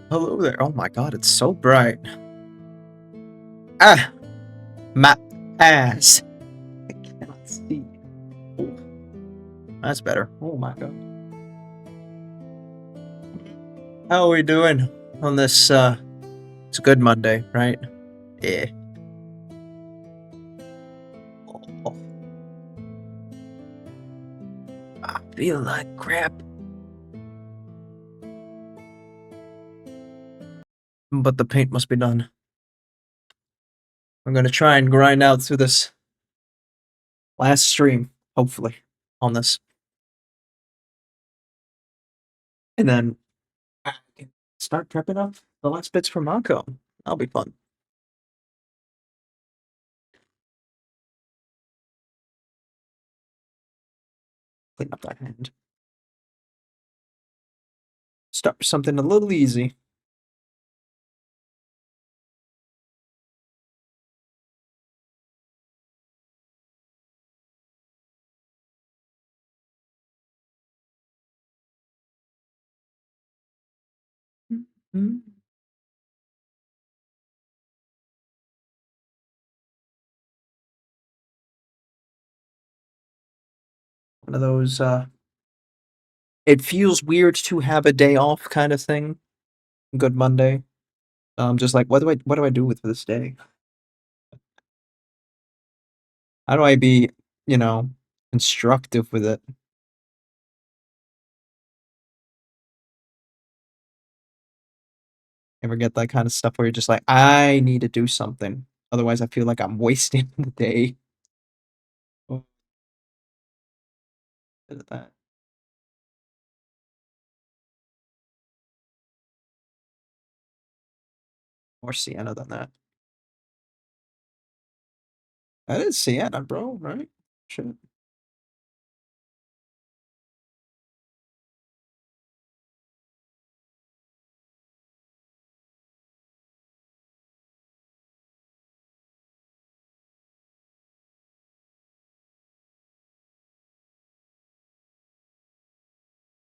Hello there. Oh my god, it's so bright. Ah! My ass. I cannot see. Oh, that's better. Oh my god. How are we doing on this, it's a good Monday, right? Yeah. Oh, I feel like crap. But the paint must be done. I'm gonna try and grind out through this last stream, hopefully, on this. And then I can start prepping up the last bits for Mako. That'll be fun. Clean up that hand. Start something a little easy. Mm-hmm. One of those, it feels weird to have a day off kind of thing. Good Monday. Just like what do I do with this day? How do I be, you know, constructive with it? Ever get that kind of stuff where you're just like, I need to do something. Otherwise I feel like I'm wasting the day. Oh, bit of that. More Sienna than that. That is Sienna, bro, right? Shit.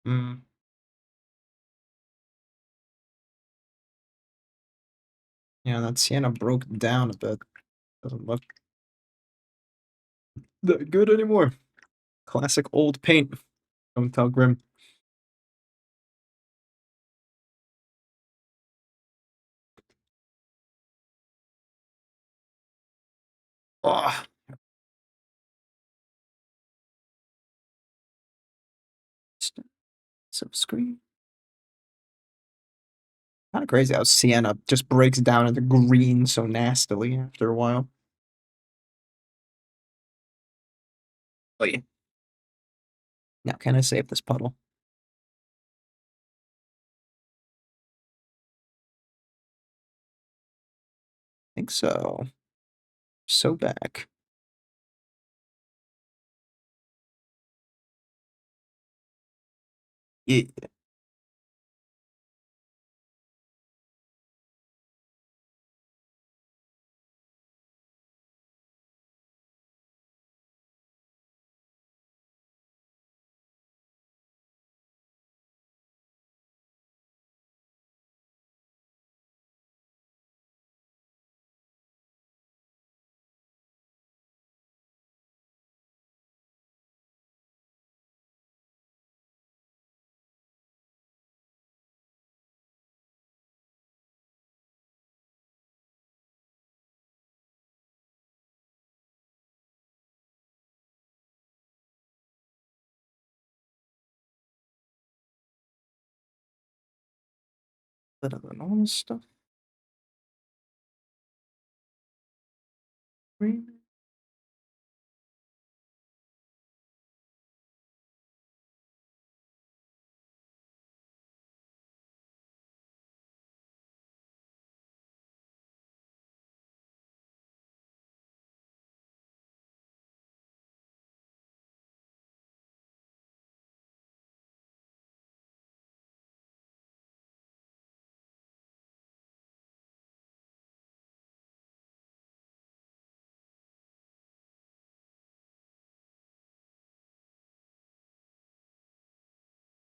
Mm. Yeah, that Sienna broke down a bit. Doesn't look that good anymore. Classic old paint. Don't tell Grim. Oh, subscribe. Kind of crazy how Sienna just breaks down into green so nastily after a while. Oh yeah. Now can I save this puddle? I think so. So back. Yeah. Bit of the normal stuff. Green.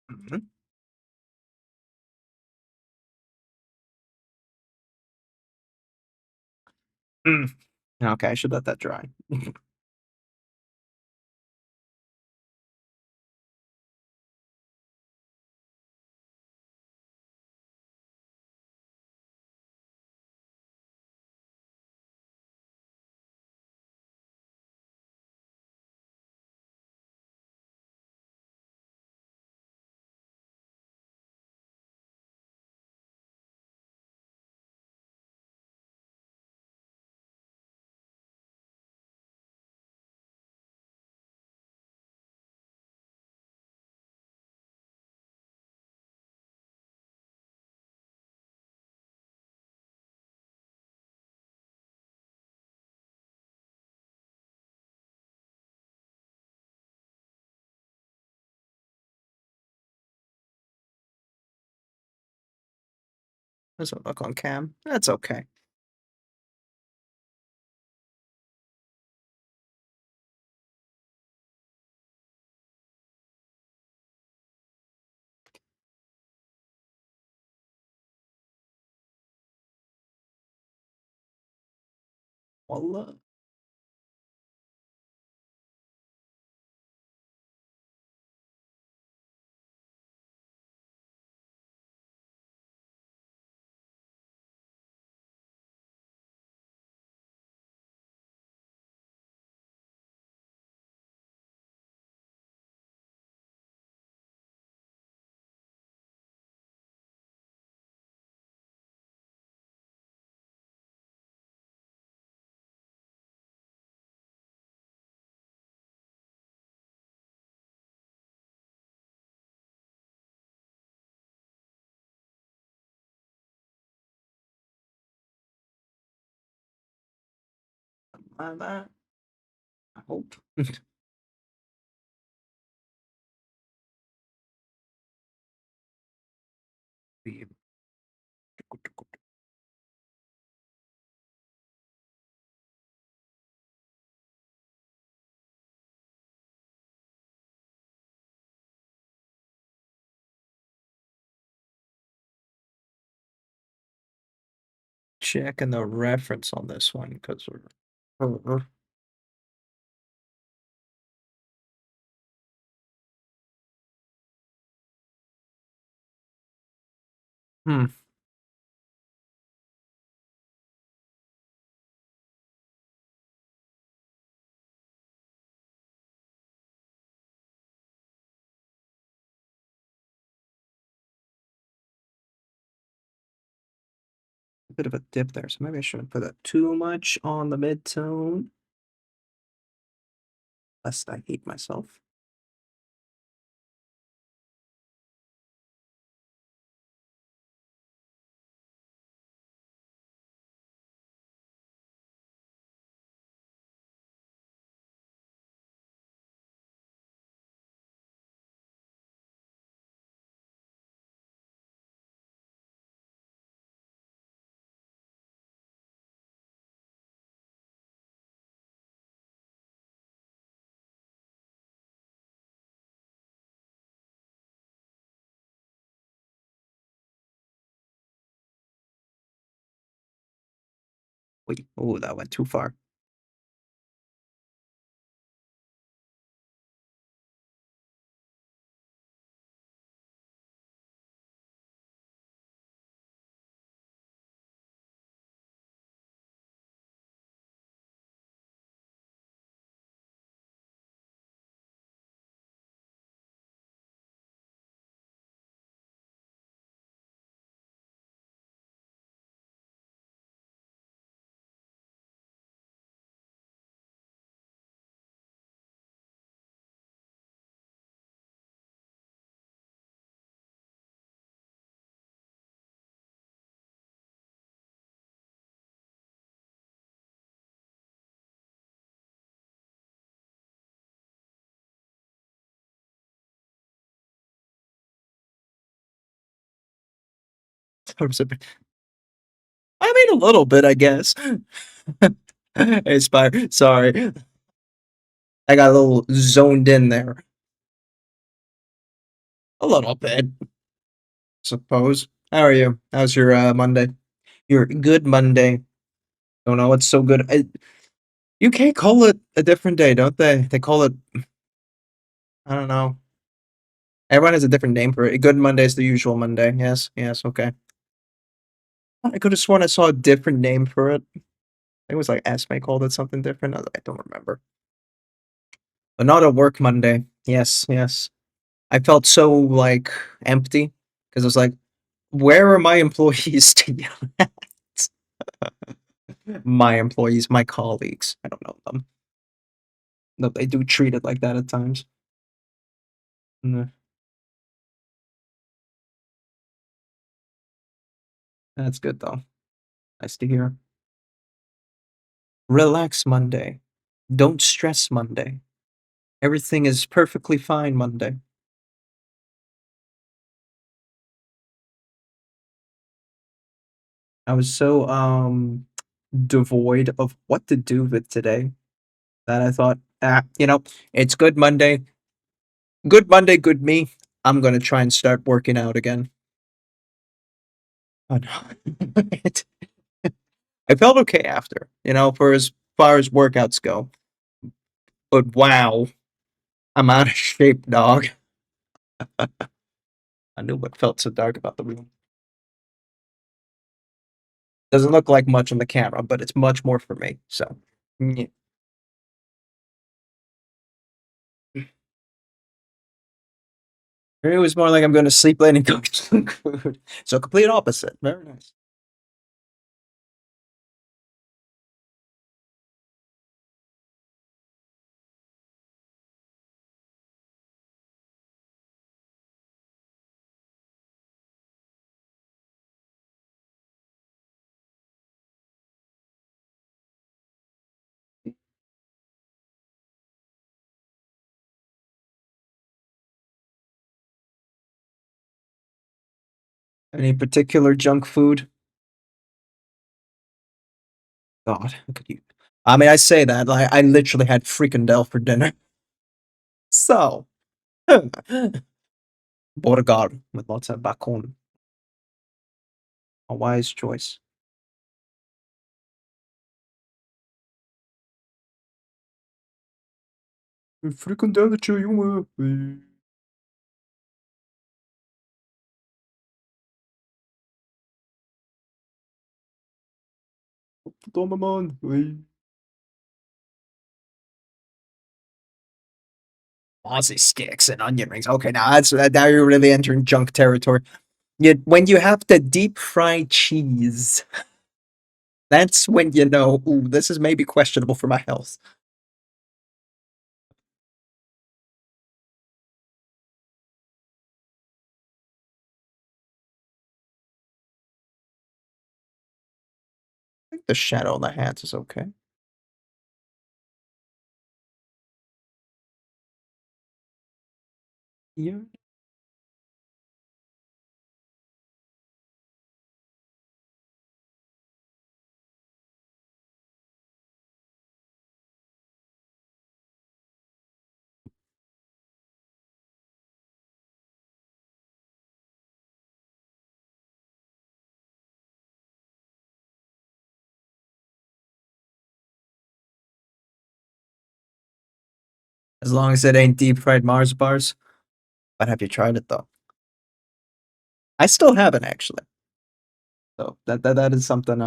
Mhm. Mm. Okay, I should let that dry. Doesn't look on cam. That's okay. Voila. I hope. Checking the reference on this one because we're. Hmm. A bit of a dip there, so maybe I shouldn't put that too much on the mid-tone, lest I hate myself. Wait, oh, that went too far. I mean, a little bit, I guess. Hey, Spire, sorry. I got a little zoned in there. A little bit, suppose. How are you? How's your Monday? Your good Monday. Don't know what's so good. You can't call it a different day, don't they? They call it, I don't know. Everyone has a different name for it. Good Monday is the usual Monday. Yes, yes, okay. I could have sworn I saw a different name for it. I think it was like Esme called it something different. I don't remember. But not a work Monday. Yes, yes. I felt so like empty because I was like, where are my employees to yell at? My employees, my colleagues. I don't know them. No, they do treat it like that at times. Mm, that's good though. Nice to hear. Relax Monday. Don't stress Monday. Everything is perfectly fine Monday. I was so devoid of what to do with today that I thought, it's good Monday. Good Monday, good me. I'm gonna try and start working out again. Oh, no. I felt okay after, for as far as workouts go. But wow, I'm out of shape, dog. I knew what felt so dark about the room. Doesn't look like much on the camera, but it's much more for me. So, yeah. It was more like I'm going to sleep late and cook some food. So, complete opposite. Very nice. Any particular junk food? God, look at you. I mean, I say that like I literally had frikandel for dinner. So, burger with lots of bacon. A wise choice. Frikandelletje, jongen. Domme man. Aussie sticks and onion rings. Okay, now you're really entering junk territory. When you have to deep fry cheese, that's when you know, ooh, this is maybe questionable for my health. I think the shadow on the hands is okay. Yeah. As long as it ain't deep fried Mars bars. But have you tried it though? I still haven't actually. So that is something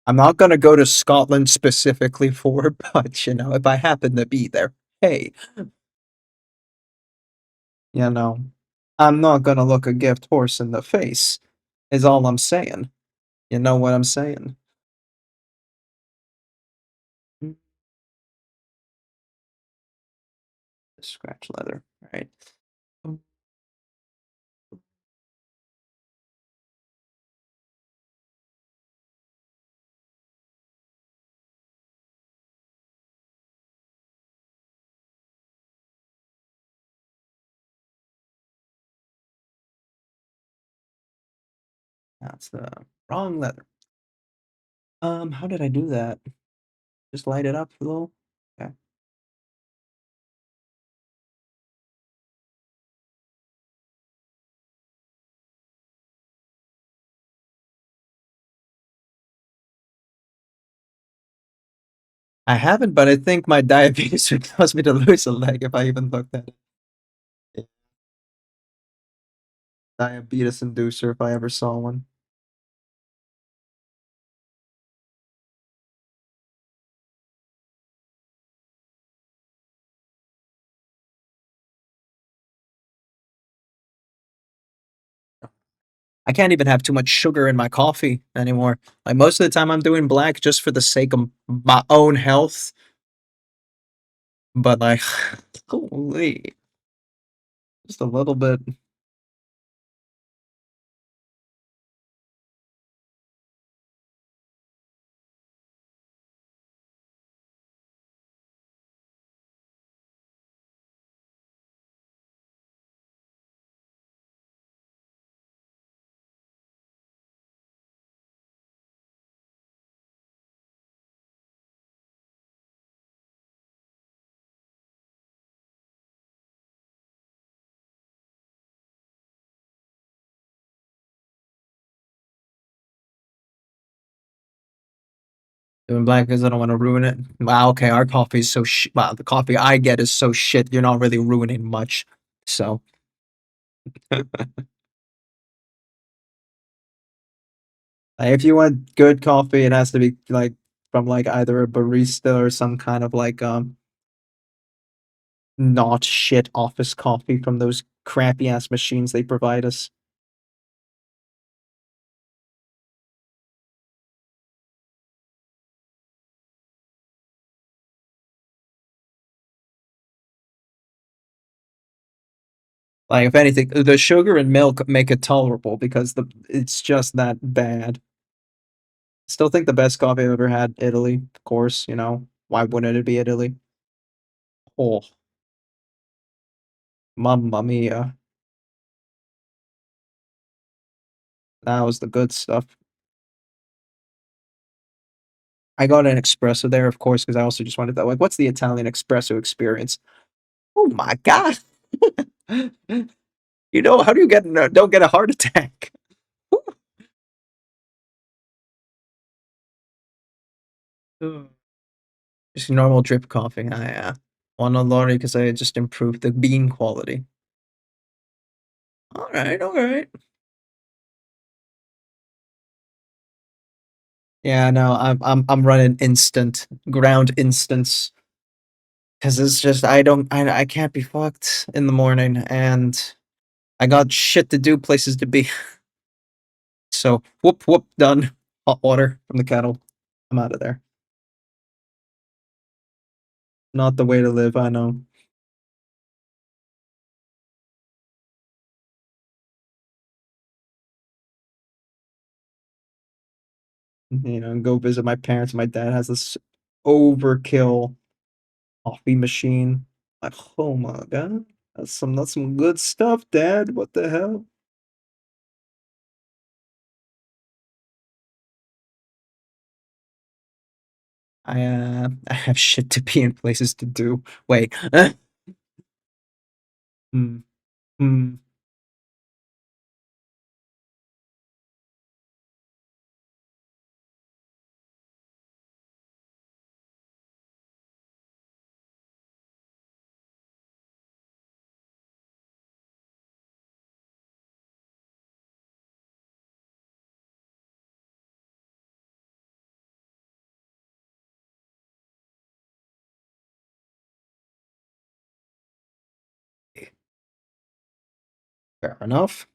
I'm not gonna go to Scotland specifically for, but if I happen to be there, hey, you know, I'm not gonna look a gift horse in the face, is all I'm saying. You know what I'm saying? Mm, scratch leather, right? Mm, that's the wrong leather. How did I do that? Just light it up a little? Okay. I haven't, but I think my diabetes would cause me to lose a leg if I even looked at it. Diabetes inducer if I ever saw one. I can't even have too much sugar in my coffee anymore. Like most of the time, I'm doing black just for the sake of my own health. But like, holy, just a little bit. Doing black because I don't want to ruin it. Wow, okay, our coffee is so shit. Wow, the coffee I get is so shit. You're not really ruining much. So, if you want good coffee, it has to be like from like either a barista or some kind of like not shit office coffee from those crappy ass machines they provide us. Like if anything, the sugar and milk make it tolerable because the it's just that bad. Still think the best coffee I've ever had, Italy, of course, you know. Why wouldn't it be Italy? Oh, mamma mia. That was the good stuff. I got an espresso there, of course, because I also just wanted that. Like, what's the Italian espresso experience? Oh my god! You know, how do you get don't get a heart attack? Just normal drip coffee. I want a lorry because I just improved the bean quality. All right, all right. Yeah, no, I'm running instant ground instance because it's just I can't be fucked in the morning and I got shit to do, places to be. So whoop whoop done. Hot water from the kettle. I'm out of there. Not the way to live. I know. You know, go visit my parents. My dad has this overkill coffee machine. Like, oh my god, that's some good stuff, Dad. What the hell? I have shit to be in places to do. Wait. Hmm. Hmm. Fair enough.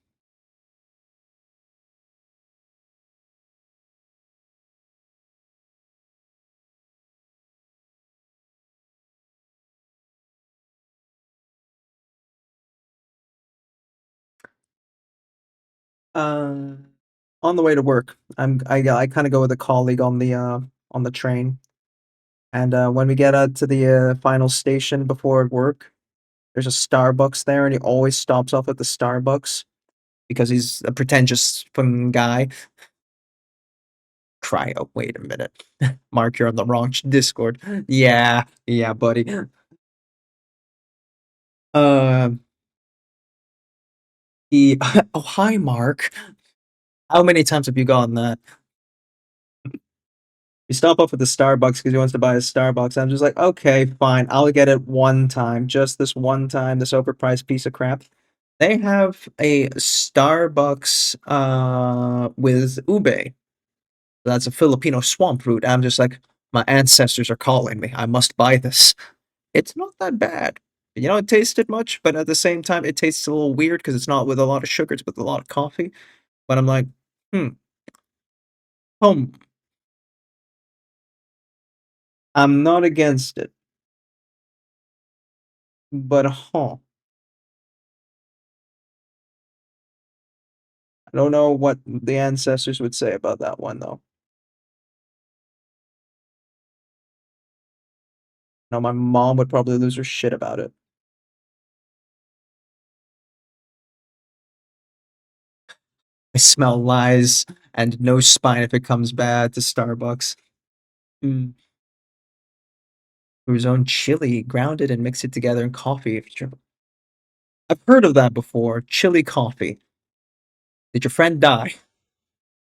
Uh, on the way to work, I kind of go with a colleague on the train, and when we get to the final station before work, there's a Starbucks there, and he always stops off at the Starbucks because he's a pretentious fucking guy. Cryo. Wait a minute, Mark, you're on the wrong Discord. Yeah, yeah, buddy. Uh, he. Oh, hi, Mark. How many times have you gotten that? You stop off at the Starbucks because he wants to buy a Starbucks. I'm just like, okay, fine. I'll get it one time. Just this one time, this overpriced piece of crap. They have a Starbucks with ube. That's a Filipino swamp fruit. I'm just like, my ancestors are calling me. I must buy this. It's not that bad. You know, it tasted much, but at the same time, it tastes a little weird because it's not with a lot of sugar, it's with a lot of coffee. But I'm like, hmm, home. I'm not against it, but huh. I don't know what the ancestors would say about that one, though. No, my mom would probably lose her shit about it. I smell lies and no spine if it comes bad to Starbucks. Mm. Brew's own chili, ground it and mix it together in coffee. I've heard of that before. Chili coffee. Did your friend die?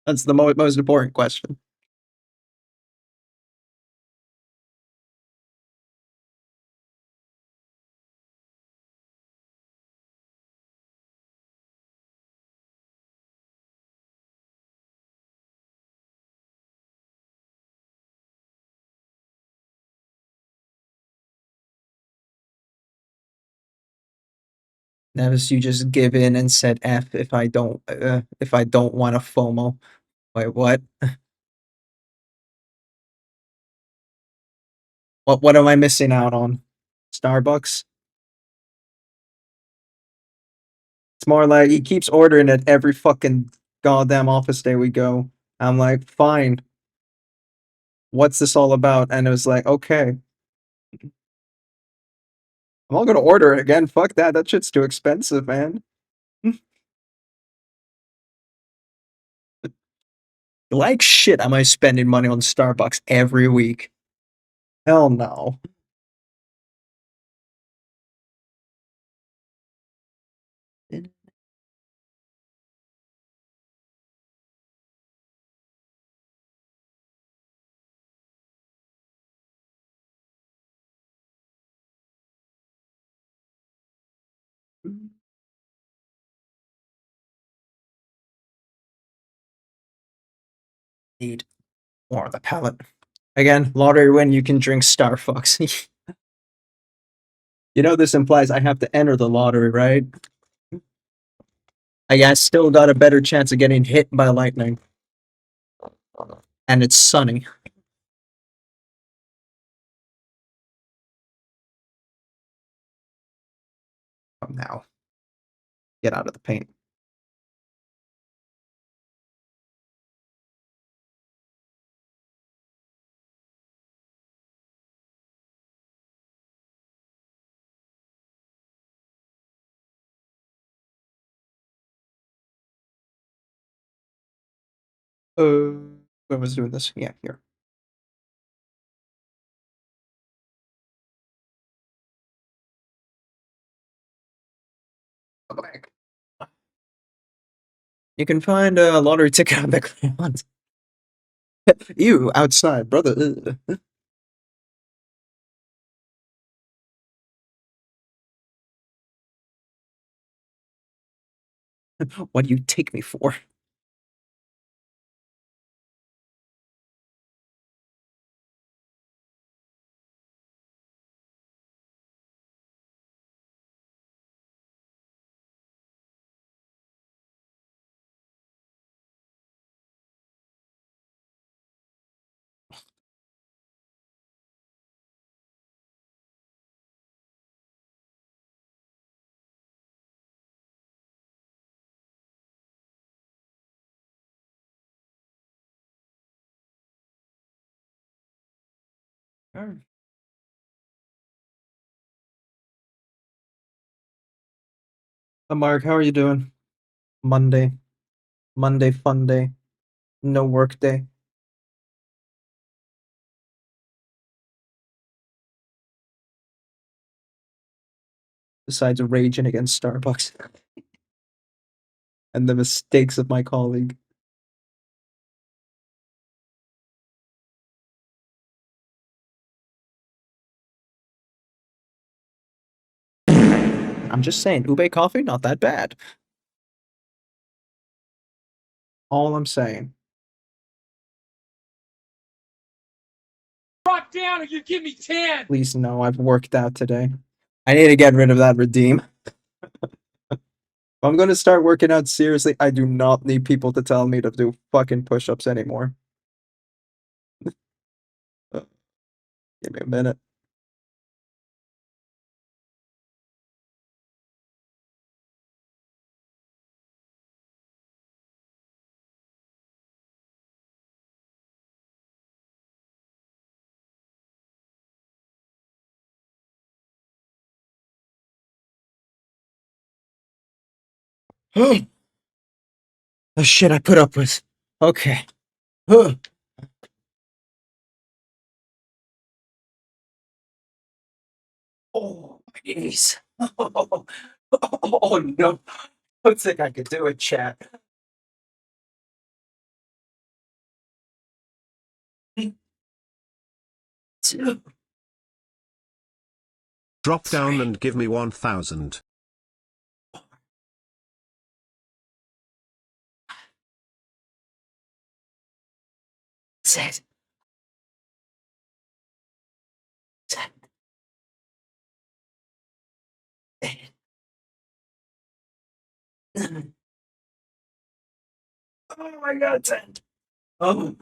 That's the most important question. Nevis, you just give in and said F if I don't want a FOMO. Wait, what? What am I missing out on? Starbucks? It's more like he keeps ordering it every fucking goddamn office day we go. I'm like, fine. What's this all about? And it was like, okay, I'm all gonna order it again. Fuck that. That shit's too expensive, man. Like shit, am I spending money on Starbucks every week? Hell no. Need more of the palette. Again, lottery win, you can drink Starbucks. You know this implies I have to enter the lottery, right? I still got a better chance of getting hit by lightning. And it's sunny. Come now. Get out of the paint. Who was doing this? Yeah, here. Go back. You can find a lottery ticket on the ground. You outside, brother. What do you take me for? Alright. Mark, how are you doing? Monday. Monday fun day. No work day. Besides raging against Starbucks and the mistakes of my colleague. I'm just saying, ube coffee, not that bad. All I'm saying. Drop down or you give me 10. Please no, I've worked out today. I need to get rid of that redeem. If I'm gonna start working out seriously, I do not need people to tell me to do fucking push-ups anymore. Give me a minute. The shit I put up with. Okay. Oh, my knees. Oh, no. I don't think I could do it, chat. Two, Drop down three, and give me 1,000. six, seven, eight, nine. Oh my god, 10. Oh,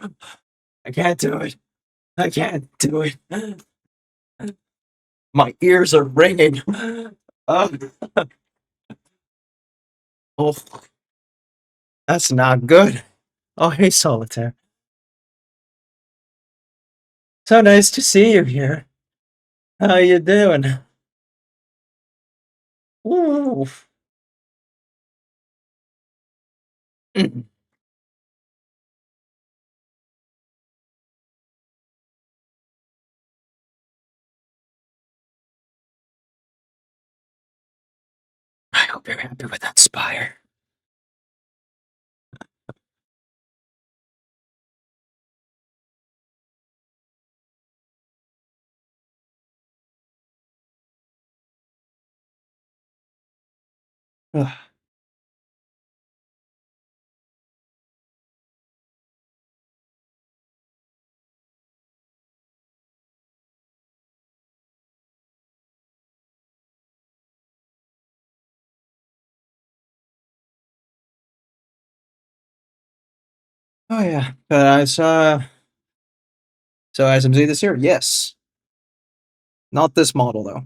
I can't do it. I can't do it. My ears are ringing. Oh, oh, that's not good. Oh, hey, Solitaire. So nice to see you here. How you doing? Oof. Mm. I hope you're happy with that spire. Ugh. Oh yeah, but I saw. So SMZ this year? Yes. Not this model though.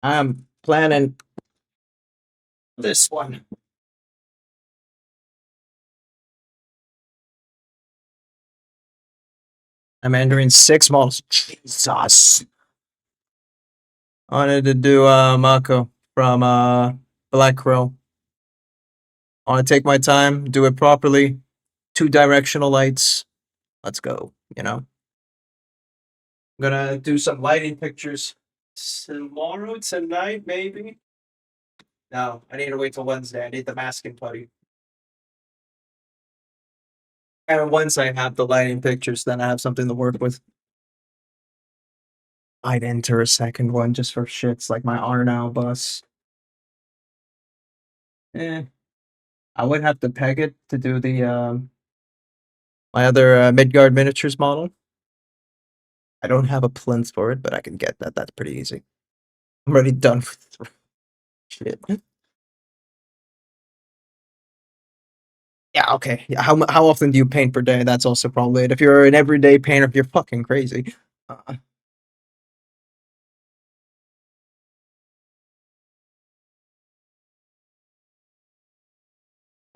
I'm planning this one. I'm entering 6 models. Jesus. I wanted to do Mako from Black Crow. I want to take my time, do it properly. 2 directional lights. Let's go, you know. I'm gonna do some lighting pictures tomorrow, tonight, maybe. No, I need to wait till Wednesday. I need the masking putty. And once I have the lighting pictures, then I have something to work with. I'd enter a second one just for shits, like my Arnow bus. Eh, I would have to peg it to do the my other Midgard miniatures model. I don't have a plinth for it, but I can get that. That's pretty easy. I'm already done with shit. Yeah, okay. Yeah, how often do you paint per day? That's also probably it. If you're an everyday painter, you're fucking crazy. Uh,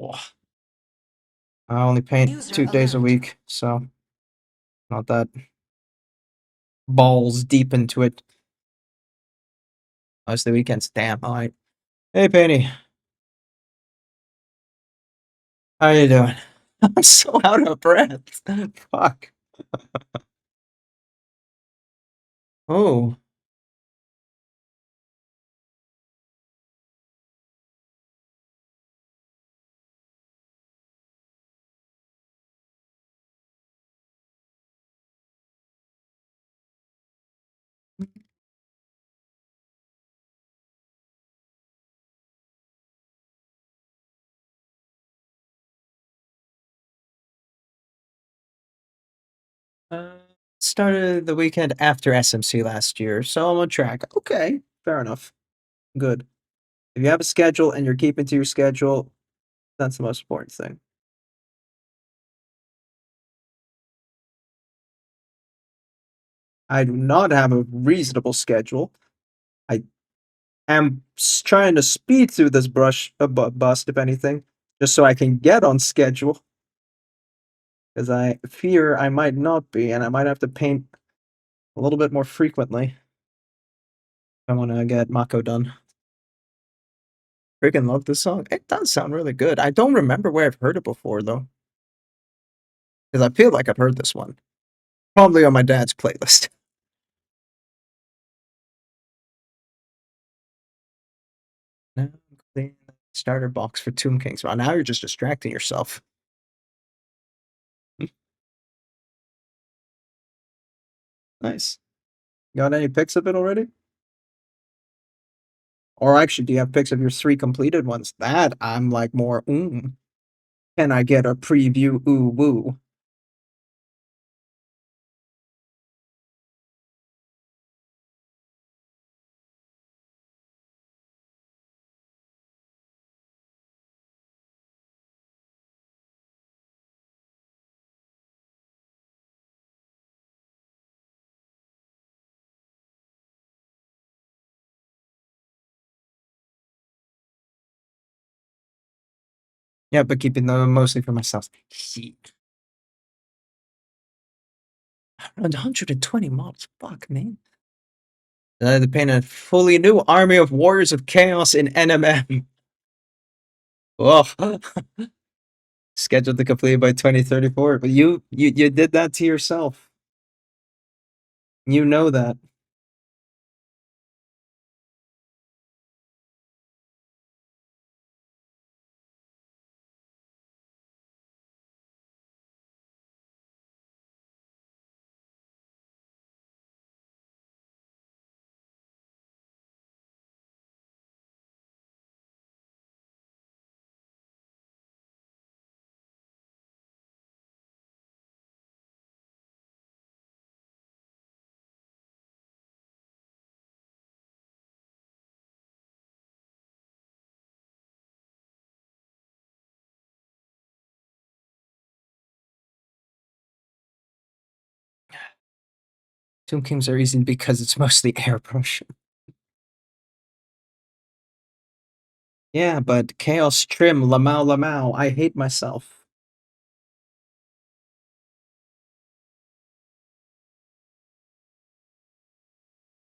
oh, I only paint User 2 days a alert. week, so not that balls deep into it. Most of the weekends. Damn. All right. Hey, Penny. How you doing? I'm so out of breath. Fuck. Oh. Started the weekend after SMC last year, so I'm on track. Okay, fair enough. Good. If you have a schedule and you're keeping to your schedule, that's the most important thing. I do not have a reasonable schedule. I am trying to speed through this bust, if anything, just so I can get on schedule. Because I fear I might not be, and I might have to paint a little bit more frequently if I want to get Mako done. Freaking love this song. It does sound really good. I don't remember where I've heard it before, though. Because I feel like I've heard this one. Probably on my dad's playlist. Now clean the starter box for Tomb Kings. Well, now you're just distracting yourself. Nice. Got any pics of it already? Or actually, do you have pics of your 3 completed ones? That I'm like more, Can I get a preview? Ooh, woo. Yeah, but keeping them mostly for myself. Shit. Around 120 models. Fuck, man. They paint a fully new army of warriors of chaos in NMM. Oh, scheduled to complete by 2034. But you did that to yourself. You know that. Tomb Kings are easy because it's mostly airbrush. Yeah, but Chaos Trim, Lamau Lamau, I hate myself.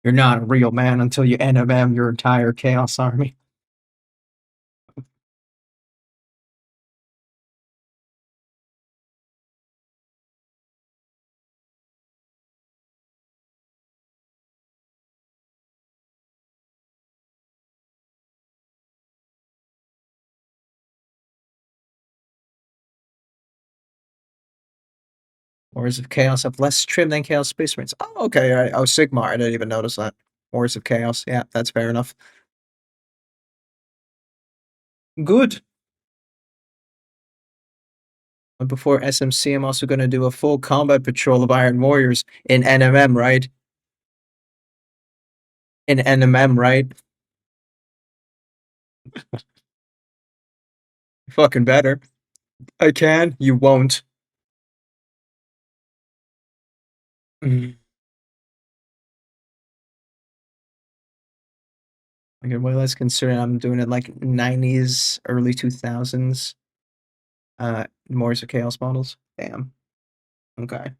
You're not a real man until you NMM your entire Chaos army. Wars of Chaos have less trim than Chaos Space Marines. Oh, okay, all right. Oh, Sigmar, I didn't even notice that. Wars of Chaos, yeah, that's fair enough. Good. But before SMC, I'm also going to do a full combat patrol of Iron Warriors in NMM, right? In NMM, right? Fucking better. I can, you won't. Okay, well, let's consider I'm doing it like 90s, early 2000s. Wars of Chaos models. Damn. Okay.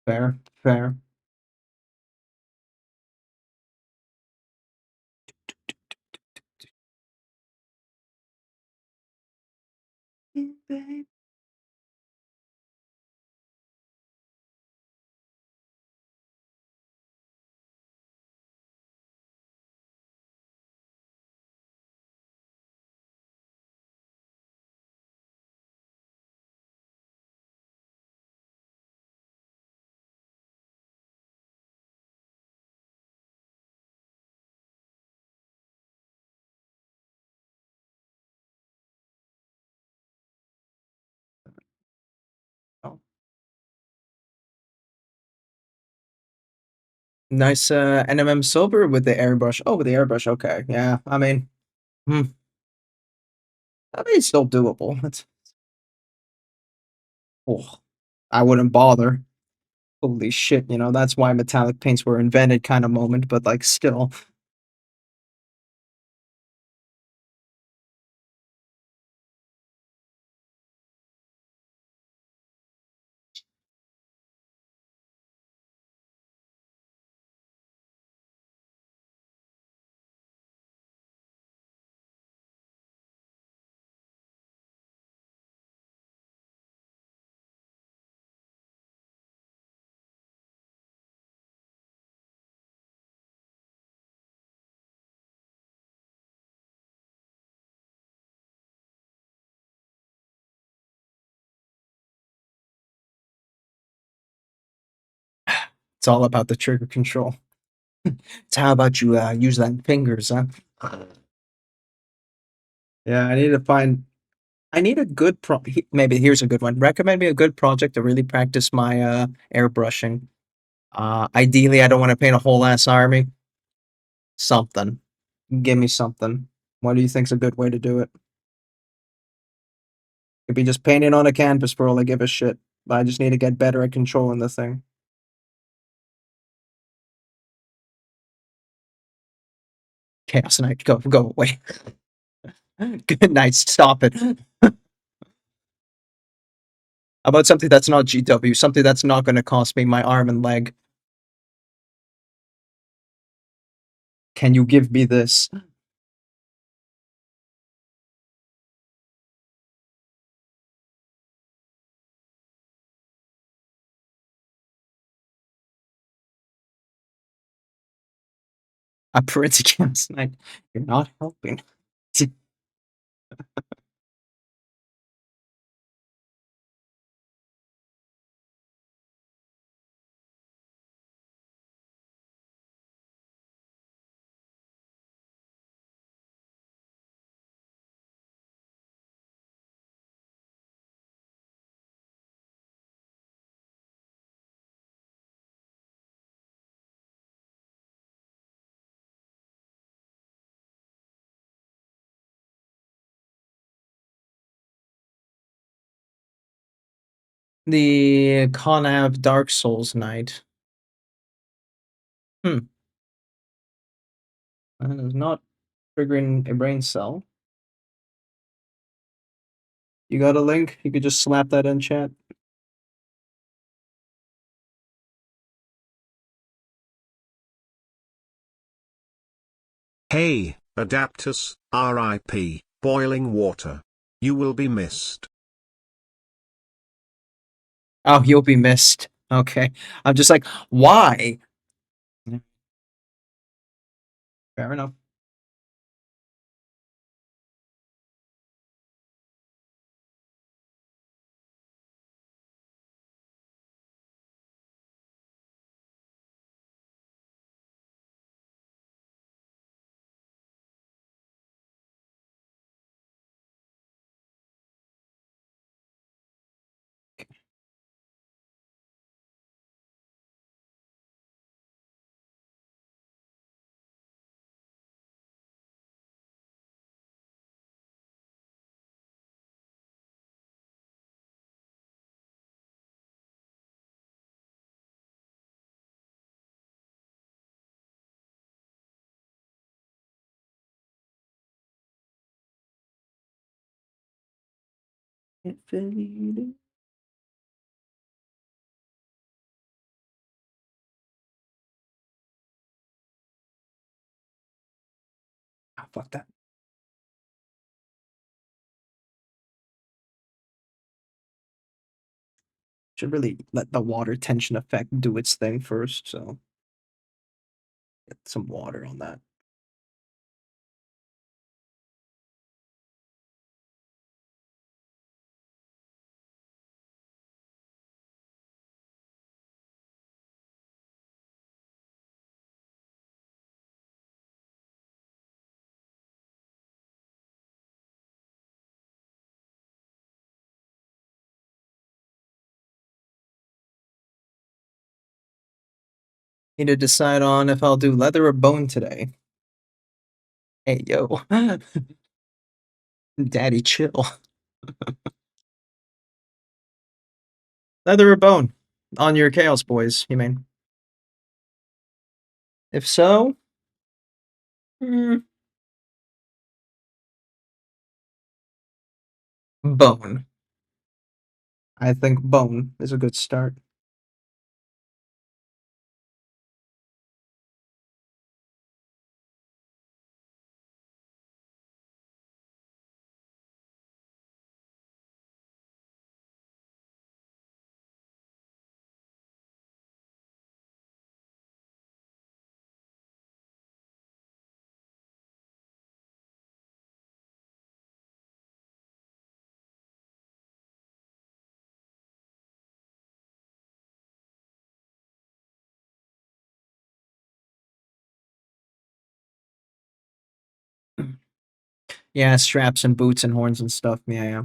Fair, fair. Nice NMM silver with the airbrush. Oh, with the airbrush. Okay, yeah. Hmm. It's still doable. Oh, I wouldn't bother. Holy shit, that's why metallic paints were invented kind of moment, but like still. It's all about the trigger control. It's how about you use that fingers, huh? Yeah, I need a good maybe here's a good one. Recommend me a good project to really practice my airbrushing. Ideally I don't want to paint a whole ass army. Something. Give me something. What do you think's a good way to do it? Could be just painting on a canvas for all I give a shit. But I just need to get better at controlling the thing. Chaos Knight, go away. Good night, stop it. How about something that's not GW, something that's not going to cost me my arm and leg? Can you give me this? A pretty Chaos Knight. You're not helping. The Conav Dark Souls Knight. Hmm. That is not triggering a brain cell. You got a link? You could just slap that in chat. Hey, Adaptus, RIP, boiling water. You will be missed. Oh, you'll be missed. Okay. I'm just like, why? Fair enough. Infinity. Oh, fuck that. Should really let the water tension effect do its thing first, so get some water on that. Need to decide on if I'll do leather or bone today. Hey, yo. Daddy, chill. Leather or bone? On your chaos, boys, you mean? If so, bone. I think bone is a good start. Yeah, straps and boots and horns and stuff. Yeah.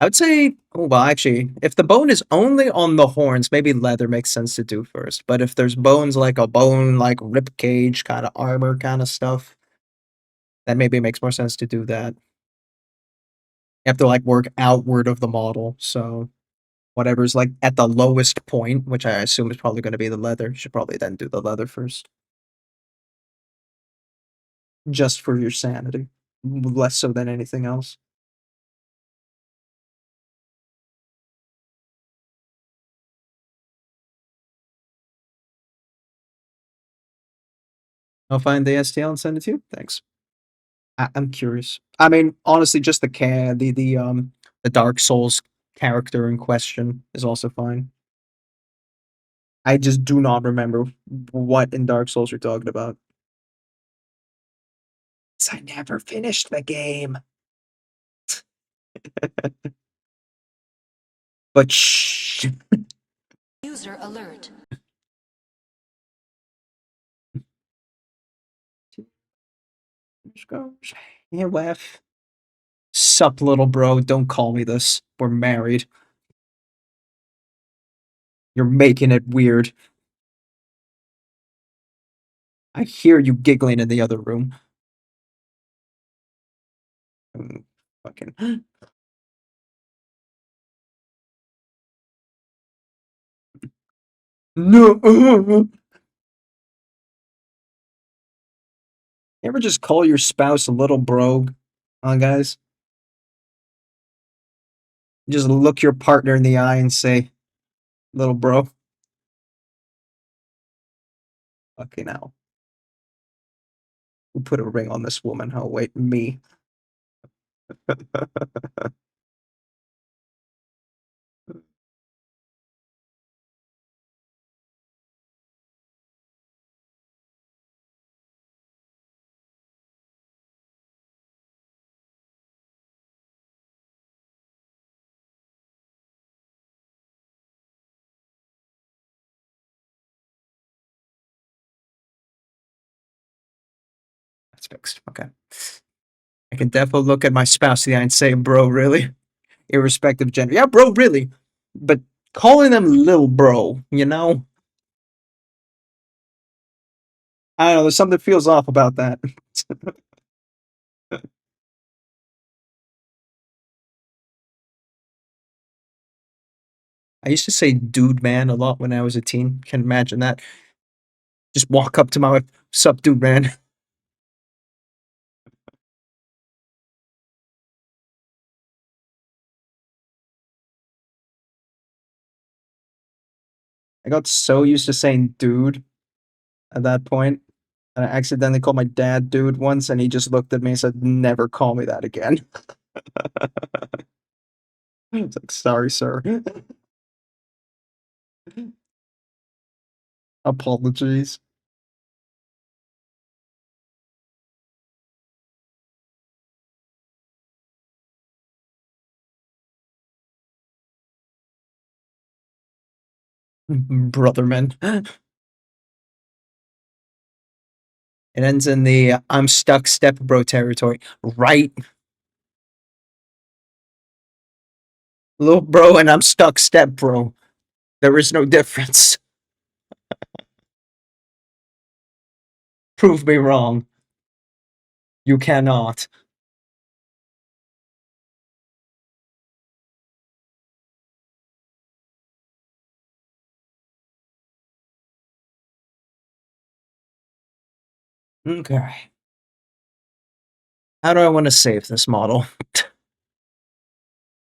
I would say, oh, well, actually, if the bone is only on the horns, maybe leather makes sense to do first. But if there's bones like a bone, like rib cage kind of armor kind of stuff, then maybe it makes more sense to do that. You have to like work outward of the model, so whatever's like at the lowest point, which I assume is probably going to be the leather, you should probably then do the leather first. Just for your sanity, less so than anything else. I'll find the STL and send it to you. Thanks. I'm curious. I mean, honestly, just the Dark Souls character in question is also fine. I just do not remember what in Dark Souls you're talking about. 'Cause I never finished the game. But shh. User alert. Hey, Wef. Sup, little bro. Don't call me this. We're married. You're making it weird. I hear you giggling in the other room. Fucking. No. You ever just call your spouse a little bro? Guys? Just look your partner in the eye and say, little bro. Fucking hell. Who put a ring on this woman? Oh, wait, me. That's fixed. Okay. I can definitely look at my spouse in the eye and say, bro, really? Irrespective of gender. Yeah, bro, really. But calling them little bro, you know? I don't know, there's something that feels off about that. I used to say dude man a lot when I was a teen. Can imagine that. Just walk up to my wife, sup, dude man. I got so used to saying dude at that point. And I accidentally called my dad dude once, and he just looked at me and said, never call me that again. It's like, sorry, sir. Apologies. Brotherman. It ends in the I'm stuck step bro territory. Right? Little bro and I'm stuck step bro. There is no difference. Prove me wrong. You cannot. Okay. How do I want to save this model?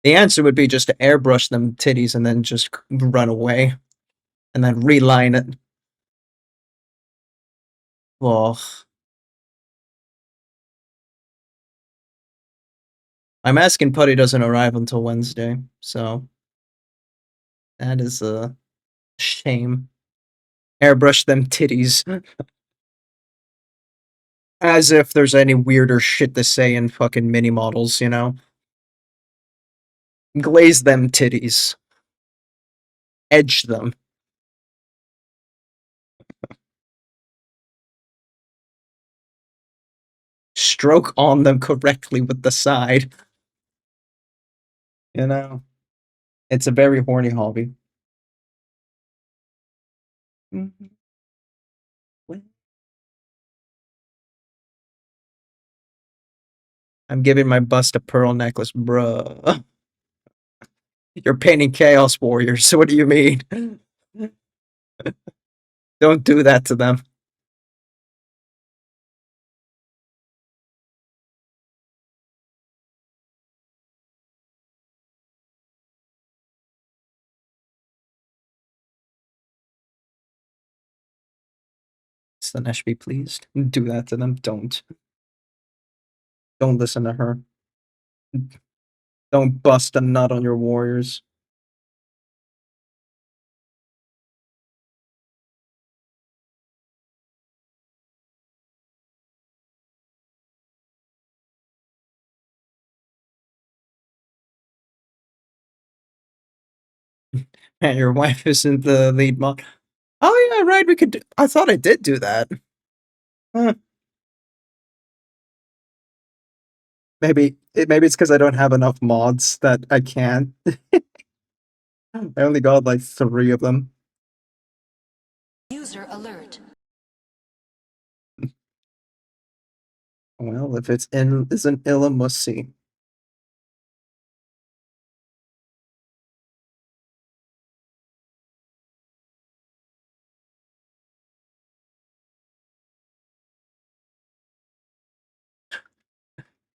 The answer would be just to airbrush them titties and then just run away. And then reline it. Ugh. I'm asking Putty doesn't arrive until Wednesday, so that is a shame. Airbrush them titties. As if there's any weirder shit to say in fucking mini models, you know? Glaze them titties. Edge them. Stroke on them correctly with the side. You know? It's a very horny hobby. I'm giving my bust a pearl necklace, bruh. You're painting Chaos Warriors, so what do you mean? Don't do that to them. Slanesh be pleased. Do that to them. Don't. Don't listen to her. Don't bust a nut on your warriors. And your wife isn't the lead mod. Oh yeah, right. We could. I thought I did do that. Huh. Maybe it's because I don't have enough mods that I can't. I only got like 3 of them. User alert. Well, if it's in isn't Illa, must see.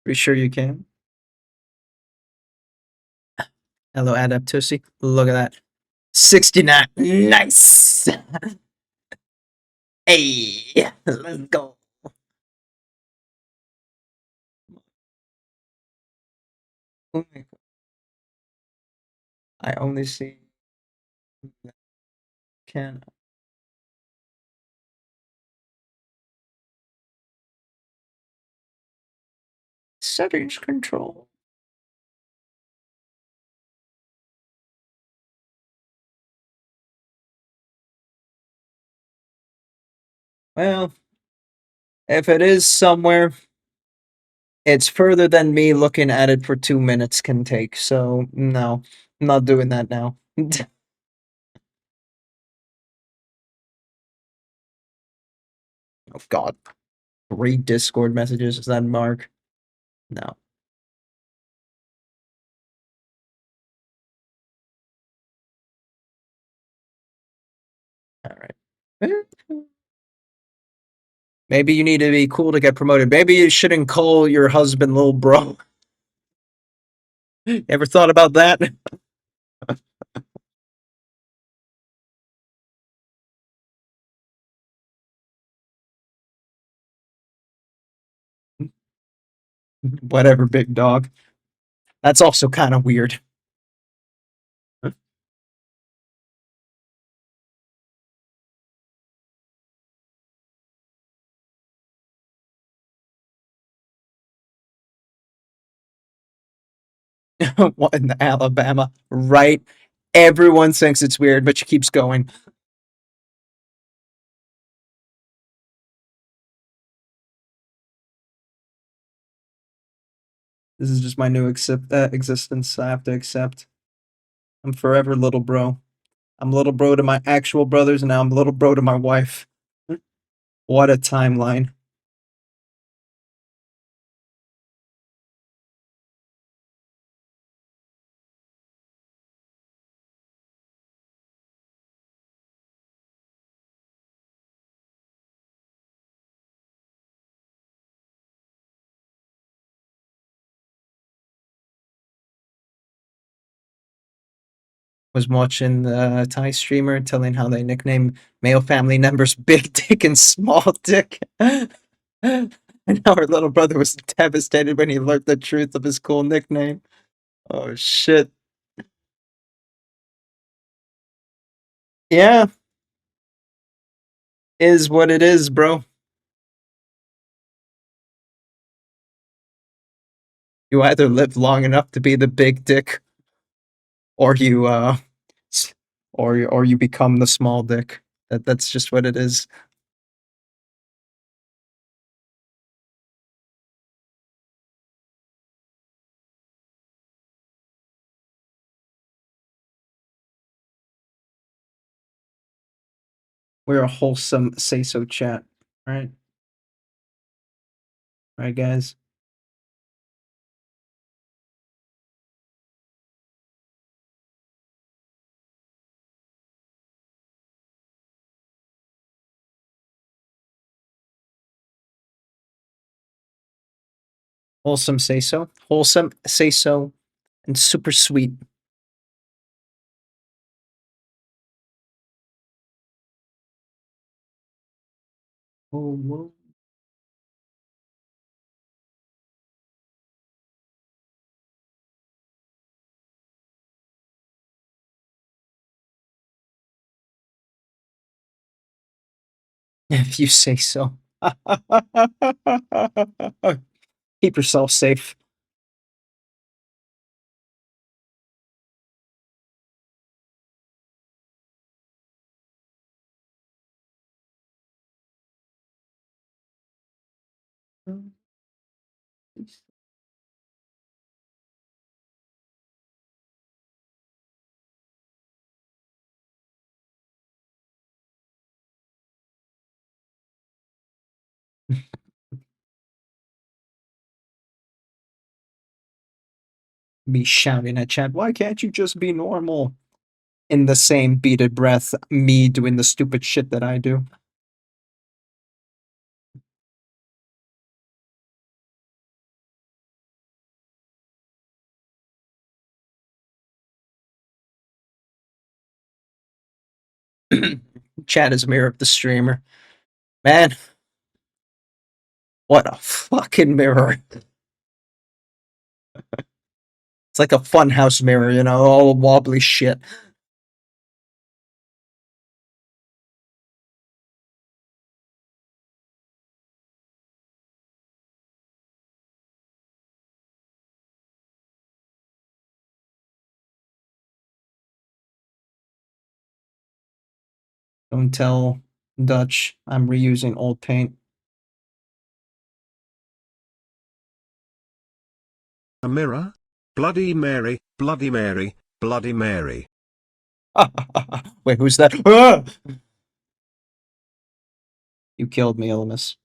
Be sure you can. Hello, Adaptusi. Look at that. 69. Nice. Hey, let's go. Oh my God. I only see. Can settings control. Well, if it is somewhere, it's further than me looking at it for 2 minutes can take. So no, I'm not doing that now. Oh God, 3 Discord messages. Is that Mark? No. All right. Maybe you need to be cool to get promoted. Maybe you shouldn't call your husband little bro. Ever thought about that? Whatever, big dog. That's also kind of weird. What in Alabama? Right? Everyone thinks it's weird, but she keeps going. This is just my new existence I have to accept. I'm forever little bro. I'm little bro to my actual brothers, and now I'm little bro to my wife. What a timeline. Was watching the Thai streamer telling how they nickname male family members Big Dick and Small Dick. And how her little brother was devastated when he learned the truth of his cool nickname. Oh shit. Yeah, is what it is, bro. You either live long enough to be the big dick, or you or you become the small dick. That's just what it is. We're a wholesome say so chat, right? Right, guys. Wholesome say so. Wholesome say so, and super sweet. Oh, whoa. If you say so. Keep yourself safe. Me shouting at chat, why can't you just be normal? In the same beated breath, me doing the stupid shit that I do. Chat is a mirror of the streamer. Man, what a fucking mirror. It's like a funhouse mirror, you know, all wobbly shit. Don't tell Dutch I'm reusing old paint. A mirror? Bloody Mary, Bloody Mary, Bloody Mary. Wait, who's that? Ah! You killed me, Illumis.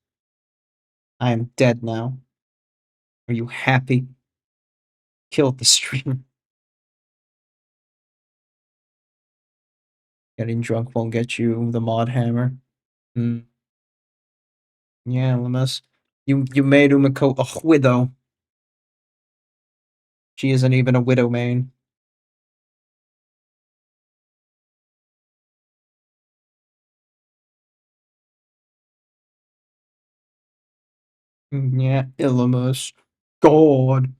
I am dead now. Are you happy? Killed the streamer. Getting drunk won't get you the mod hammer. Hmm. Yeah, Illumis. You made Umiko a widow. She isn't even a widow main. Yeah, Illumis. God.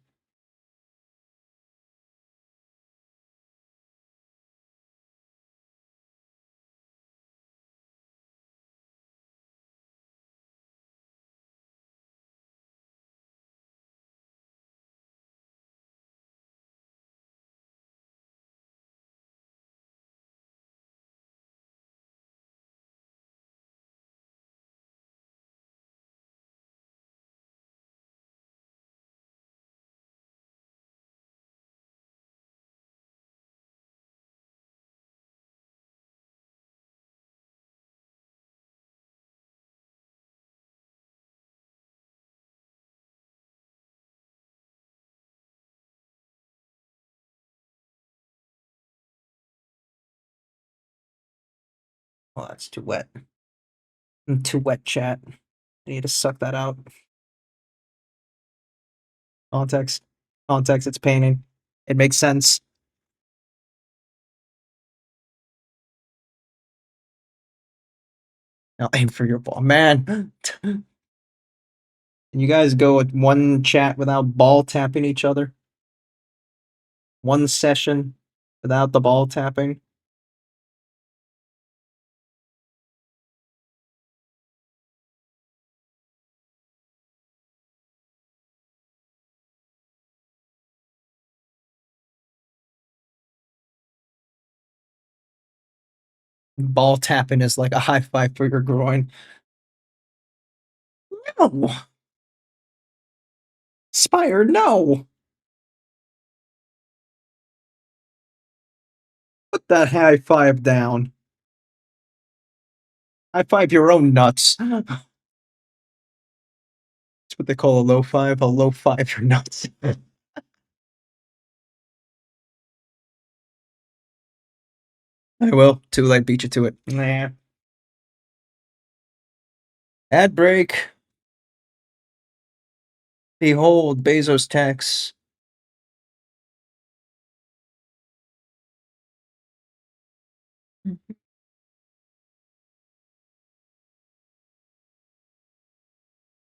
Oh, that's too wet. Too wet, chat. I need to suck that out. Context. Context, it's painting. It makes sense. Now aim for your ball. Man. Can you guys go with one chat without ball tapping each other? One session without the ball tapping? Ball tapping is like a high five for your groin. No! Spire, no! Put that high five down. High five your own nuts. That's what they call a low five your nuts. I will. Too late, beat you to it. Nah. Ad break. Behold, Bezos tax.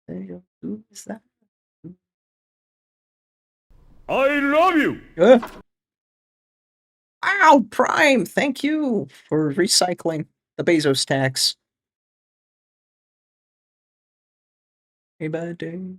There you go. Who is that? I love you. Wow, Prime, thank you for recycling the Bezos tax. Hey, buddy.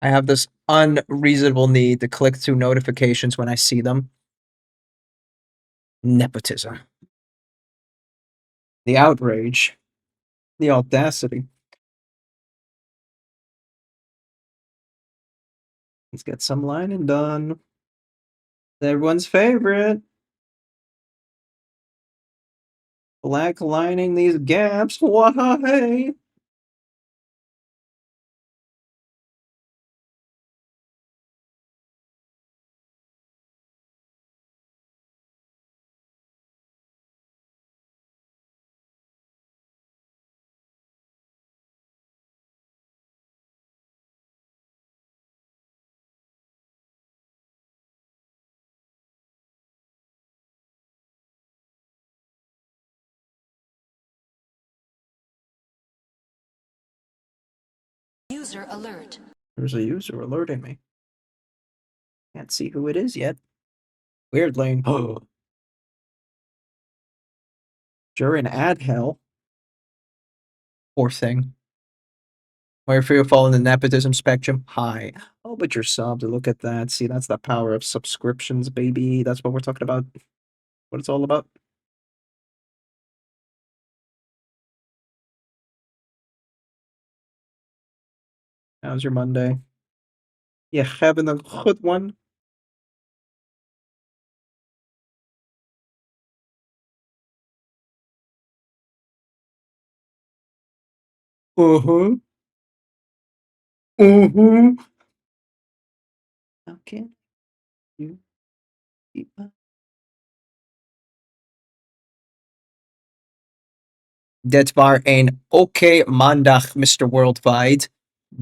I have this unreasonable need to click through notifications when I see them. Nepotism. The outrage. The audacity. Let's get some lining done. Everyone's favorite. Black lining these gaps. Why? User alert. There's a user alerting me. Can't see who it is yet. Weird lane. Oh. During ad hell. Poor thing. Where if you fall in the nepotism spectrum, high. Oh, but you're subbed. Look at that. See, that's the power of subscriptions, baby. That's what we're talking about. What it's all about. How's your Monday? You having a good one? Uh-huh. Uh-huh. How can you keep up? Dat war een oké maandag, Mr. Worldwide.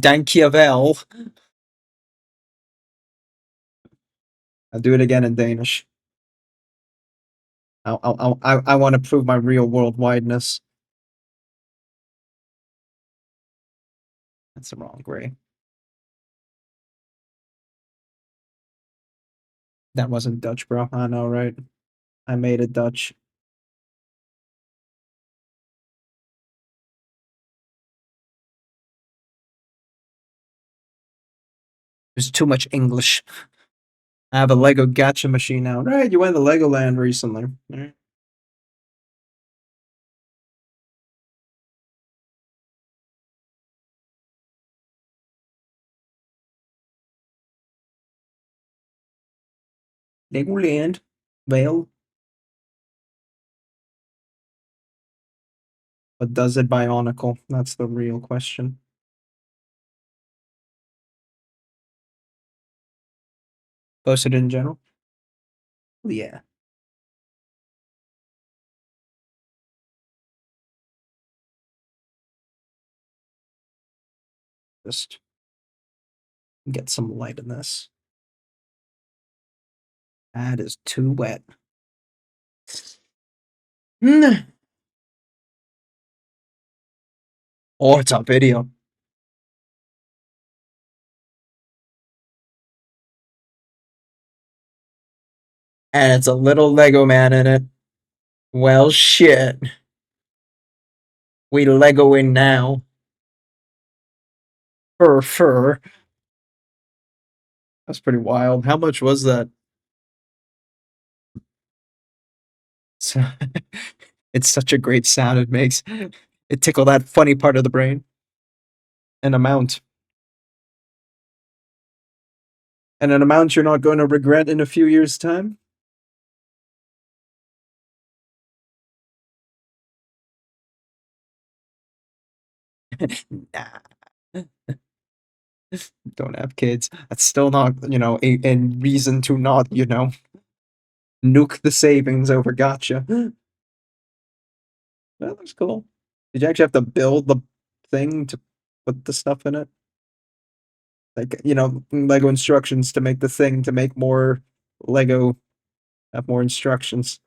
Dankjewel. I'll do it again in Danish. I want to prove my real worldwideness. That's the wrong gray. That wasn't Dutch, bro. I know, right? I made it Dutch. There's too much English. I have a Lego gacha machine now. Right, you went to Legoland recently. Right. Legoland. Vale. But does it bionicle? That's the real question. Posted in general? Yeah. Just get some light in this. That is too wet. Mm. Oh, it's on video. And it's a little Lego man in it. Well, shit. We Lego in now. Fur. That's pretty wild. How much was that? So, it's such a great sound it makes. It tickled that funny part of the brain. An amount. And an amount you're not going to regret in a few years' time? Nah. Don't have kids. That's still not, a reason to not, nuke the savings over gotcha. That looks cool. Did you actually have to build the thing to put the stuff in it? Like, Lego instructions to make the thing to make more Lego, have more instructions.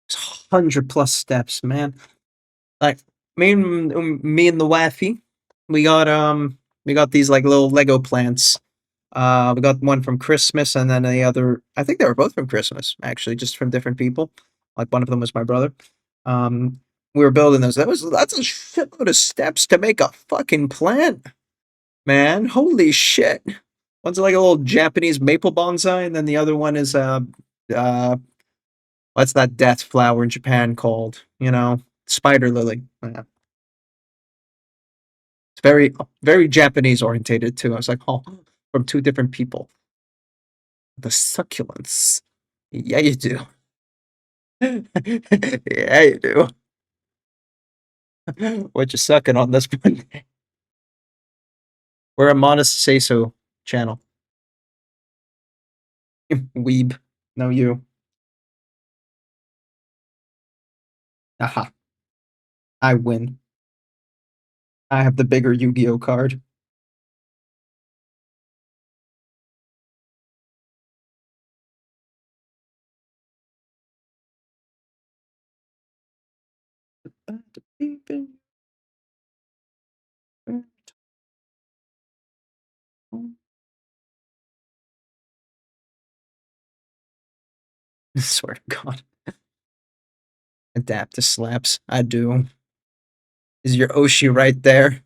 It's 100+ steps, man. Like me and the wifey, we got these like little Lego plants. We got one from Christmas, and then the other. I think they were both from Christmas, actually, just from different people. Like one of them was my brother. Um, we were building those. That's a shitload of steps to make a fucking plant, man. Holy shit! One's like a little Japanese maple bonsai, and then the other one is uh, what's that death flower in Japan called? Spider lily. Yeah. It's very, very Japanese orientated too. I was like, oh, from two different people. The succulents. Yeah, you do. Yeah, you do. What you sucking on this one? We're a modest say so channel. Weeb. No, you. Aha. I win. I have the bigger Yu-Gi-Oh card. Swear to God. Adaptus slaps. I do. Is your Oshi right there?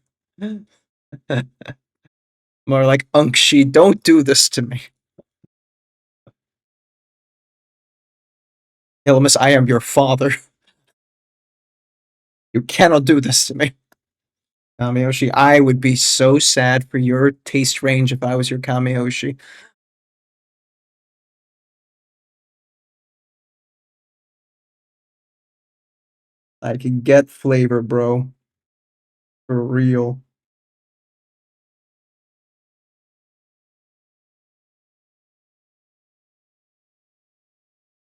More like Unkshi, don't do this to me. Illimus, I am your father. You cannot do this to me. Kamiyoshi, I would be so sad for your taste range if I was your Kamiyoshi. I can get flavor, bro. For real.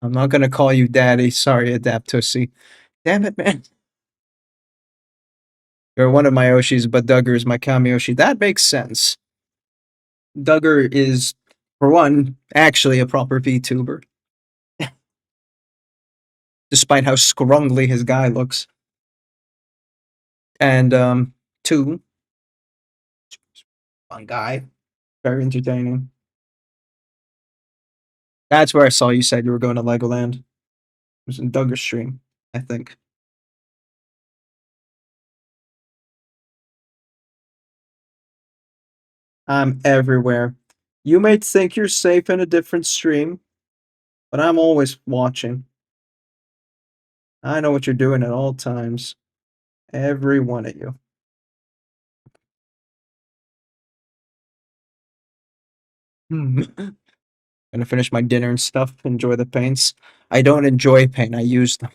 I'm not gonna call you daddy. Sorry, Adaptusi. Damn it, man. You're one of my Oshis, but Duggar is my Kamiyoshi. That makes sense. Duggar is, for one, actually a proper VTuber. Despite how scrungly his guy looks. And, two, fun guy. Very entertaining. That's where I saw you said you were going to Legoland. It was in Duggar's stream, I think. I'm everywhere. You may think you're safe in a different stream, but I'm always watching. I know what you're doing at all times. Every one of you. Hmm. Gonna finish my dinner and stuff. Enjoy the paints. I don't enjoy paint. I use them.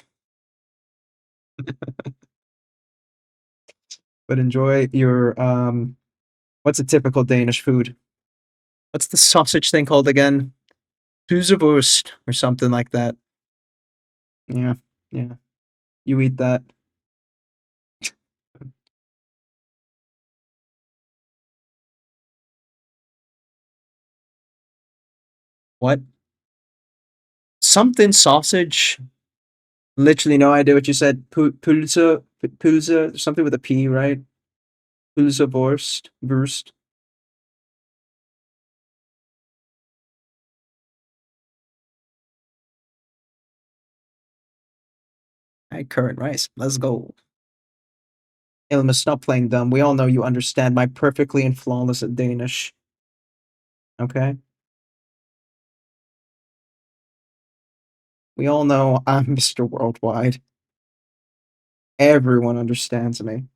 But enjoy your what's a typical Danish food? What's the sausage thing called again? Tuzerboost or something like that. Yeah, yeah. You eat that. What? Something sausage. Literally no idea what you said. Pulse, something with a P, right? Pulseborst, burst. Hey, current rice. Let's go. Ilma, stop playing dumb. We all know you understand my perfectly and flawless Danish. Okay? We all know I'm Mr. Worldwide. Everyone understands me. You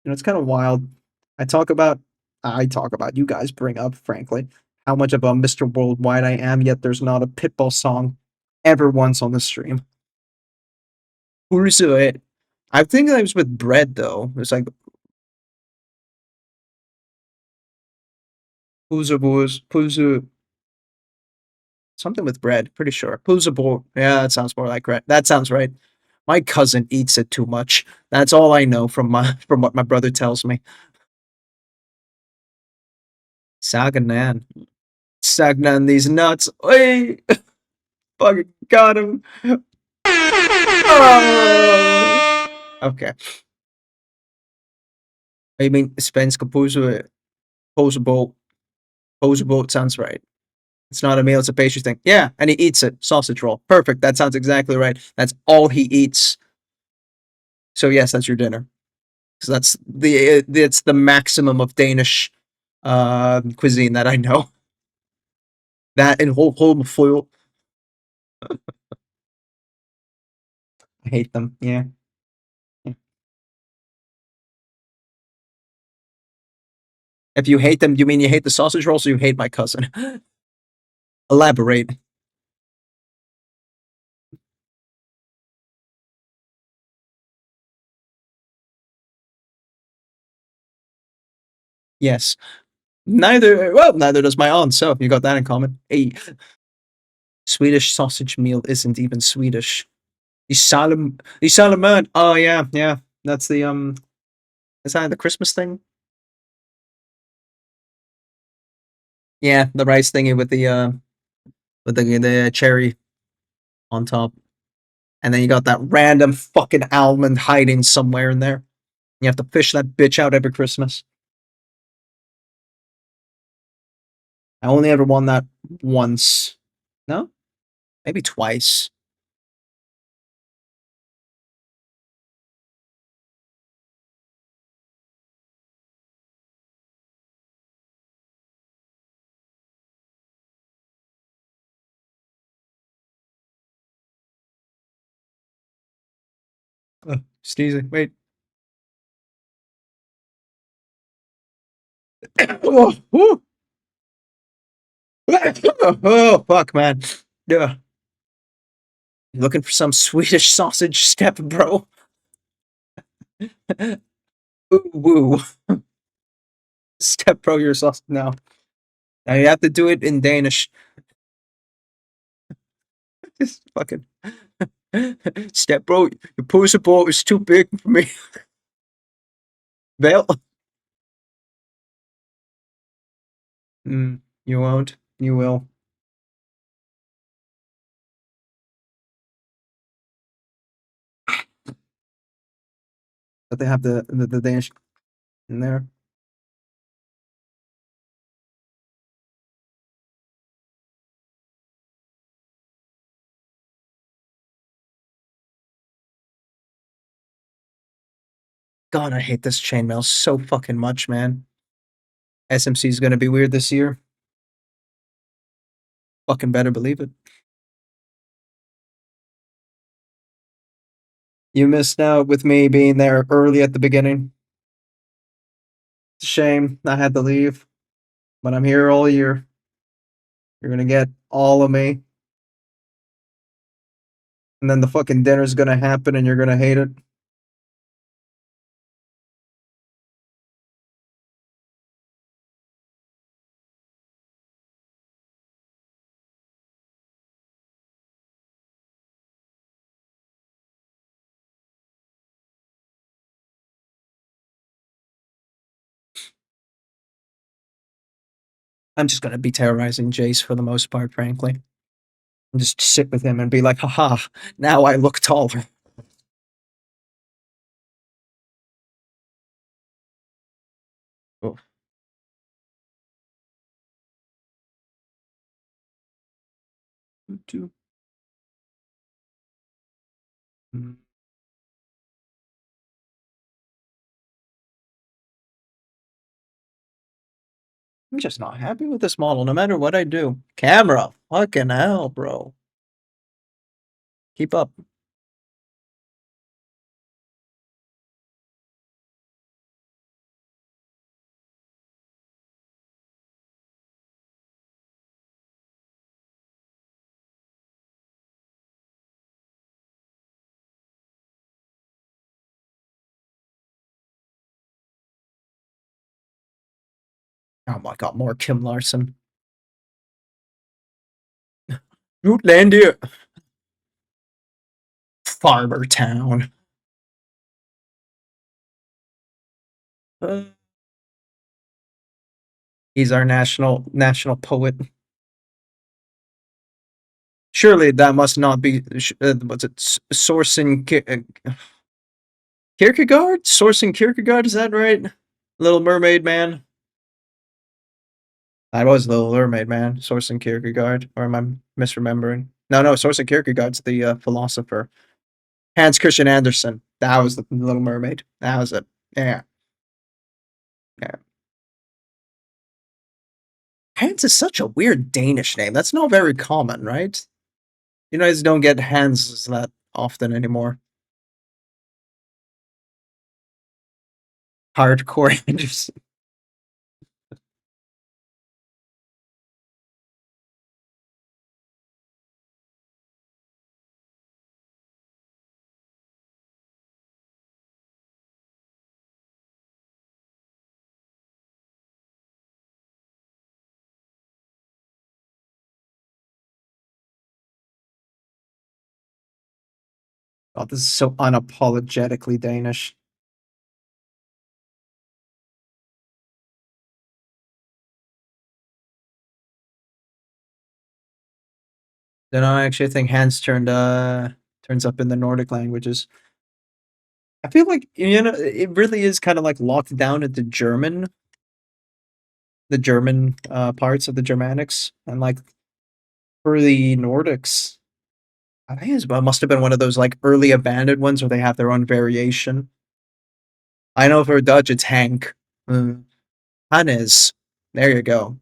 know, it's kind of wild. I talk about, you guys bring up, frankly, how much of a Mr. Worldwide I am, yet there's not a Pitbull song ever once on the stream. Who's it? I think it was with bread, though. It's like, Pulse, something with bread, pretty sure. Pulsable. Yeah, that sounds more like right. That sounds right. My cousin eats it too much. That's all I know from my from what my brother tells me. Sagnan. Sagnan these nuts. Hey, fucking got him. Oh. Okay. I mean, svenska posable. Posable sounds right. It's not a meal, it's a pastry thing. Yeah, and he eats it. Sausage roll. Perfect. That sounds exactly right. That's all he eats. So yes, that's your dinner. So that's it's the maximum of Danish cuisine that I know. That and whole foil. I hate them. Yeah. Yeah. If you hate them, you mean you hate the sausage rolls or you hate my cousin? Elaborate. Yes. Neither does my aunt, so you got that in common. Hey. Swedish sausage meal isn't even Swedish. The Salomon. Oh yeah, yeah. That's the is that the Christmas thing? Yeah, the rice thingy with the cherry on top. And then you got that random fucking almond hiding somewhere in there. You have to fish that bitch out every Christmas. I only ever won that once. No? Maybe twice. Sneezing. Wait. Oh, woo. Oh, fuck, man. Yeah. Looking for some Swedish sausage step, bro. Ooh, woo. Step bro your sausage. No. Now you have to do it in Danish. Just fucking step bro. Your pussy ball is too big for me. Vel. You won't. You will. But they have the Danish in there. God, I hate this chainmail so fucking much, man. SMC is gonna be weird this year. Fucking better believe it. You missed out with me being there early at the beginning. It's a shame I had to leave, but I'm here all year. You're gonna get all of me. And then the fucking dinner's gonna happen and you're gonna hate it. I'm just gonna be terrorizing Jace for the most part, frankly. And just sit with him and be like, haha, now I look taller. Oh. Mm. I'm just not happy with this model, no matter what I do. Camera, fucking hell, bro. Keep up. Oh my god, more Kim Larson. Rootlandia. Farmer Town. Uh, he's our national poet. Surely that must not be. What's it? Sourcing Kierkegaard? Sourcing Kierkegaard? Is that right? Little Mermaid Man. I was Little Mermaid Man. Sourcing Kierkegaard, or am I misremembering? No, Sourcing Kierkegaard's the philosopher. Hans Christian Andersen. That was the Little Mermaid. That was it. Yeah. Yeah. Hans is such a weird Danish name. That's not very common, right? You guys don't get Hans that often anymore. Hardcore Anderson. Oh, this is so unapologetically Danish. Then I actually think Hans turns up in the Nordic languages. I feel like it really is kind of like locked down into the German parts of the Germanics, and like for the Nordics, I think it must have been one of those like early abandoned ones where they have their own variation. I know for Dutch it's Hank. Hannes. There you go.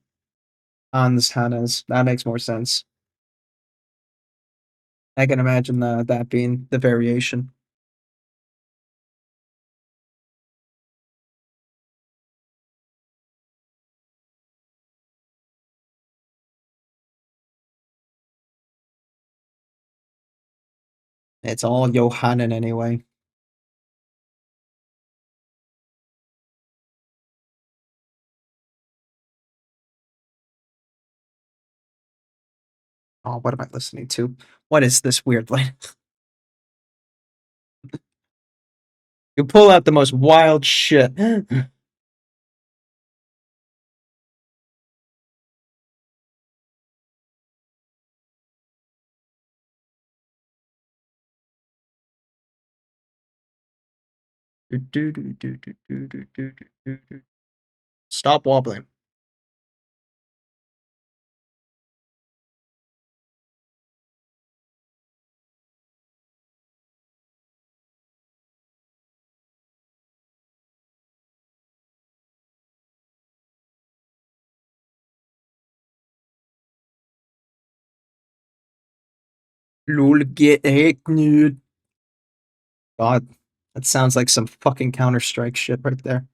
Hans Hannes. That makes more sense. I can imagine that being the variation. It's all Johannen anyway. Oh, what am I listening to? What is this weird line? You pull out the most wild shit. Stop wobbling. Lol, get hacknewed. God, that sounds like some fucking Counter-Strike shit right there.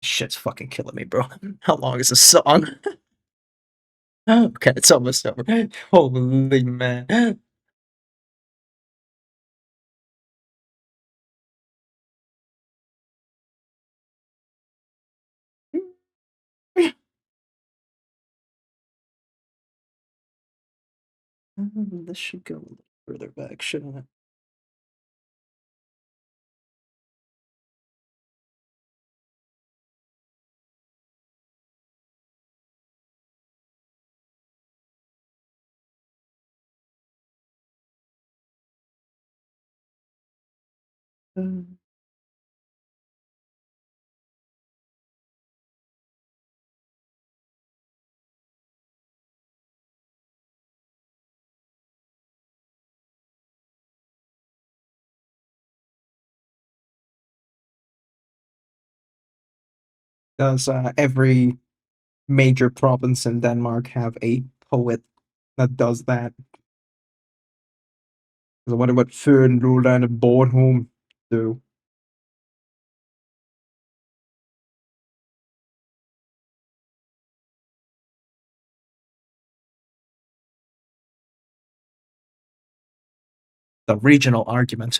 Shit's fucking killing me, bro. How long is this song? Okay, it's almost over. Holy man. This should go a little further back, shouldn't it? Does every major province in Denmark have a poet that does that? 'Cause I wonder what Fyn, Roland, and Bornholm do. The regional argument.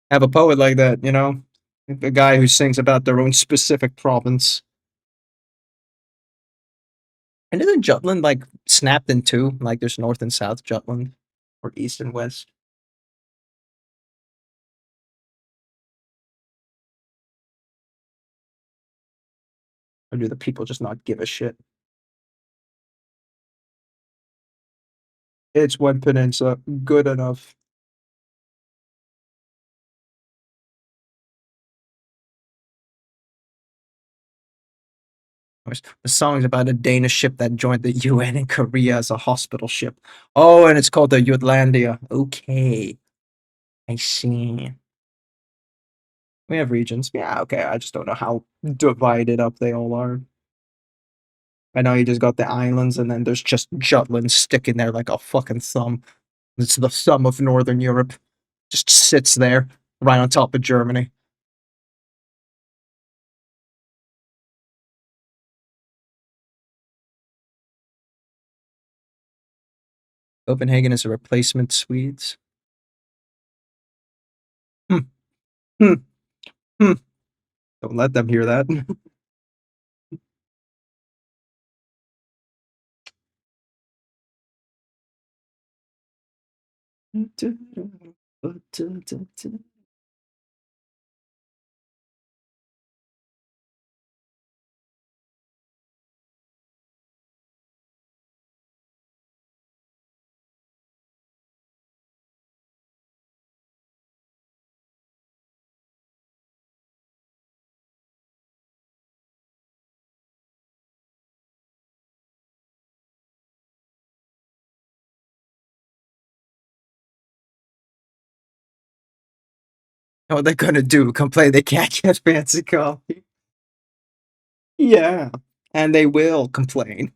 Have a poet like that, you know? A guy who sings about their own specific province. And isn't Jutland like snapped in two? Like there's North and South Jutland, or East and West. Or do the people just not give a shit? It's one peninsula, good enough. The song's about a Danish ship that joined the UN in Korea as a hospital ship. Oh, and it's called the Jutlandia. Okay, I see. We have regions. Yeah, okay. I just don't know how divided up they all are. I know you just got the islands, and then there's just Jutland sticking there like a fucking thumb. It's the thumb of Northern Europe. Just sits there, right on top of Germany. Copenhagen is a replacement Swedes. Hmm. Hmm. Hmm. Don't let them hear that. What are they gonna do? Complain they can't get fancy coffee? Yeah, and they will complain.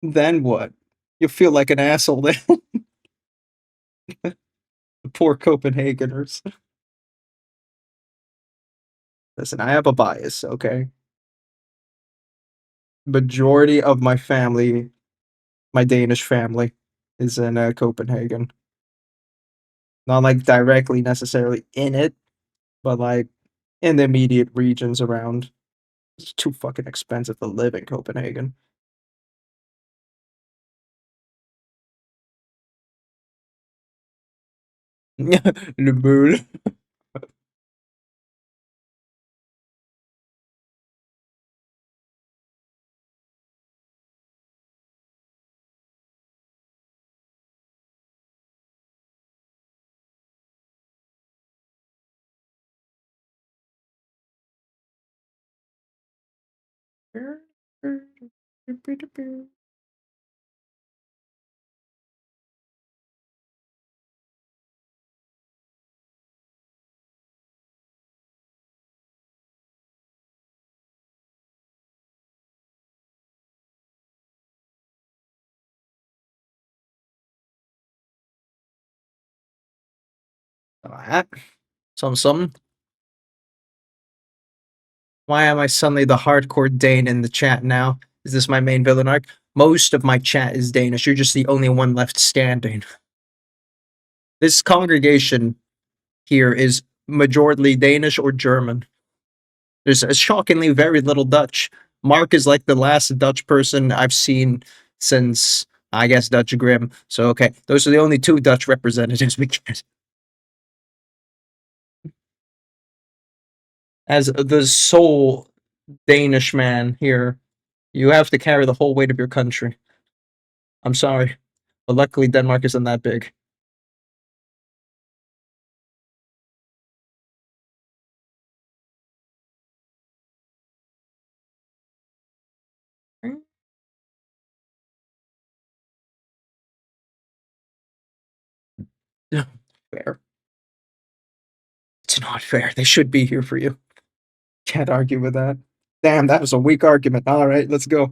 Then what? You'll feel like an asshole then. The poor Copenhageners. Listen, I have a bias, okay? Majority of my family, my Danish family, is in Copenhagen. Not like directly necessarily in it, but like in the immediate regions around. It's too fucking expensive to live in Copenhagen. Le Boule. Alright. Something. Why am I suddenly the hardcore Dane in the chat now? Is this my main villain arc? Most of my chat is Danish. You're just the only one left standing. This congregation here is majority Danish or German. There's a shockingly very little Dutch. Mark is like the last Dutch person I've seen since, I guess, Dutch Grim. So, okay, those are the only two Dutch representatives we get. As the sole Danish man here, you have to carry the whole weight of your country. I'm sorry, but luckily Denmark isn't that big. Fair. It's not fair. They should be here for you. Can't argue with that. Damn, that was a weak argument. All right, let's go.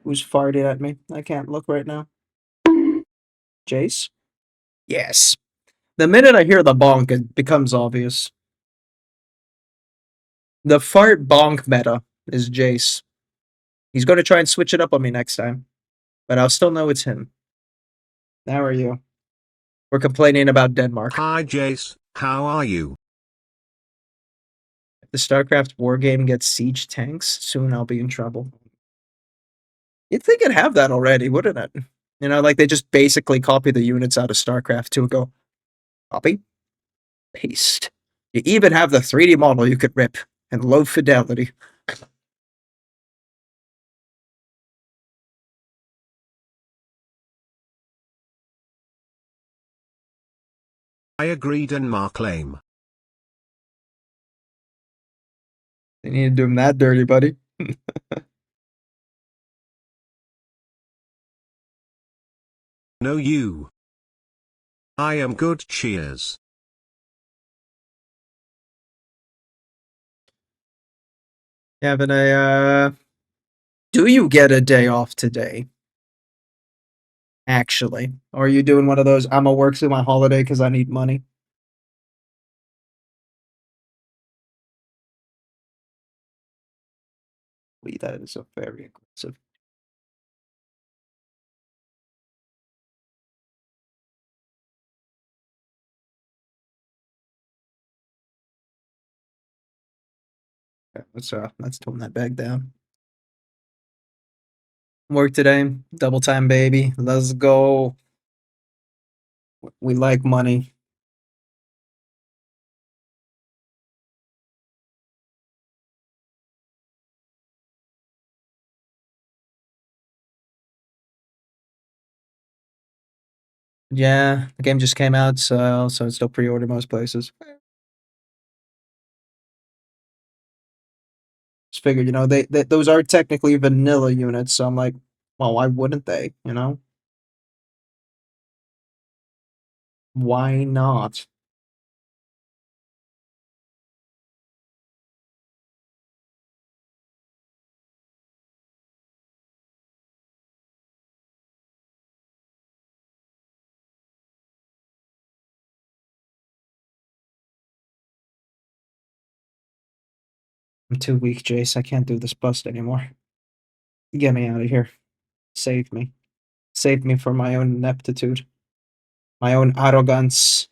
Who's farting at me? I can't look right now. Jace? Yes. The minute I hear the bonk, it becomes obvious. The fart bonk meta is Jace. He's going to try and switch it up on me next time, but I'll still know it's him. How are you? We're complaining about Denmark. Hi Jace, how are you? If the StarCraft war game gets siege tanks, soon I'll be in trouble. You'd think it'd have that already, wouldn't it? You know, like they just basically copy the units out of StarCraft 2 and go, copy, paste. You even have the 3D model you could rip and low fidelity. I agree Denmark lame. They need to do him that dirty, buddy. No you. I am good, cheers. Having a, do you get a day off today? Actually. Or are you doing one of those, I'm gonna work through my holiday because I need money? That is a very aggressive. Okay, let's tone that back down. Work today, double time, baby. Let's go. We like money. Yeah, the game just came out, so it's still pre-order most places. Just figured, you know, they those are technically vanilla units, so I'm like, well, why wouldn't they? You know, why not? I'm too weak, Jace. I can't do this bust anymore. Get me out of here. Save me. Save me from my own ineptitude. My own arrogance.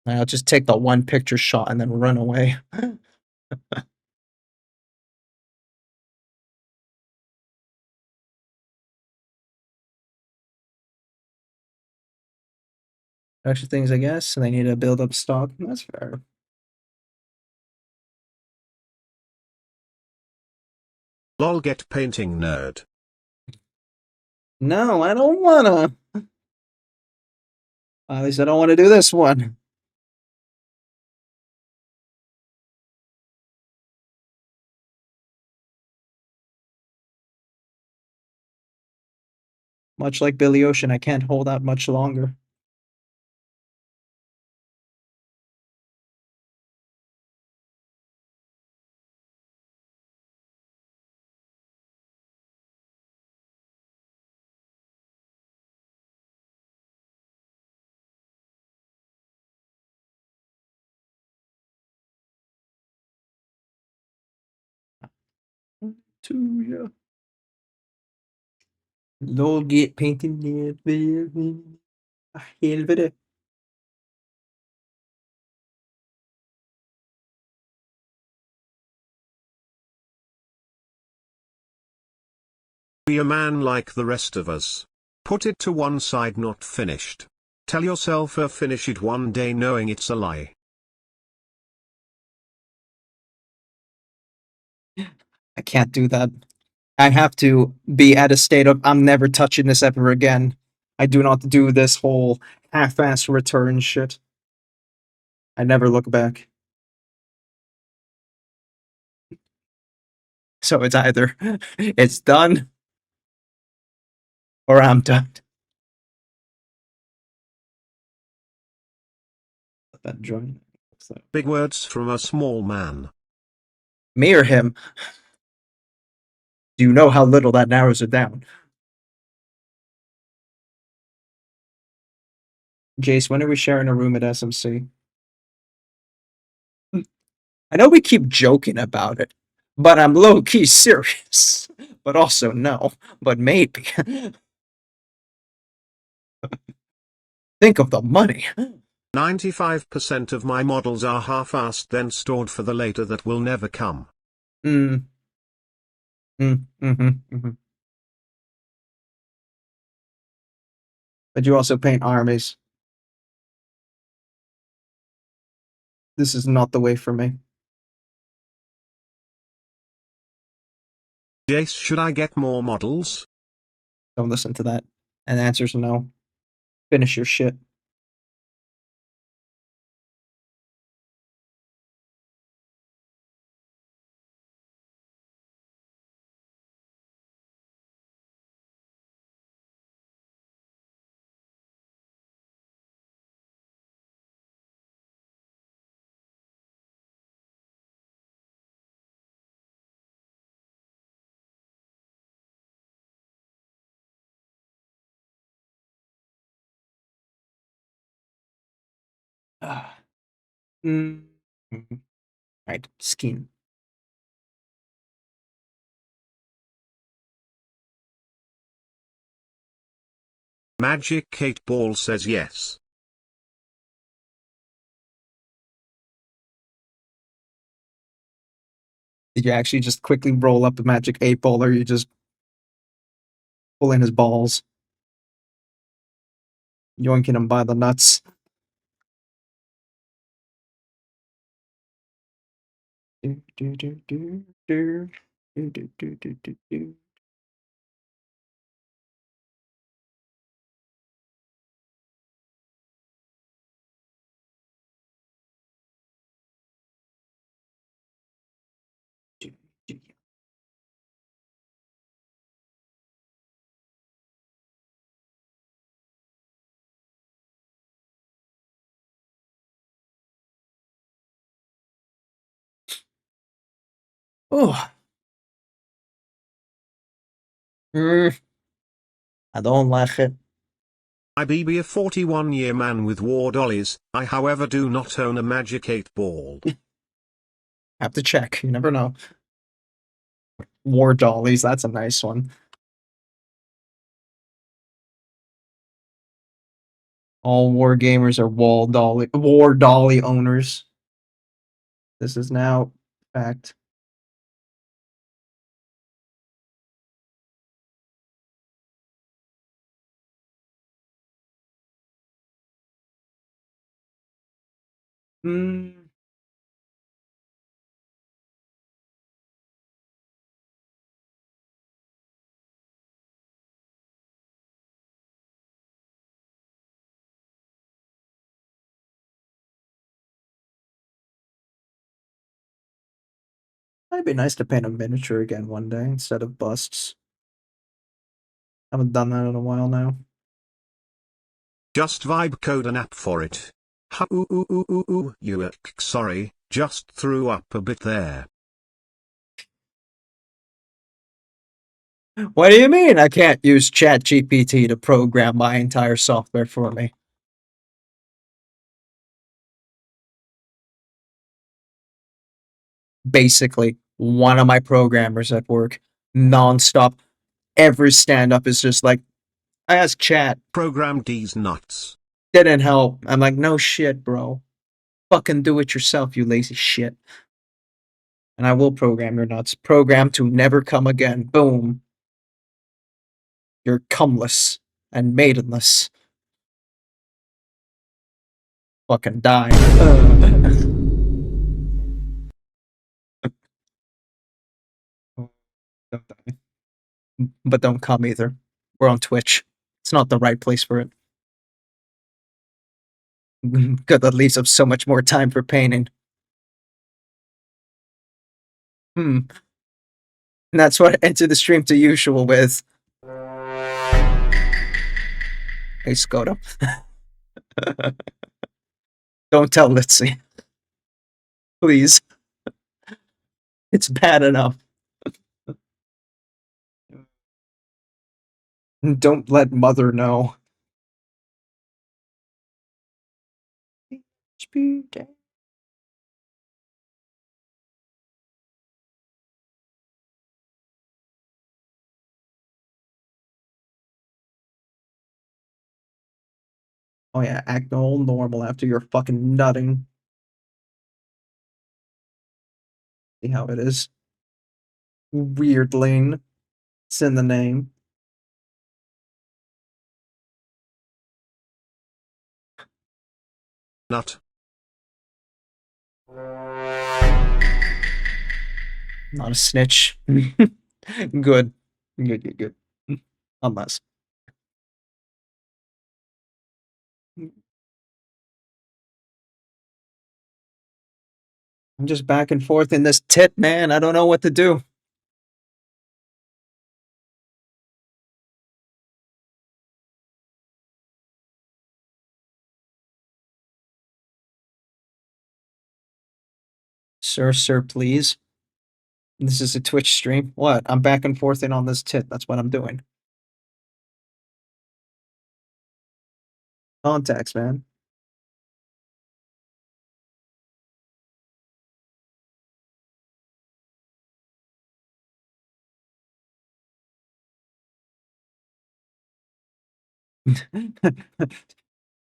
I'll just take the one picture shot and then run away. Extra things, I guess. And they need to build up stock. That's fair. Lol, get painting nerd. No, I don't wanna. At least I don't want to do this one. Much like Billy Ocean, I can't hold out much longer. To you. Lol, get painting ned. Helvete. Be a man like the rest of us. Put it to one side, not finished. Tell yourself finish it one day knowing it's a lie. I can't do that. I have to be at a state of I'm never touching this ever again. I do not do this whole half-ass return shit. I never look back. So it's either it's done or I'm done. That joint. Big words from a small man. Me or him? Do you know how little that narrows it down? Jace, when are we sharing a room at SMC? I know we keep joking about it, but I'm low key serious. But also, no, but maybe. Think of the money. 95% of my models are half-assed then stored for the later that will never come. Mm. Mm. But you also paint armies. This is not the way for me. Jace, should I get more models? Don't listen to that. And the answer is no. Finish your shit. Ah. Right, skin. Magic 8 Ball says yes. Did you actually just quickly roll up a magic 8 ball, or you just pull in his balls? Yoinking him by the nuts. Oh. I don't like it. I be a 41-year man with war dollies, I however do not own a Magic 8 Ball. Have to check. You never know. War dollies, that's a nice one. All war gamers are war dolly owners. This is now fact. Hmm. It'd be nice to paint a miniature again one day instead of busts. Haven't done that in a while now. Just vibe code an app for it. Sorry, just threw up a bit there. What do you mean I can't use ChatGPT to program my entire software for me? Basically, one of my programmers at work, nonstop, every stand-up is just like, I asked Chat, Program D's nuts. didn't help. I'm like, no shit, bro. Fucking do it yourself, you lazy shit. And I will program your nuts. Program to never come again. Boom. You're cumless and maidenless. Fucking die. Don't die. But don't come either. We're on Twitch. It's not the right place for it. Good, that leaves up so much more time for painting. And that's what I enter the stream to usual with. Hey, Skoda. Don't tell Litzy. Please. It's bad enough. Don't let Mother know. Oh yeah, act all normal after you're fucking nutting. See how it is? Weirdling. It's in the name. Nut. Not a snitch. Good. Good, good, good. Unless. I'm just back and forth in this tit, man. I don't know what to do. Sir, please. This is a Twitch stream. What? I'm back and forth in on this tit. That's what I'm doing. Contacts, man.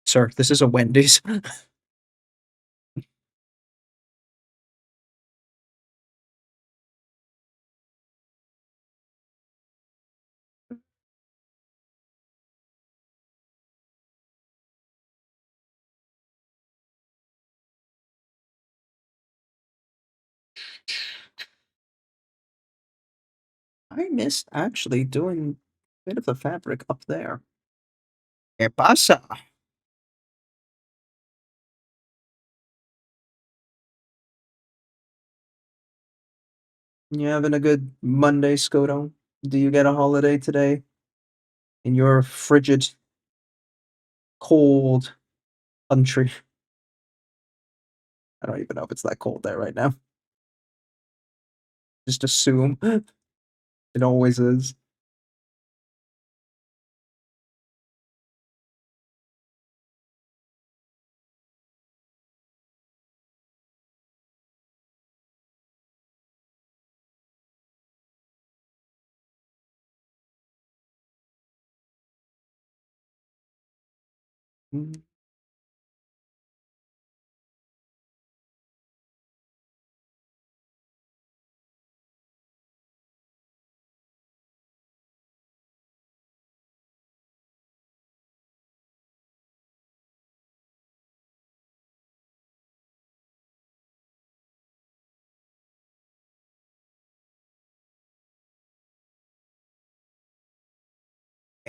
Sir, this is a Wendy's. I missed actually doing a bit of the fabric up there. ¿Qué pasa? You having a good Monday, Skoto? Do you get a holiday today? In your frigid, cold country? I don't even know if it's that cold there right now. Just assume it always is. Mm.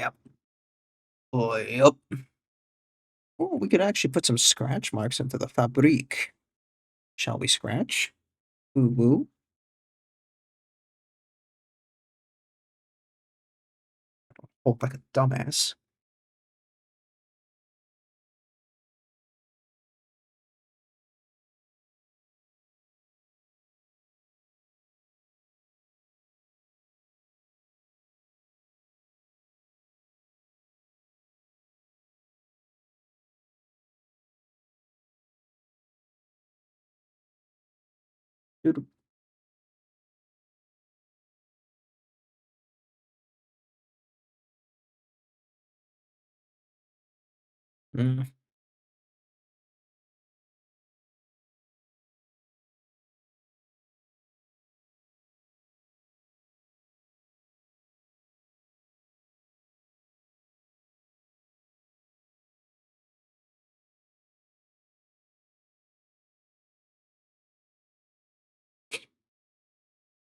Yep. Oh, yep. Oh, we could actually put some scratch marks into the fabric. Shall we scratch? Ooh, woo. Oh, like a dumbass. Dude. Mm.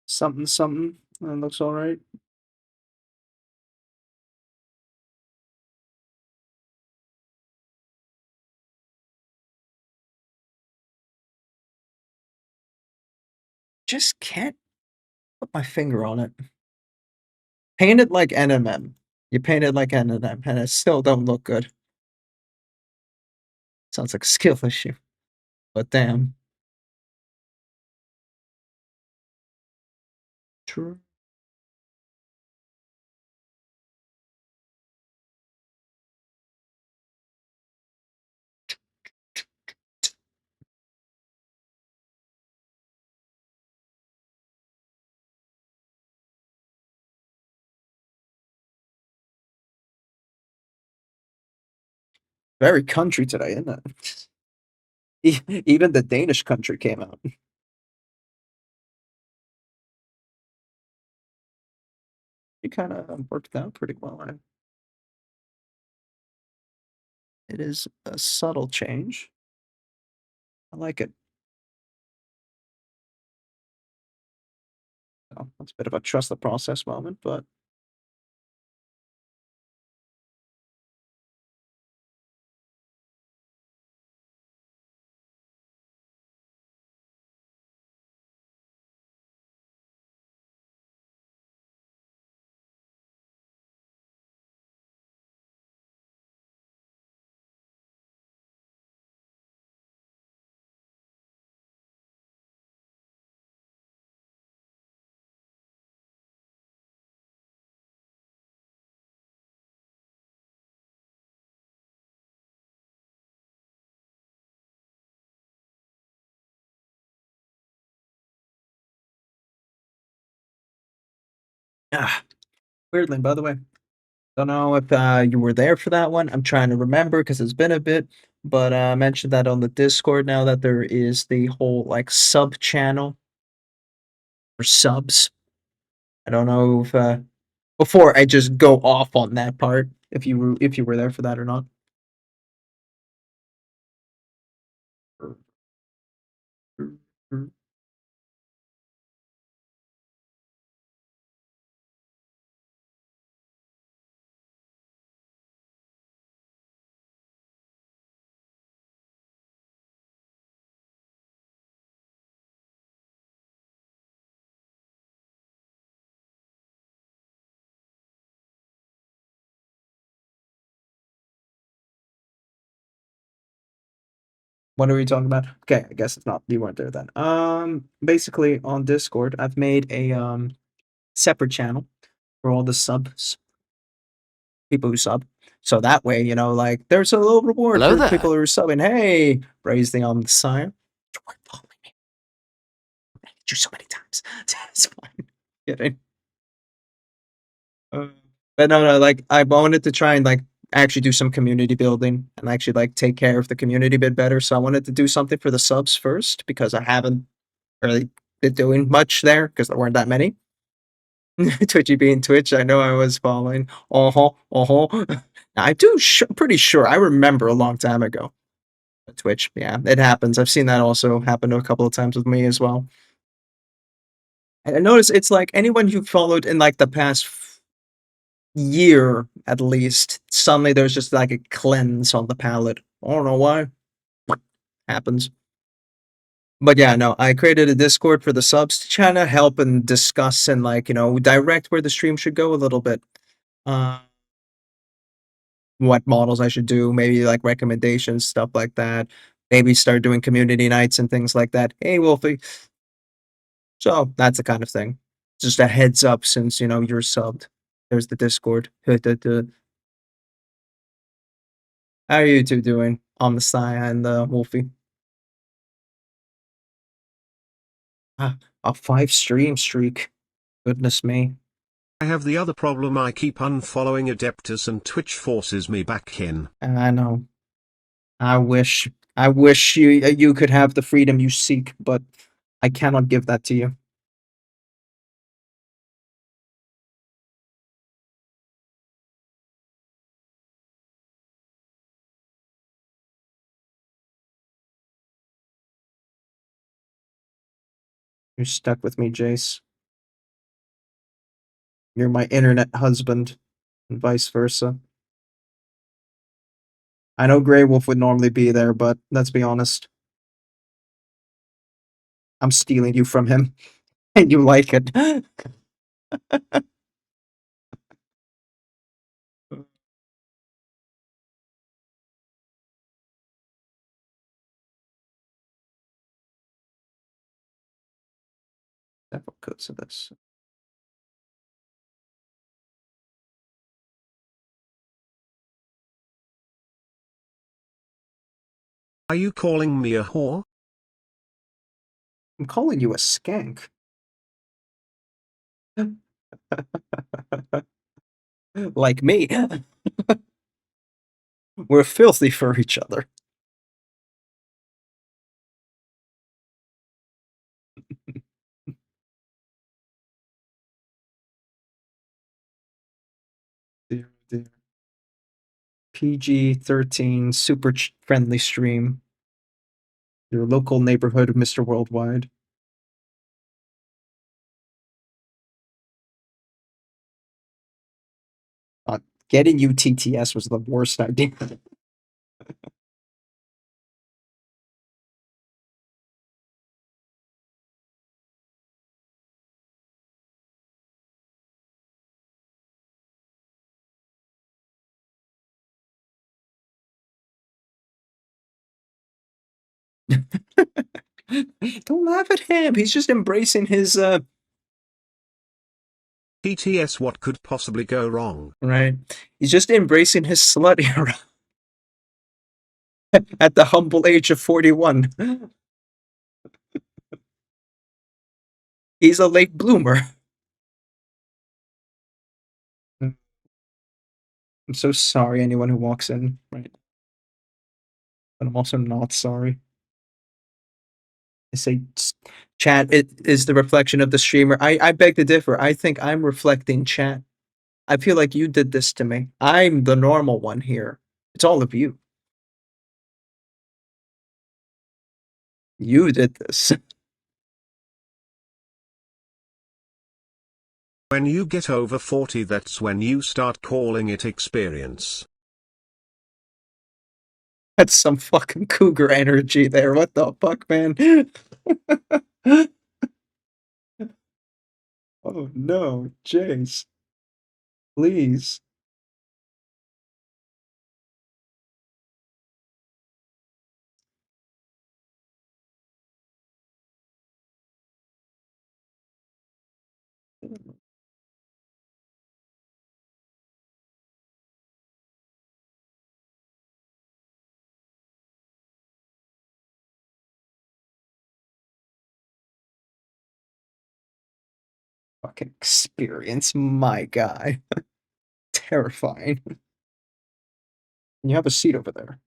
Something, something. That looks all right. Just can't put my finger on it. Paint it like NMM. You paint it like NMM, and it still don't look good. Sounds like a skill issue. But damn. True. Very country today, isn't it? Even the Danish country came out. It kind of worked out pretty well. It is a subtle change. I like it. So that's a bit of a trust the process moment, but ah, weirdly, by the way, don't know if you were there for that one. I'm trying to remember because it's been a bit, but I mentioned that on the Discord now that there is the whole like sub channel for subs. I don't know if before I just go off on that part if you were there for that or not. What are we talking about? Okay, I guess it's not. You weren't there then. Basically on Discord, I've made a separate channel for all the subs, people who sub. So that way, you know, like there's a little reward Hello for there. people who are subbing. Hey, raise the on the sign. You weren't following me. I hit you so many times. It's fine. Kidding. But no, like I wanted to try and like actually do some community building and actually like take care of the community a bit better. So I wanted to do something for the subs first because I haven't really been doing much there because there weren't that many. Twitchy being Twitch, I know I was following. I do. Pretty sure I remember a long time ago. Twitch, yeah, it happens. I've seen that also happen a couple of times with me as well. And I notice it's like anyone you followed in like the past year at least, suddenly there's just like a cleanse on the palette. I don't know why. Happens. But yeah, no, I created a Discord for the subs to kind of help and discuss and like, direct where the stream should go a little bit. What models I should do, maybe like recommendations, stuff like that. Maybe start doing community nights and things like that. Hey, Wolfie. So that's the kind of thing. Just a heads up since, you're subbed. There's the Discord. How are you two doing on the side and Wolfie? A 5 stream streak. Goodness me. I have the other problem, I keep unfollowing Adaptus and Twitch forces me back in. I know. I wish you could have the freedom you seek, but I cannot give that to you. You're stuck with me, Jace. You're my internet husband, and vice versa. I know Grey Wolf would normally be there, but let's be honest. I'm stealing you from him, and you like it. Several coats of this. Are you calling me a whore? I'm calling you a skank. Like me. We're filthy for each other. Dear, dear. PG-13 super friendly stream. Your local neighborhood of Mr. Worldwide. Getting you TTS was the worst idea. Don't laugh at him. He's just embracing his TTS, what could possibly go wrong? right. He's just embracing his slut era at the humble age of 41. He's a late bloomer. I'm so sorry, anyone who walks in, right? But I'm also not sorry. I say chat is the reflection of the streamer. I beg to differ. I think I'm reflecting chat. I feel like you did this to me. I'm the normal one here. It's all of you. You did this. When you get over 40, that's when you start calling it experience. That's some fucking cougar energy there. What the fuck, man? Oh no, Jace. Please. Fucking experience, my guy. Terrifying. You have a seat over there.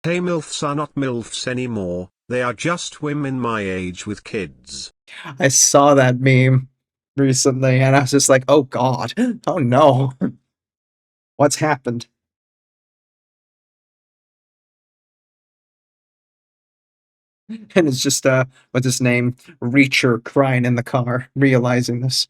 Hey, MILFs are not MILFs anymore, they are just women my age with kids. I saw that meme recently and I was just like, oh god. Oh no. What's happened? And it's just what's his name, Reacher crying in the car, realizing this.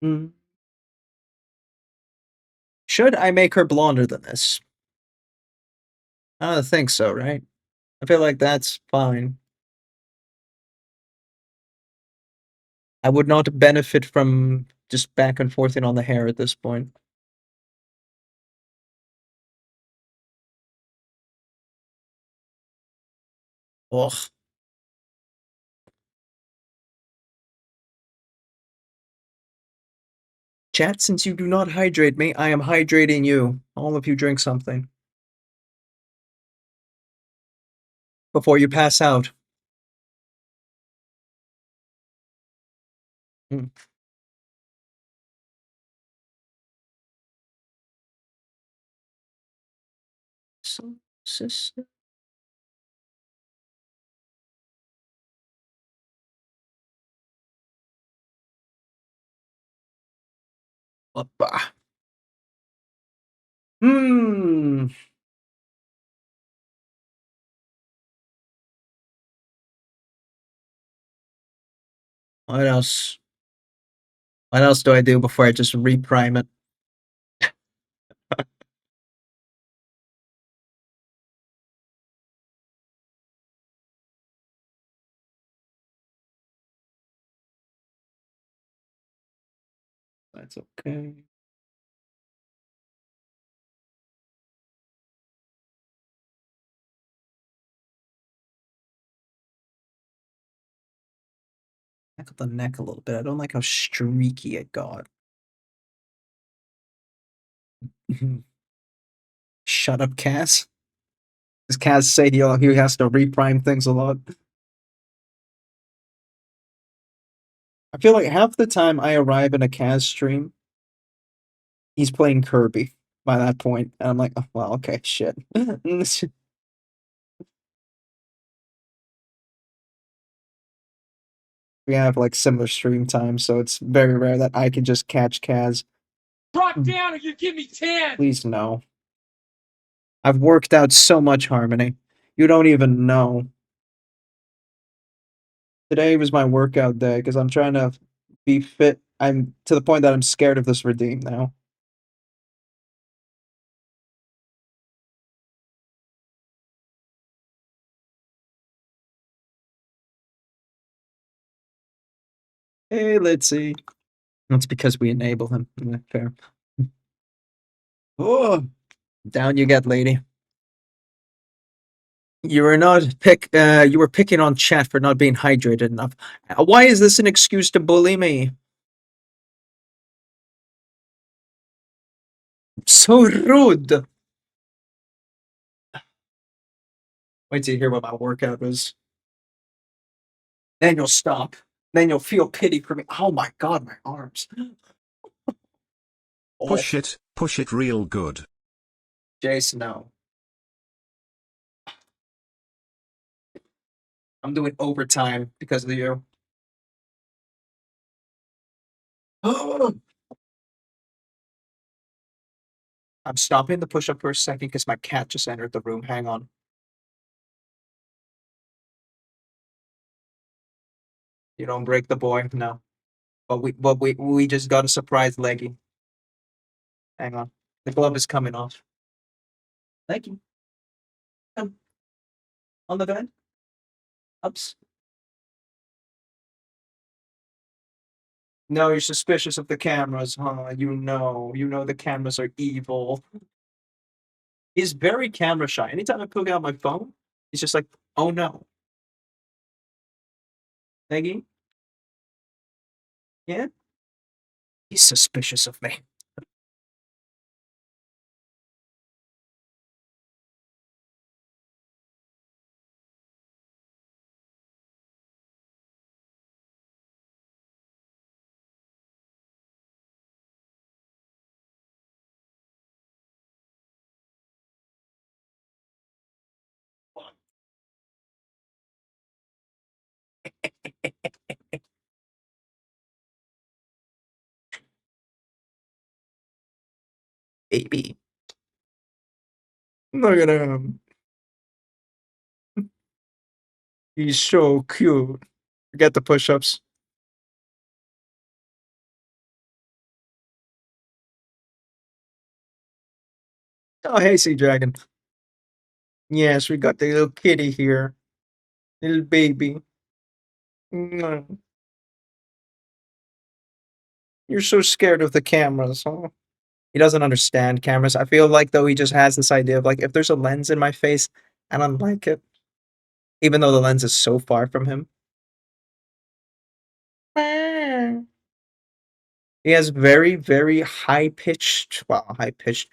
Hmm. Should I make her blonder than this? I don't think so, right? I feel like that's fine. I would not benefit from just back and forthing on the hair at this point. Ugh. Chat, since you do not hydrate me, I am hydrating you. All of you drink something. Before you pass out. Mm. So, sister. Bah. Hmm. What else? What else do I do before I just reprime it? That's okay. Back up the neck a little bit. I don't like how streaky it got. Shut up, Cass. Does Cass say he has to reprime things a lot? I feel like half the time I arrive in a Kaz stream, he's playing Kirby by that point, and I'm like, oh, well, okay, shit. We have like similar stream times, so it's very rare that I can just catch Kaz. Drop down and you give me 10. Please no. I've worked out so much Harmony. You don't even know. Today was my workout day because I'm trying to be fit. I'm to the point that I'm scared of this redeem now. Hey, let's see. That's because we enable him. Yeah, fair. Oh, down you get, lady. You were not pick. You were picking on chat for not being hydrated enough. Why is this an excuse to bully me? So rude. Wait till you hear what my workout was. Then you'll stop. Then you'll feel pity for me. Oh my god, my arms. Oh, Push it real good. Jason, no. I'm doing overtime because of you. I'm stopping the push-up for a second because my cat just entered the room. Hang on. You don't break the boy, no. But we just got a surprise leggy. Hang on. The glove is coming off. Thank you. Come on the bed. Ups. No, you're suspicious of the cameras, huh? You know the cameras are evil. He's very camera shy. Anytime I pick out my phone, he's just like, oh no. Maggie? Yeah? He's suspicious of me. Baby. Look at him. He's so cute. Forget the push-ups. Oh, hey, Sea Dragon. Yes, we got the little kitty here. Little baby. Mwah. You're so scared of the cameras, huh? He doesn't understand cameras. I feel like, though, he just has this idea of, like, if there's a lens in my face, I don't like it. Even though the lens is so far from him. He has very, very high-pitched, well, high-pitched.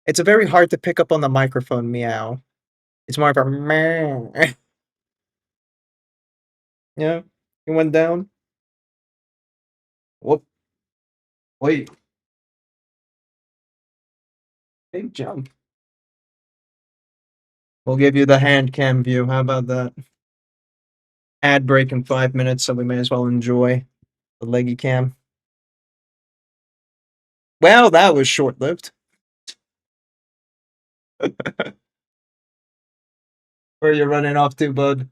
It's a very hard to pick up on the microphone meow. It's more of a meow. Yeah, he went down. Whoop. Wait. Big jump. We'll give you the hand cam view. How about that? Ad break in 5 minutes, so we may as well enjoy the leggy cam. Well, that was short-lived. Where are you running off to, bud?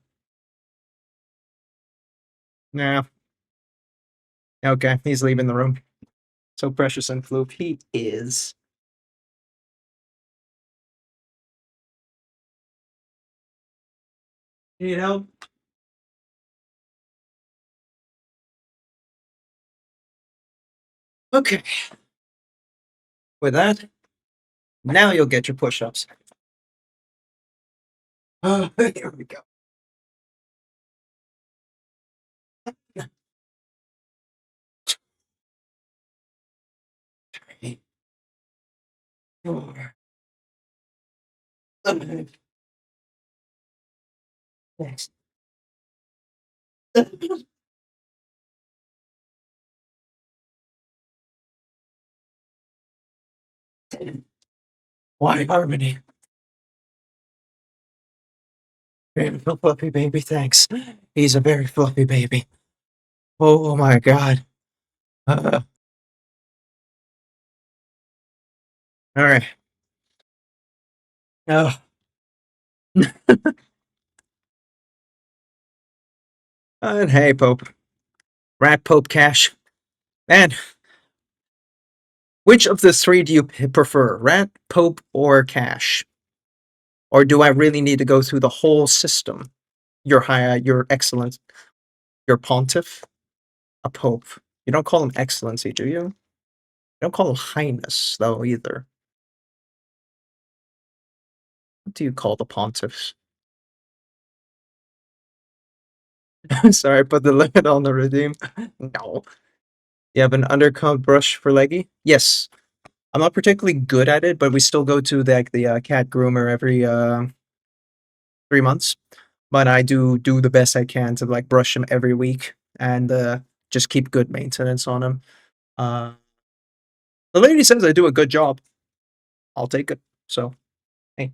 Nah. Okay, he's leaving the room. So precious and floof. He is. Need help? Okay. With that, now you'll get your push-ups. Oh, here we go. 3, 4, 5, 6, 7, 10. Why harmony? Beautiful fluffy baby, thanks. He's a very fluffy baby. Oh my god. All right. Oh. And hey, Pope. Rat Pope Cash. Man, which of the three do you prefer? Rat, Pope, or Cash? Or do I really need to go through the whole system? Your excellence, your pontiff, a pope. You don't call him excellency, do you? You don't call him highness, though, either. What do you call the pontiffs? Sorry, I put the limit on the redeem. No. You have an undercoat brush for leggy? Yes. I'm not particularly good at it, but we still go to the cat groomer every 3 months. But I do the best I can to like brush him every week and just keep good maintenance on him. Uh, the lady says I do a good job. I'll take it. So, hey,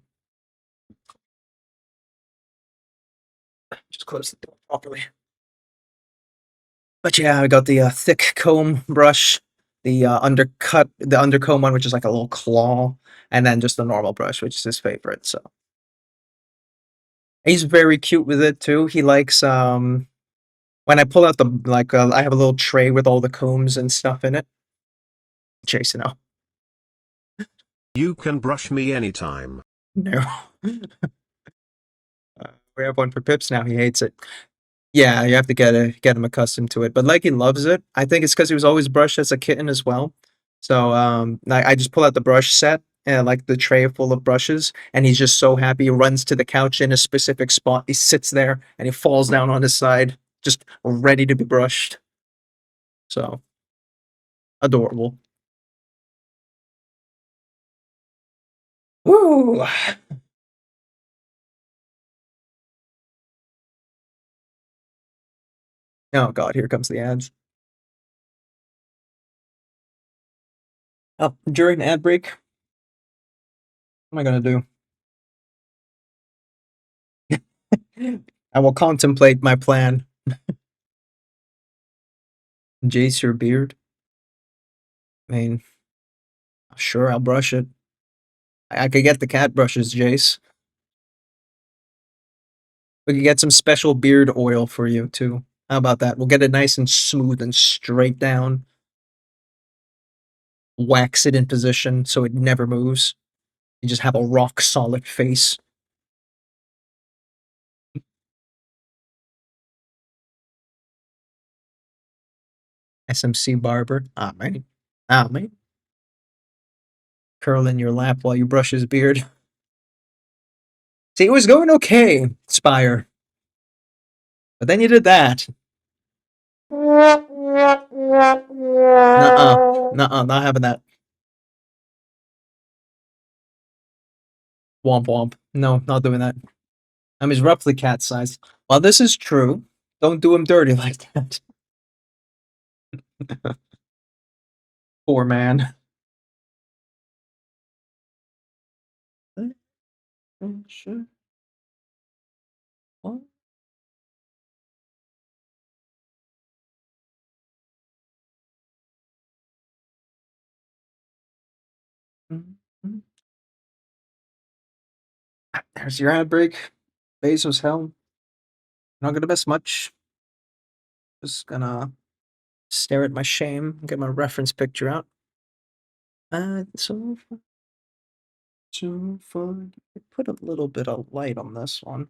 just close the door properly. But yeah, I got the thick comb brush, the undercomb one, which is like a little claw, and then just the normal brush, which is his favorite. So he's very cute with it too. He likes when I pull out the I have a little tray with all the combs and stuff in it. Jason, oh You can brush me anytime. no. We have one for Pips now. He hates it. Yeah, you have to get him accustomed to it. But like he loves it. I think it's because he was always brushed as a kitten as well. So I just pull out the brush set and like the tray full of brushes, and he's just so happy. He runs to the couch in a specific spot. He sits there and he falls down on his side, just ready to be brushed. So adorable. Woo! Oh god, here comes the ads. Oh, during the ad break, what am I gonna do? I will contemplate my plan. Jace your beard? I mean, sure, I'll brush it. I could get the cat brushes, Jace. We could get some special beard oil for you, too. How about that? We'll get it nice and smooth and straight down. Wax it in position so it never moves. You just have a rock solid face. SMC barber. Ah, man. Ah, man. Curl in your lap while you brush his beard. See, it was going okay, Spire. But then you did that. Nuh-uh. Nuh-uh, not having that. Womp womp. No, not doing that. He's roughly cat sized. Well, this is true. Don't do him dirty like that. Poor man. Sure. What? There's your ad break. Bezos helm. Not gonna miss much. Just gonna stare at my shame. Get my reference picture out. So fun. Put a little bit of light on this one.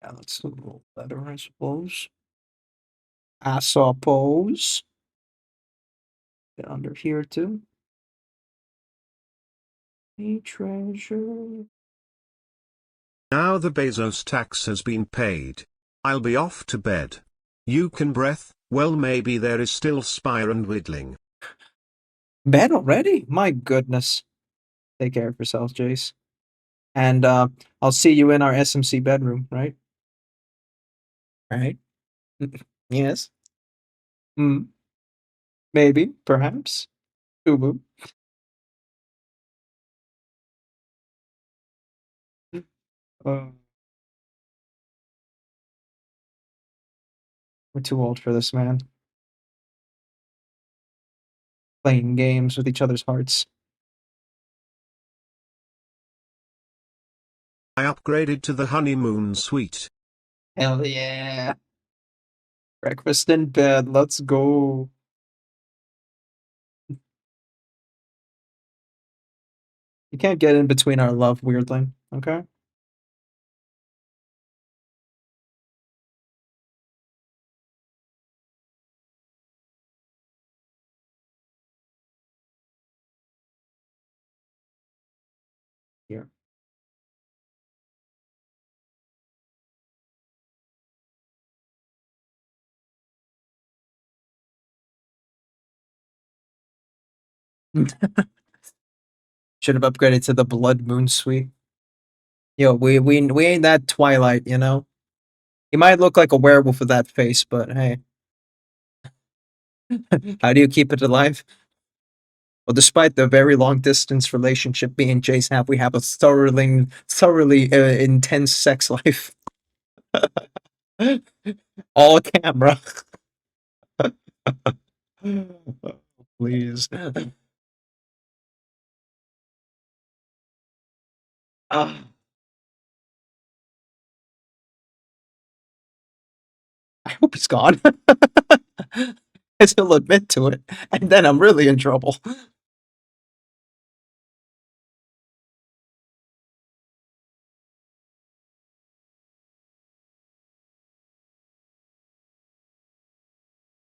Yeah, let's do a little better, I suppose. I suppose. Get under here too. A treasure. Now the Bezos tax has been paid. I'll be off to bed. You can breath, well maybe there is still Spire and Whittling. Bed already? My goodness. Take care of yourself, Jace. And I'll see you in our SMC bedroom, right? Right? Yes. Mm. Maybe, perhaps. Ubu. Uh, we're too old for this, man. Playing games with each other's hearts. I upgraded to the honeymoon suite. Hell yeah. Breakfast in bed. Let's go. You can't get in between our love, weirdling. Okay? Here. Should have upgraded to the Blood Moon Suite. Yo, we ain't that Twilight, you know? He might look like a werewolf with that face, but hey. How do you keep it alive? Well, despite the very long distance relationship me and Jace have, we have a thoroughly intense sex life. All camera. Please. Ah. I hope he's gone. He'll admit to it, and then I'm really in trouble.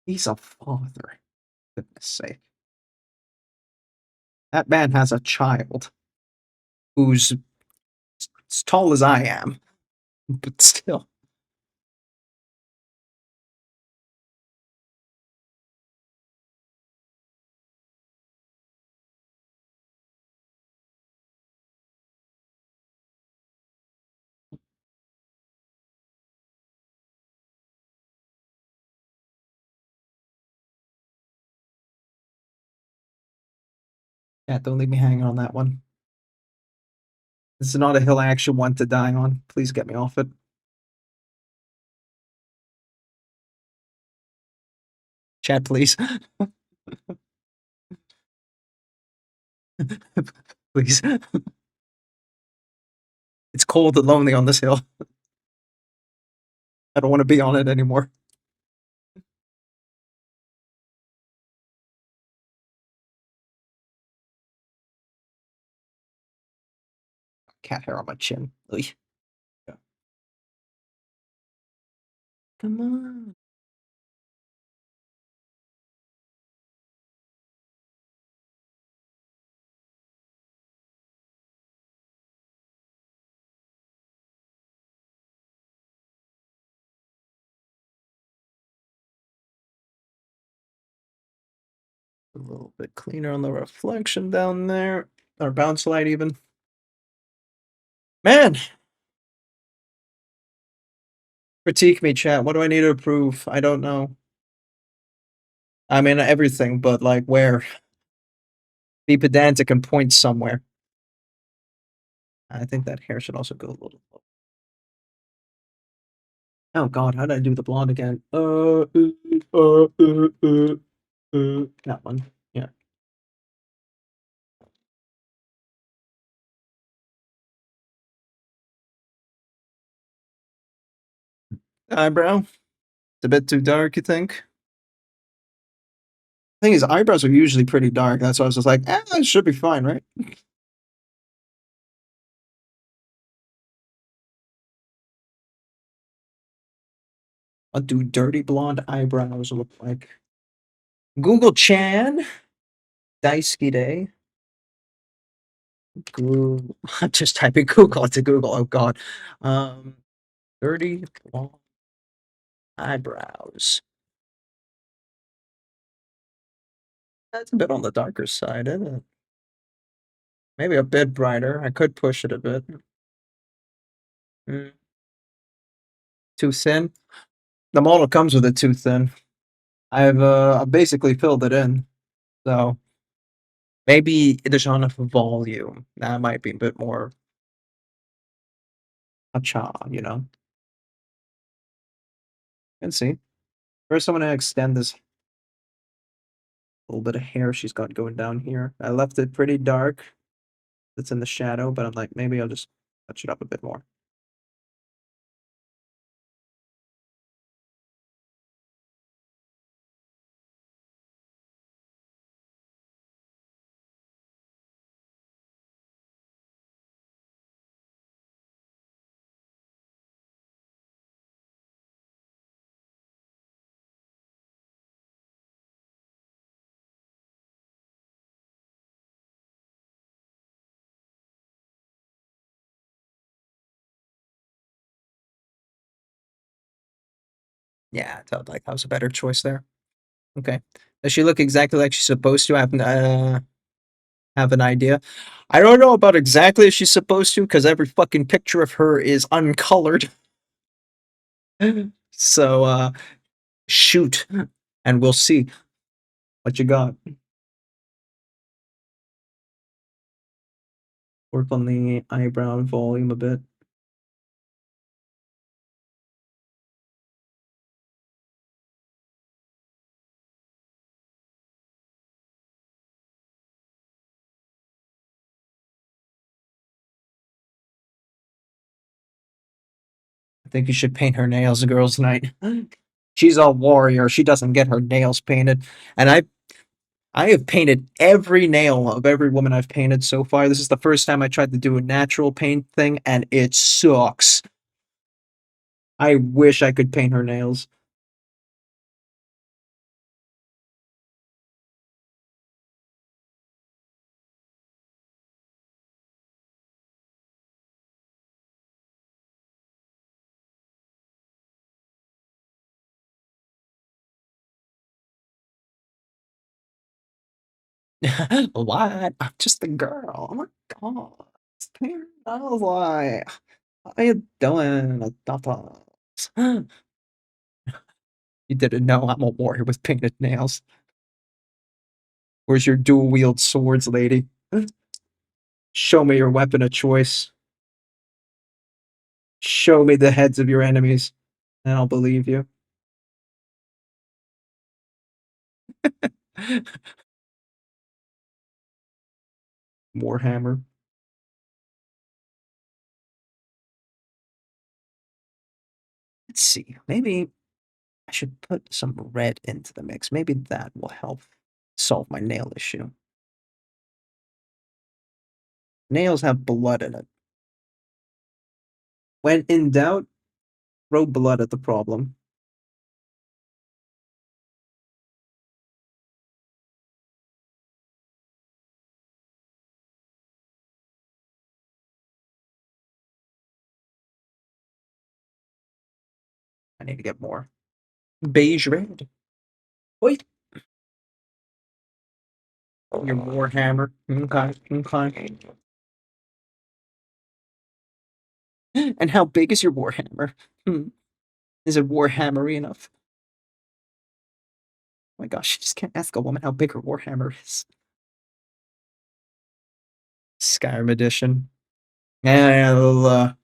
He's a father. Goodness sake. That man has a child who's as tall as I am, but still. Yeah, don't leave me hanging on that one. This is not a hill I actually want to die on. Please get me off it. Chat, please. Please. It's cold and lonely on this hill. I don't want to be on it anymore. Cat hair on my chin. Ugh. Yeah. Come on. A little bit cleaner on the reflection down there. Or bounce light even. Man! Critique me, chat. What do I need to improve? I don't know. I mean, everything, but like where? Be pedantic and point somewhere. I think that hair should also go a little low. Oh god, how did I do the blonde again? That one. Yeah. Eyebrow? It's a bit too dark, you think? Thing is, eyebrows are usually pretty dark. That's why I was just like, it should be fine, right? I'll do dirty blonde eyebrows look like. Google Chan. Daisuke Day. Google. I'm just typing Google into Google. Oh god. Dirty blonde eyebrows. That's a bit on the darker side, isn't it? Maybe a bit brighter. I could push it a bit. Too thin? The model comes with it too thin. I've basically filled it in. So maybe there's not enough volume. That might be a bit more cha, you know. Let's see. First, I'm gonna extend this little bit of hair she's got going down here. I left it pretty dark. It's in the shadow, but I'm like, maybe I'll just touch it up a bit more. Yeah, I felt like that was a better choice there. Okay. Does she look exactly like she's supposed to? Have an idea. I don't know about exactly as she's supposed to, because every fucking picture of her is uncolored. So, shoot, and we'll see what you got. Work on the eyebrow volume a bit. I think you should paint her nails girls' night. She's a warrior. She doesn't get her nails painted. And I have painted every nail of every woman I've painted so far. This is the first time I tried to do a natural paint thing, and it sucks. I wish I could paint her nails. What? I'm just a girl. Oh my god. It's Peter. I was like, how you doing, Adaptus? You didn't know I'm a warrior with painted nails. Where's your dual wield swords, lady? Show me your weapon of choice. Show me the heads of your enemies, and I'll believe you. Warhammer. Let's see. Maybe I should put some red into the mix. Maybe that will help solve my nail issue. Nails have blood in it. When in doubt, throw blood at the problem. I need to get more. Beige red. Wait. Your Warhammer. Okay, okay. And how big is your Warhammer? Is it Warhammery enough? Oh my gosh, you just can't ask a woman how big her Warhammer is. Skyrim edition. Yeah, the little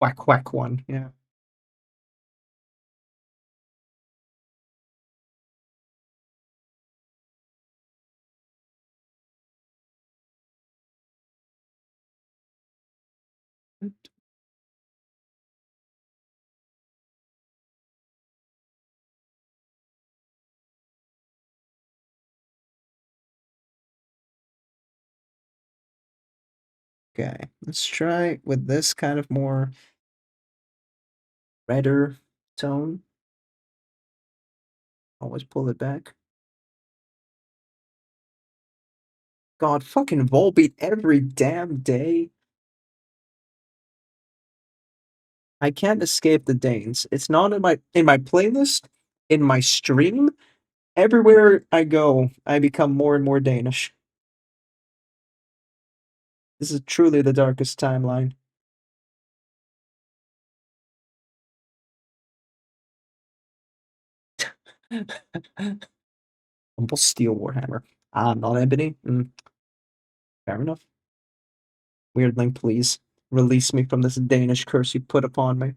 whack whack one. Yeah. Okay, let's try with this kind of more redder tone. Always pull it back. God, fucking Volbeat every damn day. I can't escape the Danes. It's not in my playlist, in my stream. Everywhere I go, I become more and more Danish. This is truly the darkest timeline. Humble steel warhammer. Ah, not ebony. Fair enough. Weirdling, please release me from this Danish curse you put upon me.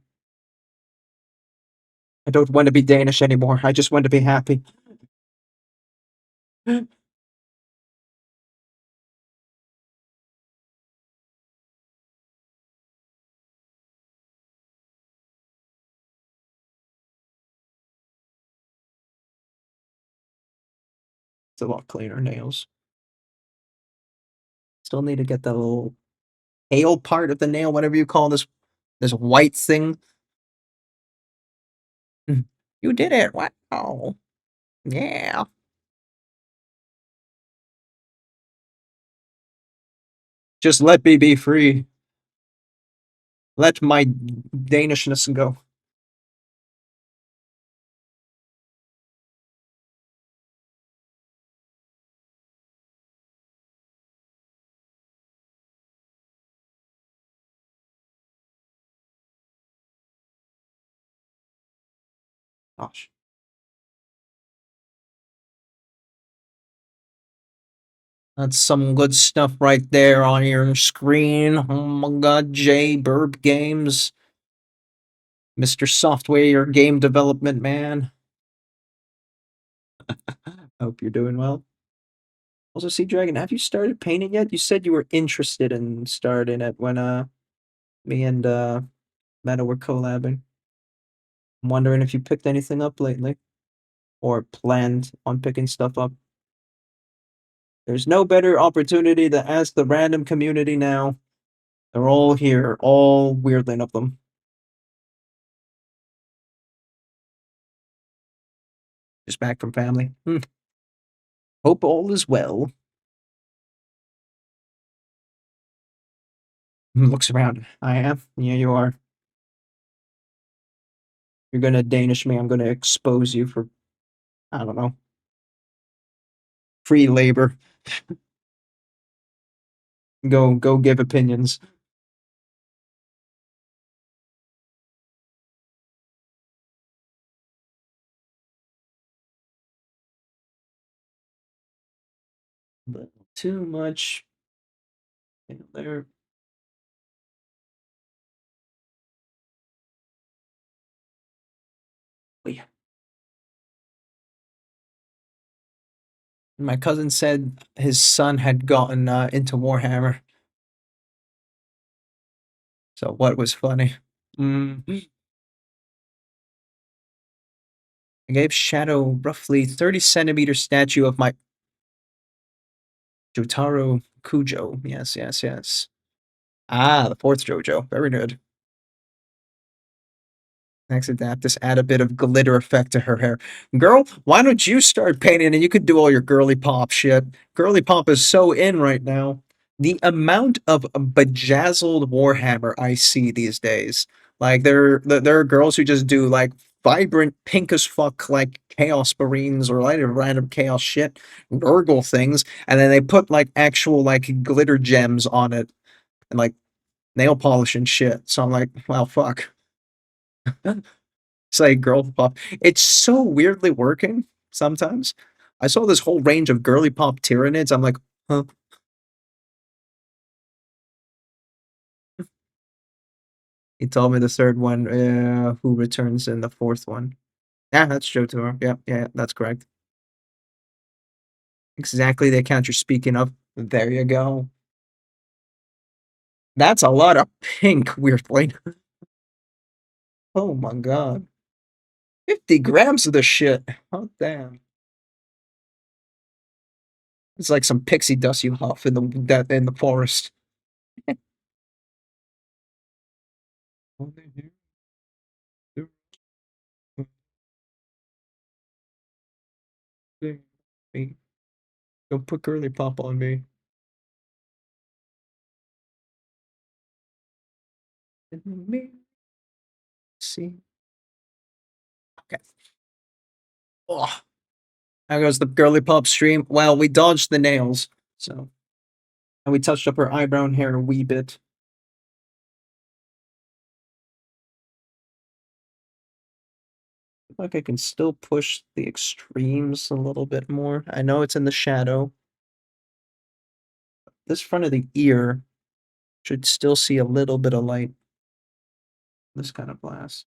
I don't want to be Danish anymore. I just want to be happy. It's a lot cleaner nails. Still need to get the little ale part of the nail, whatever you call this white thing. You did it! Wow! Yeah! Just let me be free. Let my Danishness go. Gosh. That's some good stuff right there on your screen. Oh my god, J Burp Games. Mr. Software Game Development Man. Hope you're doing well. Also, Sea Dragon, have you started painting yet? You said you were interested in starting it when me and Meta were collabing. I'm wondering if you picked anything up lately or planned on picking stuff up. There's no better opportunity to ask the random community now. They're all here, all weirdling of them. Just back from family. Hope all is well. Looks around. I am. Yeah, you are. You're gonna Danish me. I'm gonna expose you for, I don't know, free labor. Go give opinions. But too much there. Oh, yeah. My cousin said his son had gotten into Warhammer. So what was funny? I gave Shadow roughly 30-centimeter statue of my Jotaro Kujo. Yes. Ah, the fourth JoJo. Very good. Next Adaptus, add a bit of glitter effect to her hair. Girl, why don't you start painting and you could do all your girly pop shit? Girly pop is so in right now. The amount of bejazzled Warhammer I see these days. Like there are girls who just do like vibrant pink as fuck like chaos marines or like random chaos shit, gurgle things, and then they put like actual like glitter gems on it and like nail polish and shit. So I'm like, well, fuck. It's like girl pop. It's so weirdly working sometimes. I saw this whole range of girly pop Tyranids. I'm like, huh? He told me the third one, who returns in the fourth one. Yeah, that's Jotaro. Yeah, that's correct. Exactly the account you're speaking of. There you go. That's a lot of pink, weirdly. Oh my god. 50 grams of the shit. Oh, damn. It's like some pixie dust you huff in the forest. Don't put girly pop on me. See. Okay. Oh, there goes the girly pop stream. Well, we dodged the nails, so and we touched up her eyebrow and hair a wee bit. Like I can still push the extremes a little bit more. I know it's in the shadow. This front of the ear should still see a little bit of light. This kind of glass.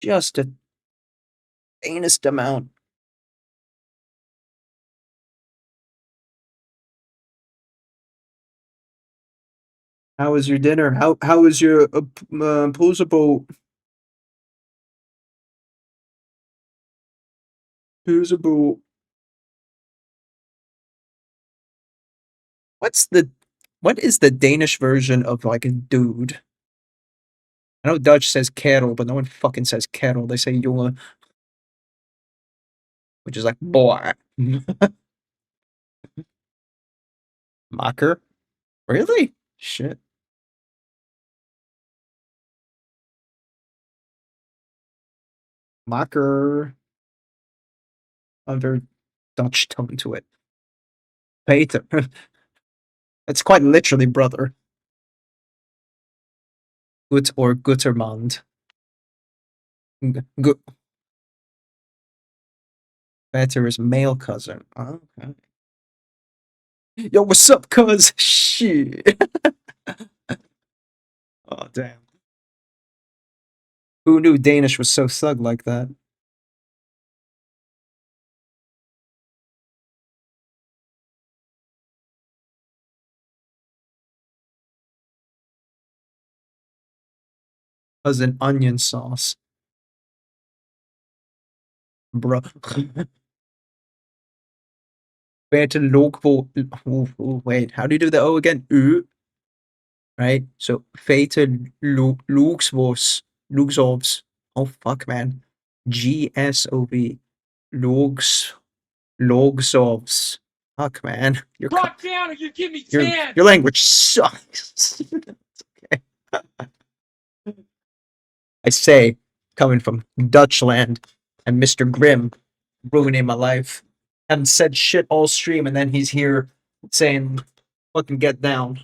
Just a faintest amount. How was your dinner? How was your posable? Posable. What is the Danish version of like a dude? I know Dutch says kettle, but no one fucking says kettle. They say jongen, which is like boy. Makker? Really? Shit. Makker. A very Dutch tone to it. Peter. It's quite literally brother. Gut or Guttermand. Gut. Peter is male cousin. Okay. Yo, what's up, cuz? Shit. Oh, damn. Who knew Danish was so thug like that? Cousin onion sauce. Bro. Better local. Wait, how do you do the O again? Right? So Vater Luxovs. Oh fuck, man. GSOV. Logsovs. Fuck, man. Drop down or you give me your 10. your language sucks. Okay. I say, coming from Dutchland and Mr. Grimm ruining my life. Haven't said shit all stream, and then he's here saying, fucking get down.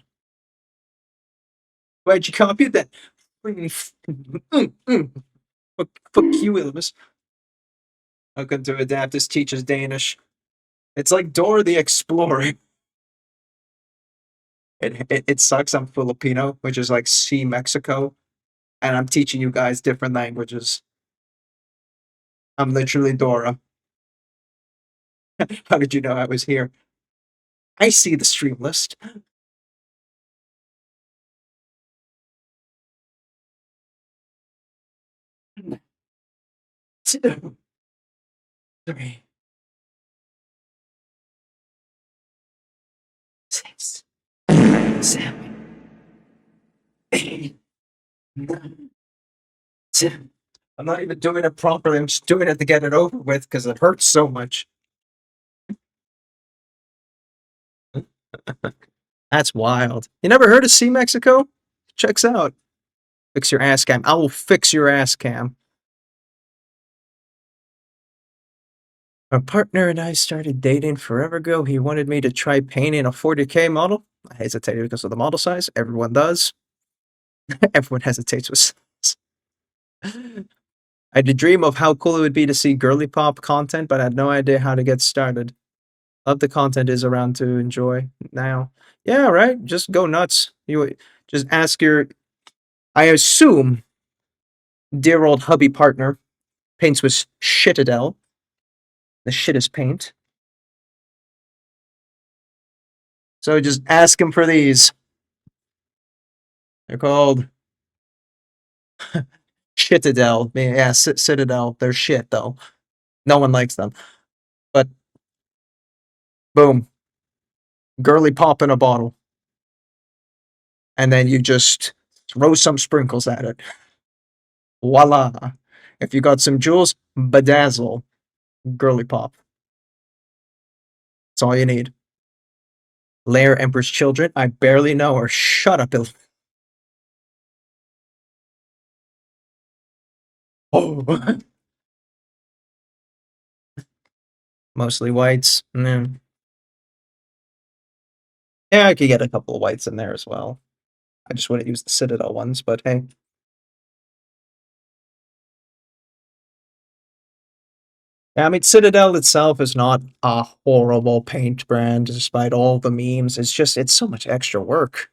Why'd you copy that? Fuck you, Ilmus. Welcome to Adaptus Teaches Danish. It's like Dora the Explorer. It sucks I'm Filipino, which is like C Mexico, and I'm teaching you guys different languages. I'm literally Dora. How did you know I was here? I see the stream list. Two, three, 6, 7, 8, 9, 10. I'm not even doing it properly. I'm just doing it to get it over with because it hurts so much. That's wild. You never heard of C Mexico? Checks out. Fix your ass cam. I will fix your ass cam. My partner and I started dating forever ago. He wanted me to try painting a 40K model. I hesitated because of the model size. Everyone does. Everyone hesitates with size. I did dream of how cool it would be to see girly pop content, but I had no idea how to get started. Love the content is around to enjoy now. Yeah, right. Just go nuts. You just ask your. I assume dear old hubby partner paints with Shitadel. The shittest paint. So just ask him for these. They're called Shitadel. Yeah, Citadel. They're shit though. No one likes them. But boom, girly pop in a bottle, and then you just throw some sprinkles at it. Voila! If you got some jewels, bedazzle, girly pop. That's all you need. Lair Emperor's Children. I barely know her. Shut up, Bill. Oh. Mostly whites. Mm. Yeah, I could get a couple of whites in there as well. I just wouldn't use the Citadel ones, but hey. Yeah, I mean, Citadel itself is not a horrible paint brand, despite all the memes. It's so much extra work.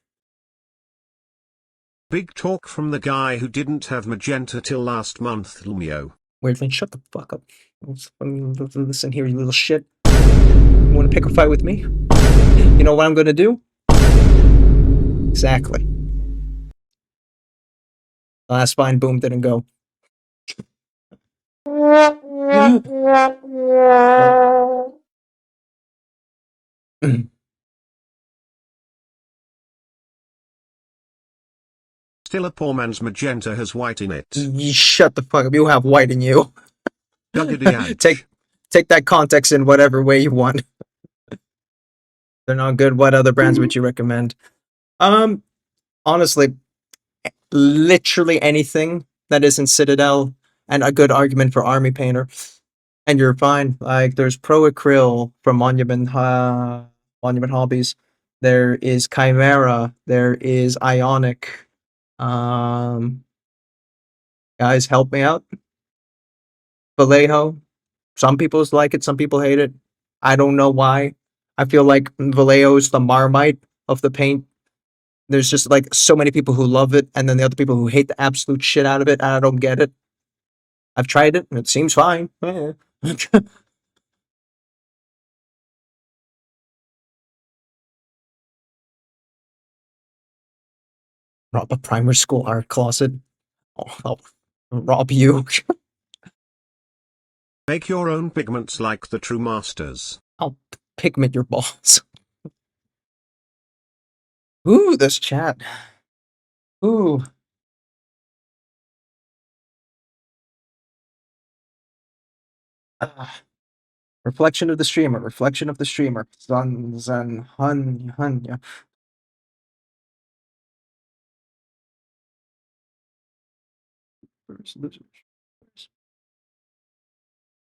Big talk from the guy who didn't have magenta till last month, Lumio. Weirdly, shut the fuck up. Listen here, you little shit. You want to pick a fight with me? You know what I'm gonna do? Exactly. Last fine boom didn't go. Still a poor man's magenta has white in it. You shut the fuck up. You have white in you. Duggity Take that context in whatever way you want. They're not good. What other brands would you recommend? Honestly, literally anything that isn't Citadel and a good argument for Army Painter, and you're fine. Like there's Pro Acryl from Monument Hobbies. There is Chimera. There is Ionic. Guys, help me out. Vallejo. Some people like it. Some people hate it. I don't know why. I feel like Vallejo is the Marmite of the paint. There's just like so many people who love it, and then the other people who hate the absolute shit out of it, and I don't get it. I've tried it, and it seems fine. Rob a primary school art closet. Oh, I'll rob you. Make your own pigments like the true masters. I'll pigment your balls. Ooh, this chat. Ooh. Reflection of the streamer. Reflection of the streamer. Zan hun yeah.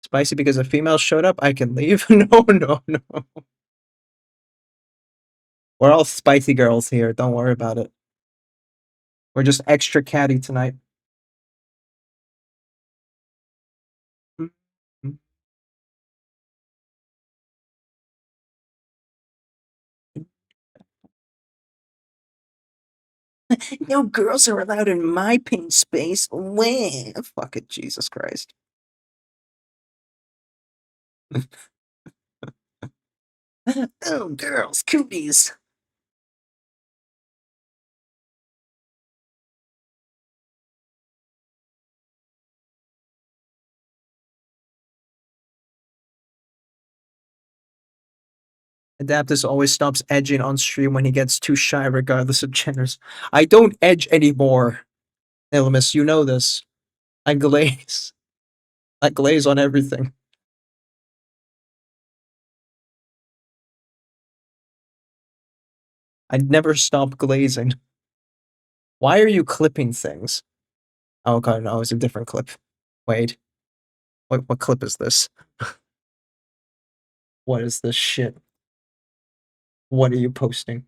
Spicy because a female showed up. I can leave. No. We're all spicy girls here. Don't worry about it. We're just extra catty tonight. No girls are allowed in my paint space. Wah. Fuck it, Jesus Christ. Oh, girls, cooties. Adaptus always stops edging on stream when he gets too shy, regardless of genders. I don't edge anymore, Illimus. You know this. I glaze. I glaze on everything. I'd never stop glazing. Why are you clipping things? Oh god, no, it's a different clip. Wait. What clip is this? What is this shit? What are you posting?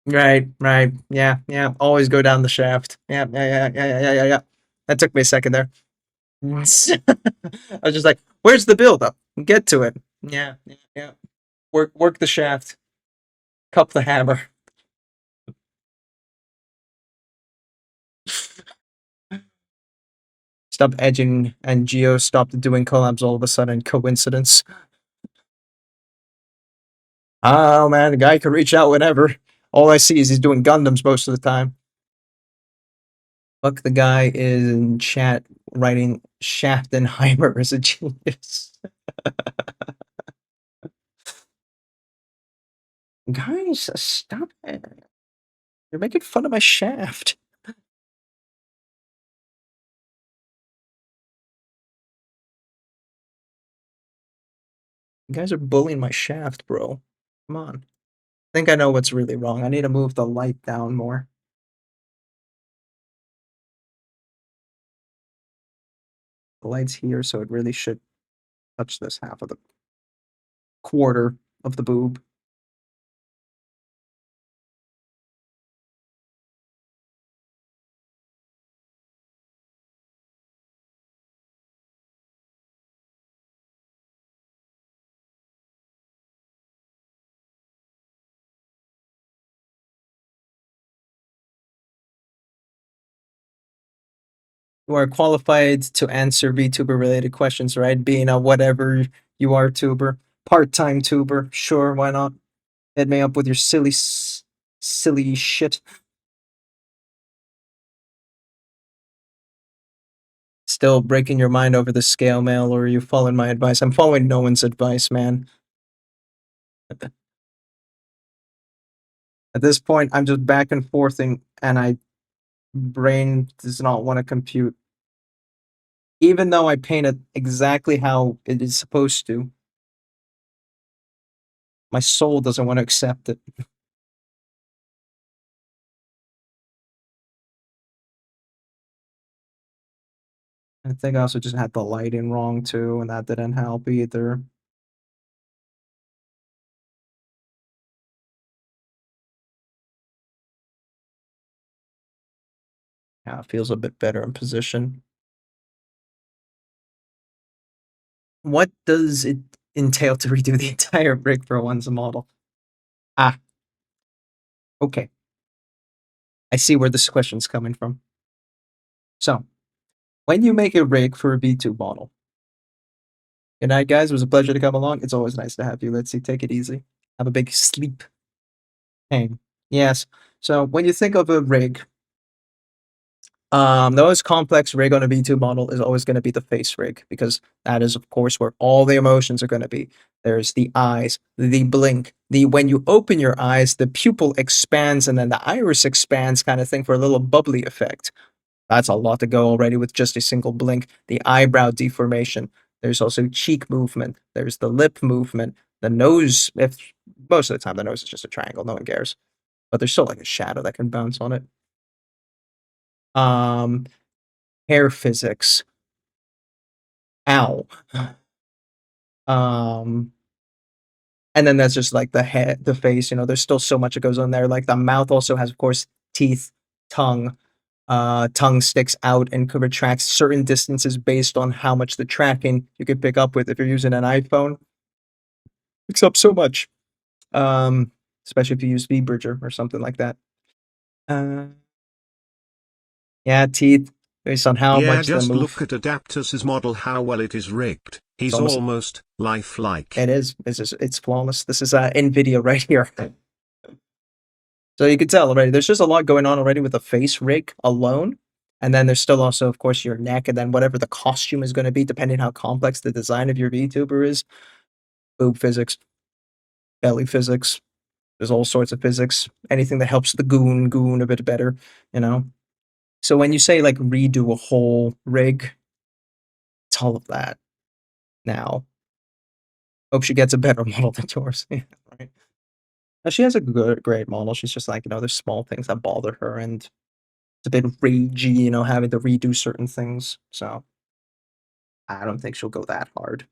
Right. Yeah. Always go down the shaft. Yeah. That took me a second there. I was just like, where's the build up? Get to it. Yeah. Work the shaft. Cup the hammer. Stop edging, and Geo stopped doing collabs all of a sudden. Coincidence? Oh man, the guy can reach out whenever. All I see is he's doing Gundams most of the time. Fuck, the guy in chat writing Schaftenheimer is a genius. Guys, stop it. You're making fun of my shaft. You guys are bullying my shaft, bro. Come on. I think I know what's really wrong. I need to move the light down more. The light's here, so it really should touch this half of the quarter of the boob. You are qualified to answer VTuber related questions, right? Being a whatever you are tuber, part-time tuber, sure, why not? Hit me up with your silly shit. Still breaking your mind over the scale mail, or are you following my advice? I'm following no one's advice, man. At this point, I'm just back and forthing, and I brain does not want to compute. Even though I paint it exactly how it is supposed to, my soul doesn't want to accept it. I think I also just had the lighting wrong too, and that didn't help either. Yeah, it feels a bit better in position. What does it entail to redo the entire rig for one's model? Ah. Okay. I see where this question's coming from. So, when you make a rig for a V2 model. Good night, guys. It was a pleasure to come along. It's always nice to have you. Let's see. Take it easy. Have a big sleep. Pain. Yes. So, when you think of a rig, the most complex rig on a V2 model is always going to be the face rig, because that is, of course, where all the emotions are going to be. There's the eyes, the blink, the when you open your eyes, the pupil expands and then the iris expands kind of thing for a little bubbly effect. That's a lot to go already with just a single blink. The eyebrow deformation. There's also cheek movement. There's the lip movement, the nose most of the time the nose is just a triangle. No one cares, but there's still like a shadow that can bounce on it. Hair physics. Ow. And then that's just like the head, the face. You know, there's still so much that goes on there. Like the mouth also has, of course, teeth, tongue. Tongue sticks out and could retract certain distances based on how much the tracking you could pick up with. If you're using an iPhone, picks up so much. Especially if you use VBridger or something like that. Yeah, teeth based on how Yeah, much they just move. look at Adaptus's model, how well it is rigged. He's almost- almost lifelike. It is. It's flawless. This is NVIDIA right here. So you can tell already. There's just a lot going on already with the face rig alone. And then there's still also, of course, your neck, and then whatever the costume is going to be, depending how complex the design of your VTuber is. Boob physics, belly physics. There's all sorts of physics. Anything that helps the goon a bit better, you know. So when you say like redo a whole rig, it's all of that. Now, hope she gets a better model than yours. Yeah, right. Now, she has a great model. She's just like, you know, there's small things that bother her, and it's a bit ragey, you know, having to redo certain things. So I don't think she'll go that hard.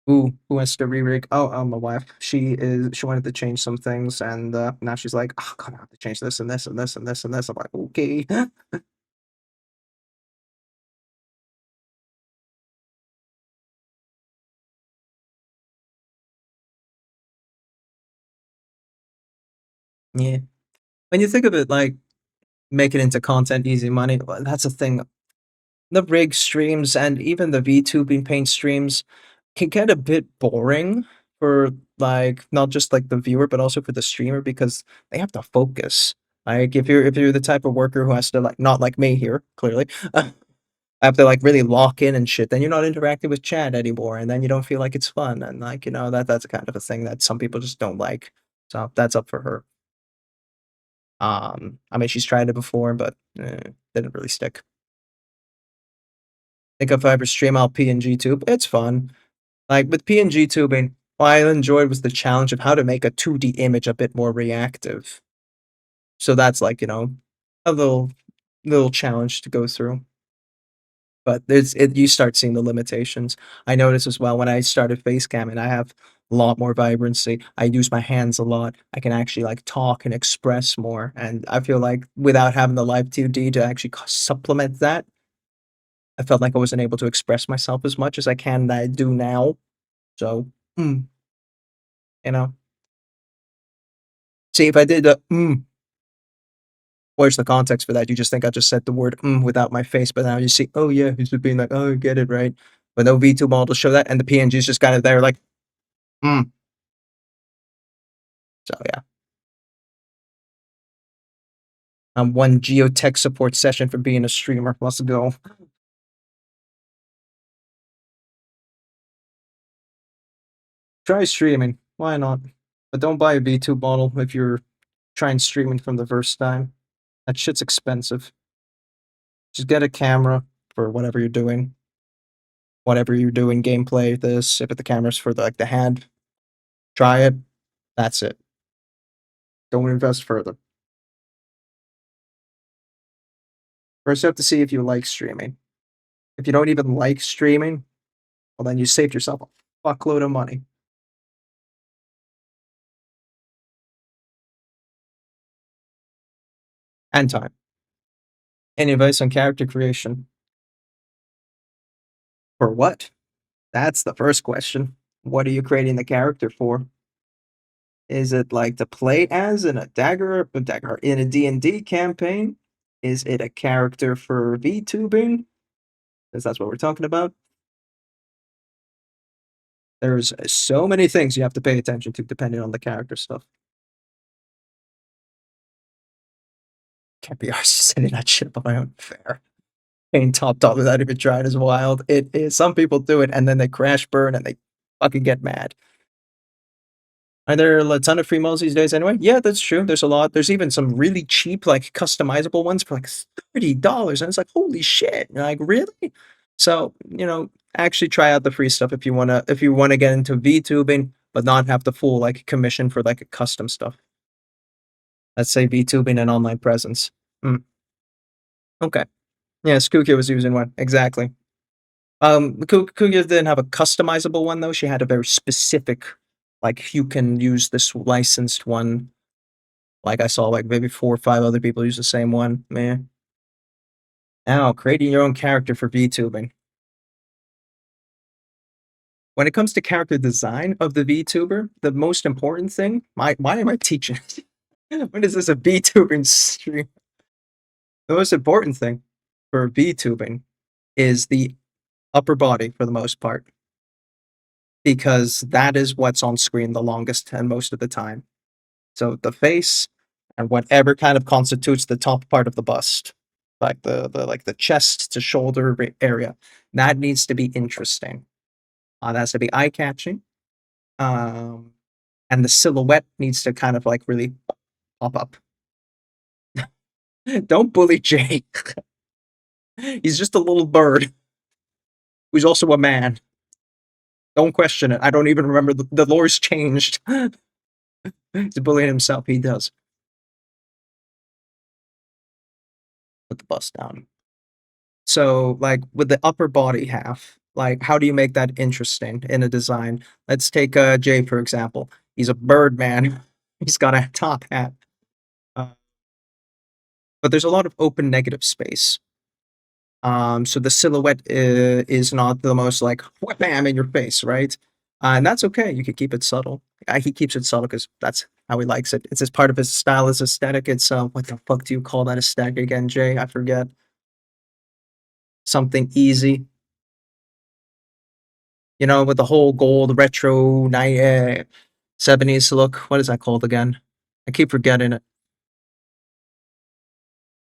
Ooh, who wants to re-rig? Oh, my wife. She wanted to change some things, and now she's like, oh god, I have to change this and this and this and this and this. I'm like, okay. Yeah. When you think of it, like make it into content, easy money. That's the thing. The rig streams and even the VTubing paint streams can get a bit boring for like not just like the viewer but also for the streamer because they have to focus. Like if you're the type of worker who has to like not like me here clearly have to like really lock in and shit, then you're not interacting with chat anymore, and then you don't feel like it's fun, and like you know that's kind of a thing that some people just don't like. So that's up for her. I mean she's tried it before, but didn't really stick. Think if I ever stream out PNG tube, it's fun. Like with PNG tubing, what I enjoyed was the challenge of how to make a 2D image a bit more reactive. So that's like, you know, a little challenge to go through. But you start seeing the limitations. I noticed as well when I started face camming, I have a lot more vibrancy. I use my hands a lot. I can actually like talk and express more. And I feel like without having the live 2D to actually supplement that, I felt like I wasn't able to express myself as much as I can that I do now. So, you know. See, if I did where's the context for that? You just think I just said the word without my face, but now you see, oh yeah, he's just being like, oh, I get it, right? But no V2 model to show that, and the PNG is just kind of there, like, mm. So yeah. I'm one geotech support session for being a streamer. Let's go. Try streaming. Why not? But don't buy a V2 model if you're trying streaming from the first time. That shit's expensive. Just get a camera for whatever you're doing. Whatever you're doing, gameplay, this, if the camera's for the, like the hand, try it. That's it. Don't invest further. First, you have to see if you like streaming. If you don't even like streaming, well, then you saved yourself a fuckload of money. And time. Any advice on character creation? For what? That's the first question. What are you creating the character for? Is it like to play as in a dagger in a D&D campaign? Is it a character for VTubing? Because that's what we're talking about. There's so many things you have to pay attention to depending on the character stuff. Can't be arsed sending that shit up on my own fair. Paying top dollar without even trying is wild. It is. Some people do it and then they crash burn and they fucking get mad. Are there a ton of free models these days anyway? Yeah, that's true. There's a lot. There's even some really cheap, like customizable ones for like $30. And it's like, holy shit. And like, really? So, actually try out the free stuff if you wanna get into VTubing, but not have the full like commission for like a custom stuff. Let's say VTubing and online presence. Okay. Yeah, Skukia was using one. Exactly. Kukia didn't have a customizable one though. She had a very specific, like you can use this licensed one. Like I saw like maybe 4 or 5 other people use the same one. Man. Now creating your own character for VTubing. When it comes to character design of the VTuber, the most important thing, why am I teaching? When is this a VTubing stream? The most important thing for VTubing is the upper body for the most part, because that is what's on screen the longest and most of the time. So the face and whatever kind of constitutes the top part of the bust, like the chest to shoulder area, that needs to be interesting. That has to be eye catching. And the silhouette needs to kind of like really pop up. Don't bully Jake. He's just a little bird who's also a man. Don't question it. I don't even remember the lore's changed. He's bullying himself. He does. Put the bust down. So, like with the upper body half, like how do you make that interesting in a design? Let's take Jay for example. He's a bird man. He's got a top hat. But there's a lot of open negative space. So the silhouette is not the most like wham in your face, right? And that's okay. You could keep it subtle. He keeps it subtle because that's how he likes it. It's as part of his style, his aesthetic. It's what the fuck do you call that aesthetic again, Jay? I forget. Something easy. With the whole gold retro 70s look. What is that called again? I keep forgetting it.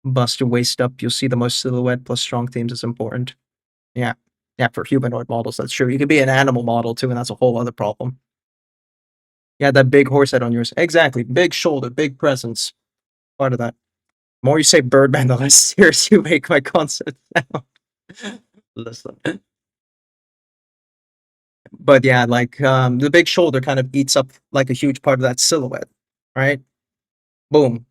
Bust your waist up. You'll see the most silhouette plus strong themes is important. Yeah. Yeah, for humanoid models, that's true. You could be an animal model too, and that's a whole other problem. Yeah, that big horse head on yours. Exactly. Big shoulder, big presence. Part of that. The more you say Birdman, the less serious you make my concept sound. Listen. But yeah, like the big shoulder kind of eats up like a huge part of that silhouette, right? Boom.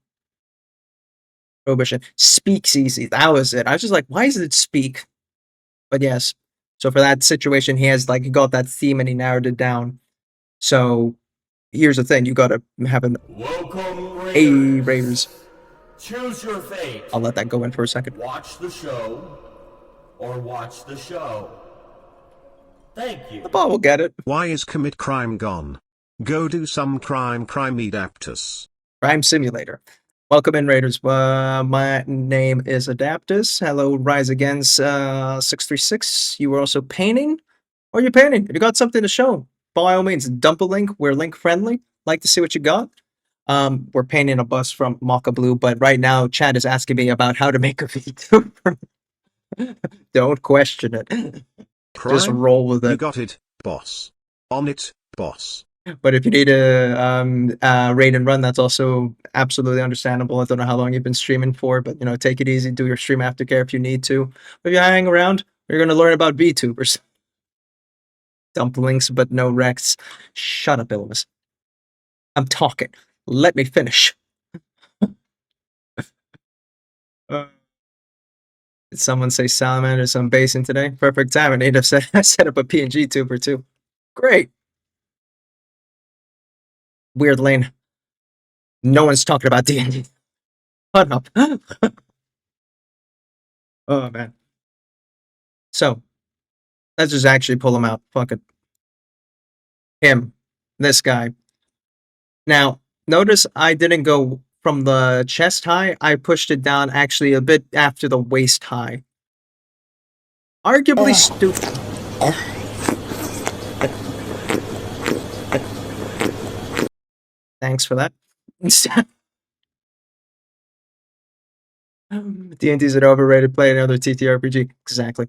Prohibition. Speaks easy. That was it. I was just like, why does it speak? But yes. So for that situation, he got that theme and he narrowed it down. So here's the thing: you gotta have an Welcome, A Raiders. Choose your fate. I'll let that go in for a second. Watch the show or watch the show. Thank you. The ball will get it. Why is commit crime gone? Go do some crime Adaptus. Crime Simulator. Welcome in, Raiders. My name is Adaptus. Hello, Rise Against 636. You were also painting? Or you painting? You got something to show? By all means, dump a link. We're link friendly. Like to see what you got. We're painting a bus from Mokha Blue, but right now Chad is asking me about how to make a VTuber. Don't question it. Just Crime? roll with You it. got it, boss. On it, boss. But if you need a raid and run, that's also absolutely understandable. I don't know how long you've been streaming for, but take it easy. Do your stream aftercare if you need to. If you hang around, you're going to learn about VTubers. Dumplings, but no Rex. Shut up, Illimus. I'm talking. Let me finish. Did someone say Salamander some basing today? Perfect time. I need to set up a PNG tuber too. Great. Weird lane. No one's talking about D&D. Shut up. Oh man. So let's just actually pull him out. Fuck it. Him. This guy. Now, notice I didn't go from the chest high. I pushed it down actually a bit after the waist high. Arguably stupid. Thanks for that. D&D's an overrated play, another TTRPG. Exactly.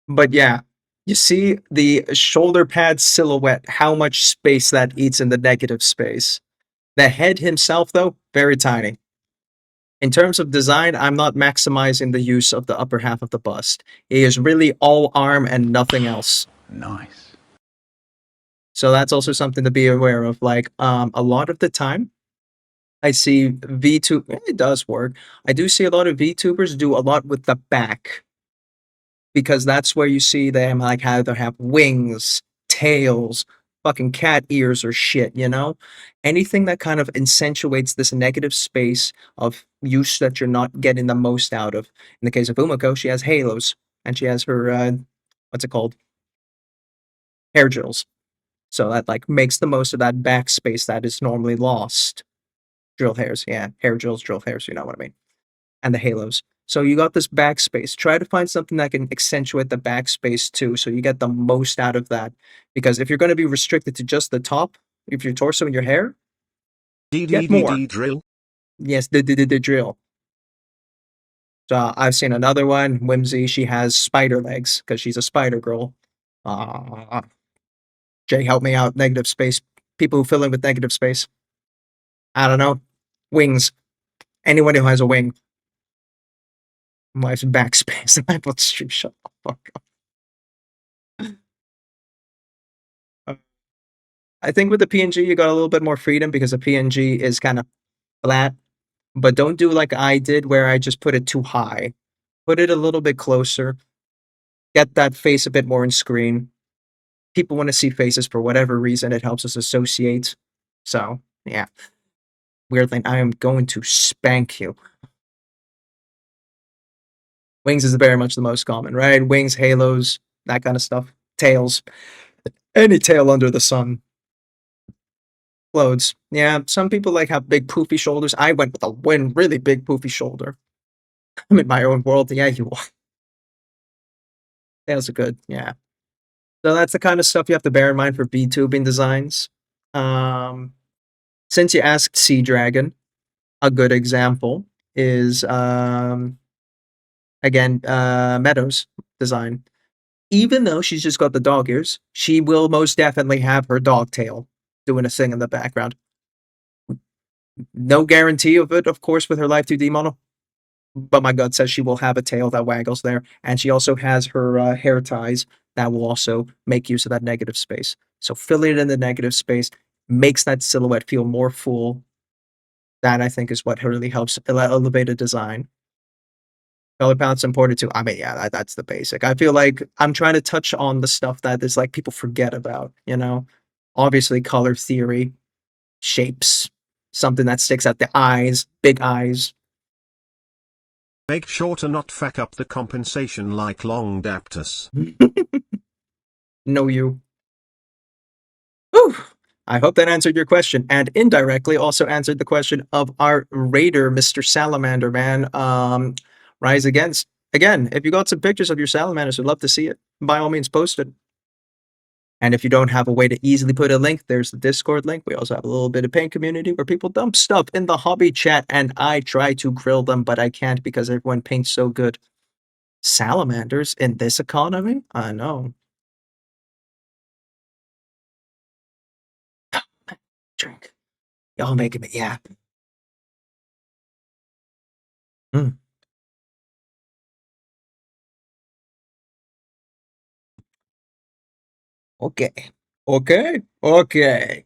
But yeah, You see the shoulder pad silhouette, how much space that eats in the negative space. The head himself, though, very tiny. In terms of design, I'm not maximizing the use of the upper half of the bust. He is really all arm and nothing else. Nice. So that's also something to be aware of. Like, a lot of the time, I see VTuber. It does work. I do see a lot of VTubers do a lot with the back because that's where you see them like either have wings, tails, fucking cat ears or shit. You know, anything that kind of accentuates this negative space of use that you're not getting the most out of. In the case of Umako, she has halos and she has her what's it called? Hair drills. So that like makes the most of that backspace that is normally lost. Drill hairs, yeah, hair drills, drill hairs, you know what I mean. And the halos. So you got this backspace. Try to find something that can accentuate the backspace too, so you get the most out of that. Because if you're going to be restricted to just the top, if your torso and your hair, get more. DDDD drill. Yes, the drill. So I've seen another one, Whimsy. She has spider legs because she's a spider girl. Jay, help me out. Negative space. People who fill in with negative space. I don't know. Wings. Anyone who has a wing. Wife's backspace. My bloodstream. Shut the fuck up. I think with the PNG, you got a little bit more freedom because the PNG is kind of flat. But don't do like I did where I just put it too high. Put it a little bit closer. Get that face a bit more in screen. People want to see faces for whatever reason. It helps us associate. So, yeah. Weird thing. I am going to spank you. Wings is very much the most common, right? Wings, halos, that kind of stuff. Tails. Any tail under the sun. Clothes. Yeah, some people like have big poofy shoulders. I went with a really big poofy shoulder. I'm in my own world. Yeah, you are. Tails are good. Yeah. So that's the kind of stuff you have to bear in mind for VTubing designs. Since you asked Sea Dragon, a good example is again Meadows design. Even though she's just got the dog ears, she will most definitely have her dog tail doing a thing in the background. No guarantee of it, of course, with her Live 2D model, but my gut says she will have a tail that waggles there, and she also has her hair ties that will also make use of that negative space. So filling it in the negative space makes that silhouette feel more full. That I think is what really helps elevate a design. Color palette's important too. I mean, yeah, that's the basic. I feel like I'm trying to touch on the stuff that is like people forget about, you know? Obviously, color theory, shapes, something that sticks out the eyes, big eyes. Make sure to not fuck up the compensation like long Adaptus. Know you. Whew. I hope that answered your question and indirectly also answered the question of our raider, Mr. Salamander, man. Rise Against. Again, if you got some pictures of your salamanders, I'd love to see it. By all means, post it. And if you don't have a way to easily put a link, there's the Discord link. We also have a little bit of paint community where people dump stuff in the hobby chat, and I try to grill them, but I can't because everyone paints so good. Salamanders in this economy? I know. Drink. Y'all making me yap. Mm. Okay. Okay. Okay.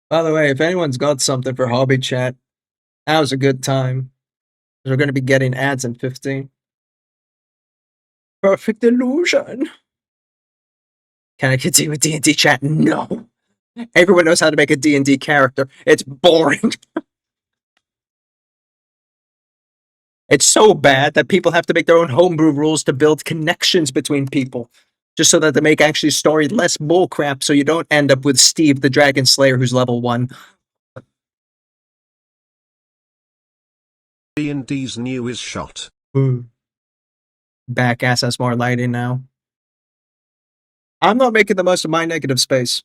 By the way, if anyone's got something for hobby chat, now's a good time. We're going to be getting ads in 15. Perfect illusion. Can I continue with D&D chat? No. Everyone knows how to make a D&D character. It's boring. It's so bad that people have to make their own homebrew rules to build connections between people. Just so that they make actually story less bullcrap so you don't end up with Steve the Dragon Slayer who's level 1. D&D's new is shot. Back ass has more lighting now. I'm not making the most of my negative space.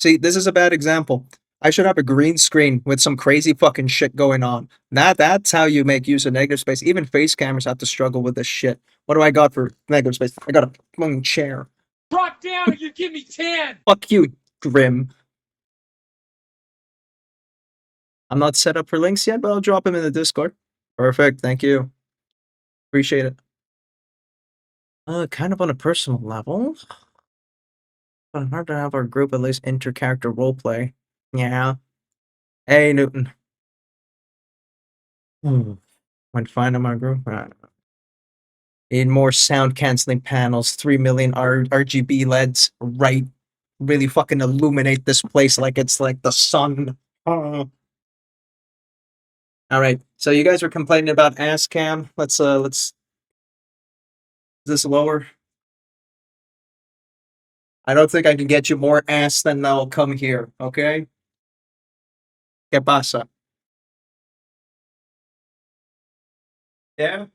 See, this is a bad example. I should have a green screen with some crazy fucking shit going on. That's how you make use of negative space. Even face cameras have to struggle with this shit. What do I got for negative space? I got a fucking chair. Drop down or you give me 10! Fuck you, Grim. I'm not set up for links yet, but I'll drop them in the Discord. Perfect, thank you. Appreciate it. Kind of on a personal level. But hard to have our group at least inter-character roleplay. Yeah. Hey, Newton. Went fine in my group. Need more sound canceling panels, 3 million RGB LEDs, right? Really fucking illuminate this place like it's like the sun. All right. So you guys were complaining about ass cam. Let's is this lower? I don't think I can get you more ass than I'll come here, okay? ¿Qué pasa? Yeah?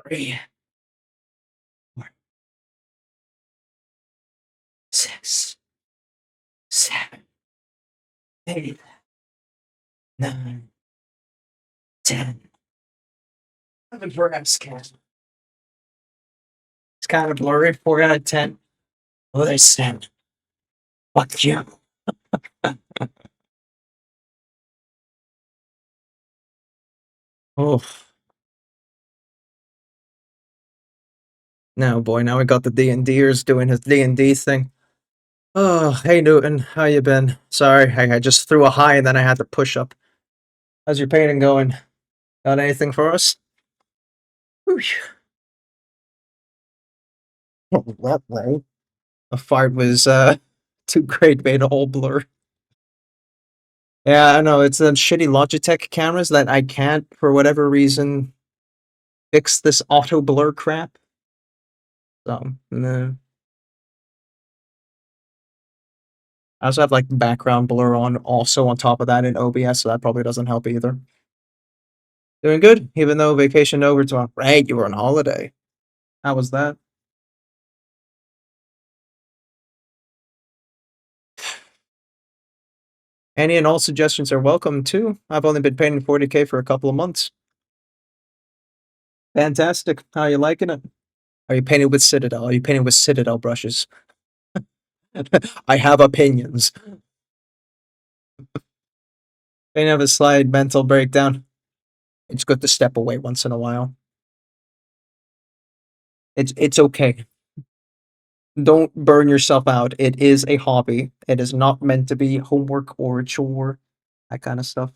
3, 4, 6, 7, 8, 9, 10. 11 for ass cam. It's kind of blurry. 4 out of 10. Listen. Fuck you. Oh. No, boy, now we got the D&Ders doing his D&D thing. Oh, hey Newton, how you been? Sorry, I just threw a high and then I had to push up. How's your painting going? Got anything for us? That way. A fart was too great, made a whole blur. Yeah, I know, it's the shitty Logitech cameras that I can't, for whatever reason, fix this auto blur crap. So, no. I also have like background blur on also on top of that in OBS, so that probably doesn't help either. Doing good, even though vacation over tomorrow. Right, you were on holiday. How was that? Any and all suggestions are welcome too. I've only been painting 40K for a couple of months. Fantastic. How are you liking it? Are you painting with Citadel? Are you painting with Citadel brushes? I have opinions. Painting have a slight mental breakdown. It's good to step away once in a while. It's okay. Don't burn yourself out. It is a hobby. It is not meant to be homework or a chore. That kind of stuff.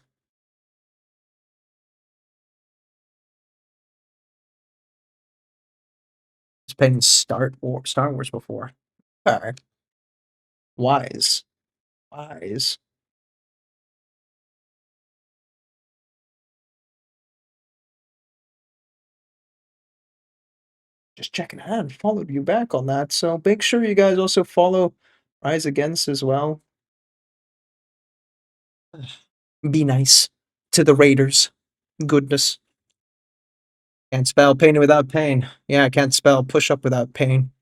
It's painting Star Wars before. Alright. Wise. Wise. Just checking out. I haven't followed you back on that, so make sure you guys also follow Rise Against as well. Be nice to the Raiders. Goodness. Can't spell pain without pain. Yeah, I can't spell push up without pain.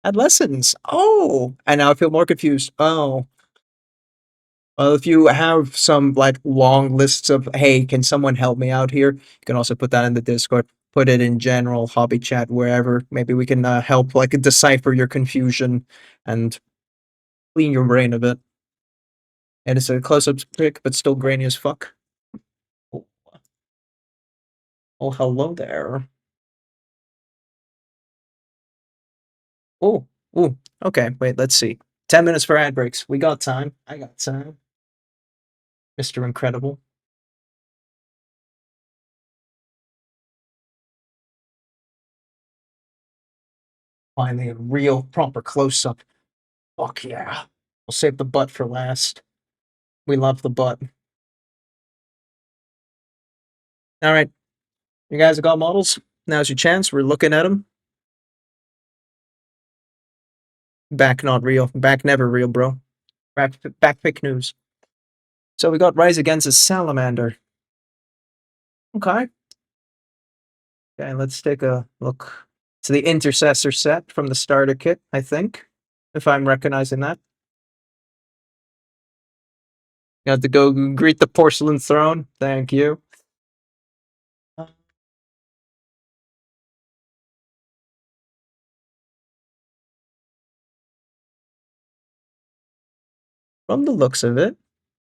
Had lessons. Oh, and now I feel more confused. Oh. Well, if you have some like long lists of, hey, can someone help me out here? You can also put that in the Discord. Put it in general, hobby chat, wherever. Maybe we can help like decipher your confusion and clean your brain a bit. And it's a close-up pic, but still grainy as fuck. Oh, oh hello there. Oh, ooh. Okay, wait, let's see. 10 minutes for ad breaks. We got time. I got time. Mr. Incredible. Finally, a real proper close-up. Fuck yeah. We'll save the butt for last. We love the butt. All right. You guys have got models? Now's your chance. We're looking at them. Back not real. Back never real, bro. Back fake news. So we got Rise Against a Salamander. Okay. Okay, let's take a look. It's the intercessor set from the starter kit, I think, if I'm recognizing that. You have to go greet the porcelain throne. Thank you. From the looks of it,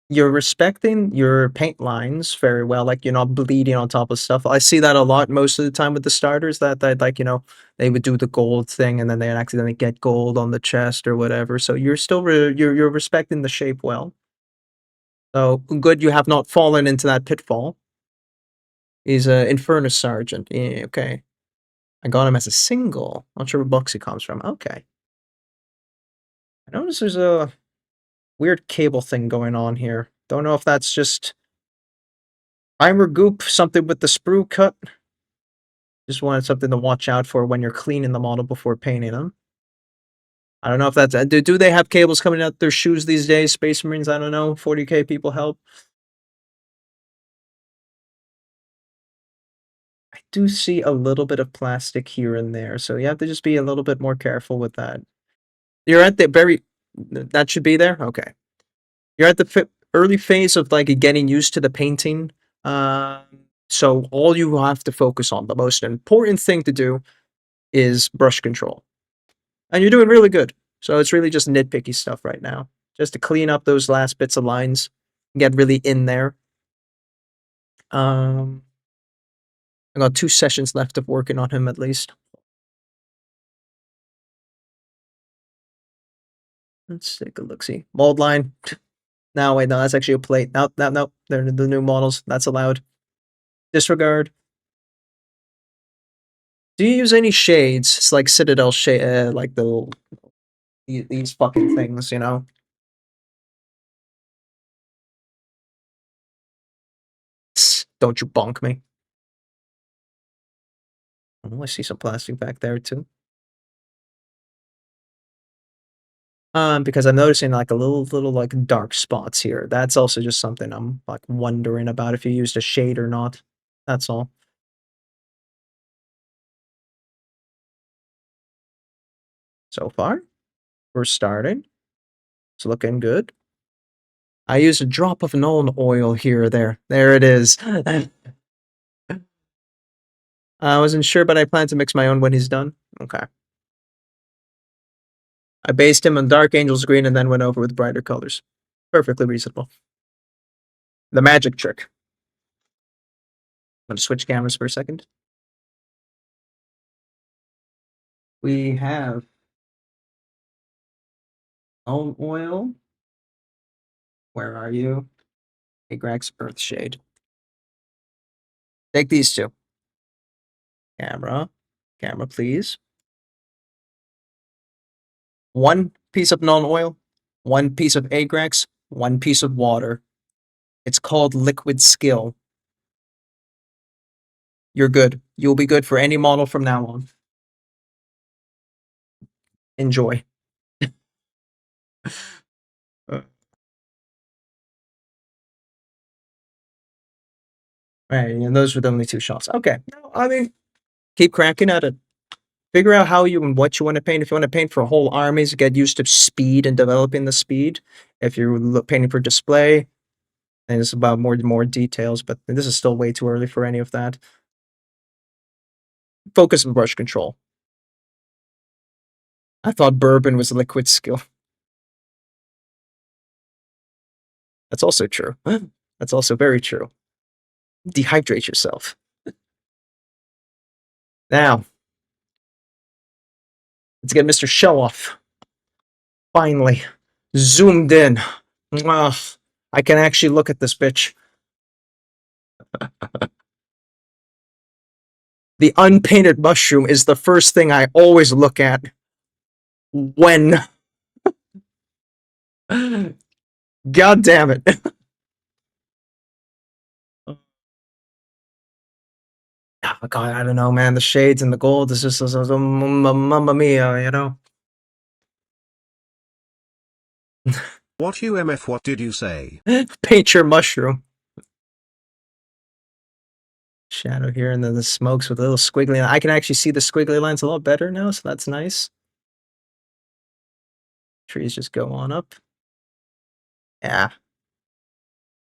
you're respecting your paint lines very well. Like, you're not bleeding on top of stuff. I see that a lot most of the time with the starters, that like, you know, they would do the gold thing and then they'd accidentally get gold on the chest or whatever. So you're still you're respecting the shape well. So good, you have not fallen into that pitfall. He's a Infernus Sergeant. Yeah, okay. I got him as a single. Not sure what box he comes from. Okay. I notice there's a weird cable thing going on here. Don't know if that's just primer goop, something with the sprue cut. Just wanted something to watch out for when you're cleaning the model before painting them. I don't know if that's... Do they have cables coming out their shoes these days, Space Marines? I don't know. 40k people help. I do see a little bit of plastic here and there, so you have to just be a little bit more careful with that. You're at the very... That should be there? Okay. You're at the early phase of, like, getting used to the painting. So all you have to focus on, the most important thing to do, is brush control. And you're doing really good. So it's really just nitpicky stuff right now. Just to clean up those last bits of lines. Get really in there. I got 2 sessions left of working on him at least. Let's take a look-see. Mold line. No, wait, no, that's actually a plate. No, no, no. They're the new models. That's allowed. Disregard. Do you use any shades? It's like Citadel shade, like these fucking things, you know? Don't you bonk me. Oh, I see some plastic back there too. Because I'm noticing like a little like dark spots here. That's also just something I'm like wondering about if you used a shade or not. That's all. So far, we're starting. It's looking good. I used a drop of Nuln oil here or there. There it is. I wasn't sure, but I plan to mix my own when he's done. Okay. I based him on Dark Angel's green and then went over with brighter colors. Perfectly reasonable. The magic trick. I'm going to switch cameras for a second. We have Nuln oil. Where are you? Hey, Greg's Earthshade. Take these two. Camera. Camera, please. 1 piece of Nuln oil, 1 piece of Agrax, 1 piece of water. It's called liquid skill. You're good. You'll be good for any model from now on. Enjoy. Right, and those were the only 2 shots. Okay, no, I mean, keep cracking at it. Figure out how you and what you want to paint. If you want to paint for whole armies, get used to speed and developing the speed. If you're painting for display, then it's about more details, but this is still way too early for any of that. Focus on brush control. I thought bourbon was liquid skill. That's also true. That's also very true. Dehydrate yourself. Now, let's get Mr. Show-Off. Finally. Zoomed in. Mwah. I can actually look at this bitch. The unpainted mushroom is the first thing I always look at when... God damn it. Oh, God, I don't know, man. The shades and the gold is just mamma mia, you know? What UMF, what did you say? Paint your mushroom. shadow here, and then the smokes with a little squiggly. I can actually see the squiggly lines a lot better now, so that's nice. Trees just go on up. Yeah.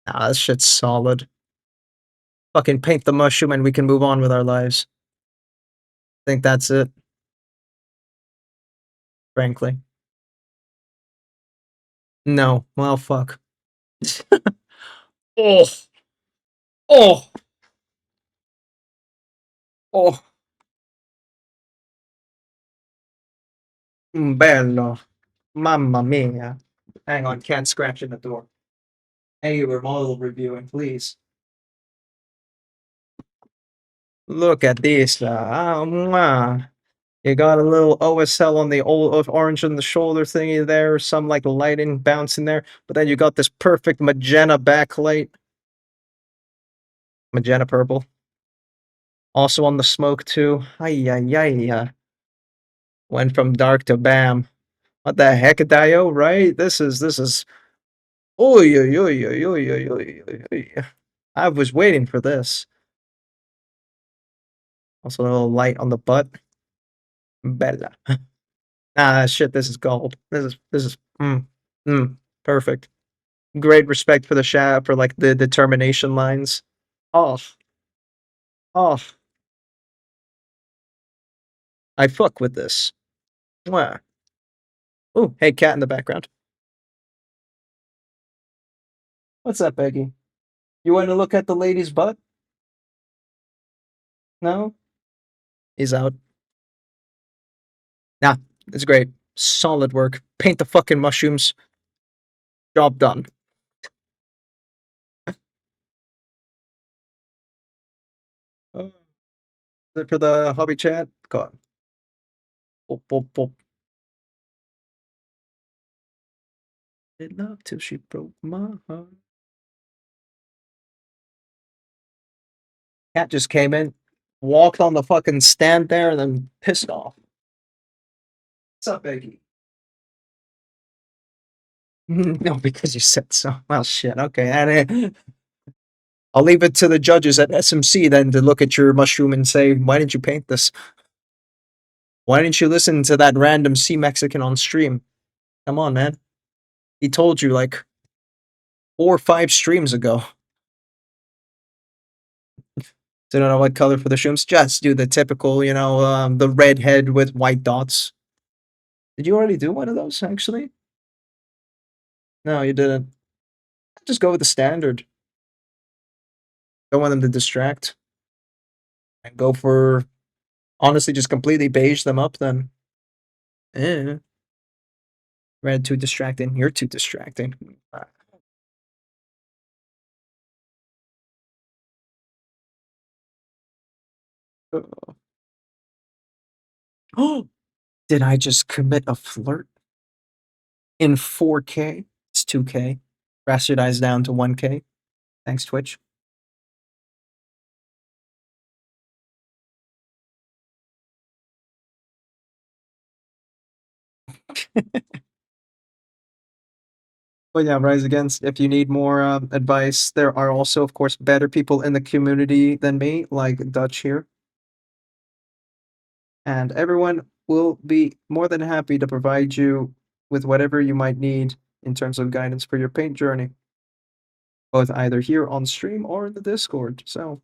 Nah, this shit's solid. Fucking paint the mushroom and we can move on with our lives. I think that's it. Frankly. No. Well, fuck. Oh. Oh. Oh. Bello. Mamma mia. Hang on, cat scratching the door. Hey, we're model reviewing, please. Look at this. Mwah. You got a little OSL on the old orange on the shoulder thingy there, some like lighting bouncing there, but then you got this perfect magenta backlight. Magenta purple. Also on the smoke too. Ay ay ay. Went from dark to bam. What the heck, Dio, right? This is oy oy oy oy oy oy oy oy. I was waiting for this. Also a little light on the butt. Bella. Ah shit, this is gold. This is perfect. Great respect for the shaft for like the determination lines. Off. Off. I fuck with this. Mwah. Oh, hey, cat in the background. What's up, Peggy? You want to look at the lady's butt? No? He's out. Nah, it's great. Solid work. Paint the fucking mushrooms. Job done. Is it for the hobby chat? Go on. Boop, boop, boop. Did love till she broke my heart. Cat just came in, walked on the fucking stand there, and then pissed off. What's up, Peggy? No, because you said so. Well, shit. Okay, and I'll leave it to the judges at SMC then to look at your mushroom and say, why didn't you paint this? Why didn't you listen to that random Sea Mexican on stream? Come on, man. He told you like 4 or 5 streams ago. So you don't know what color for the shrooms? Just do the typical, the red head with white dots. Did you already do one of those, actually? No, you didn't. Just go with the standard. Don't want them to distract. And go for, honestly, just completely beige them up then. Eh. Red too distracting. You're too distracting. Oh, did I just commit a flirt? In 4K? It's 2K. Bastardized down to 1K. Thanks, Twitch. But yeah, Rise Against, if you need more advice, there are also, of course, better people in the community than me, like Dutch here. And everyone will be more than happy to provide you with whatever you might need in terms of guidance for your paint journey, both either here on stream or in the Discord. So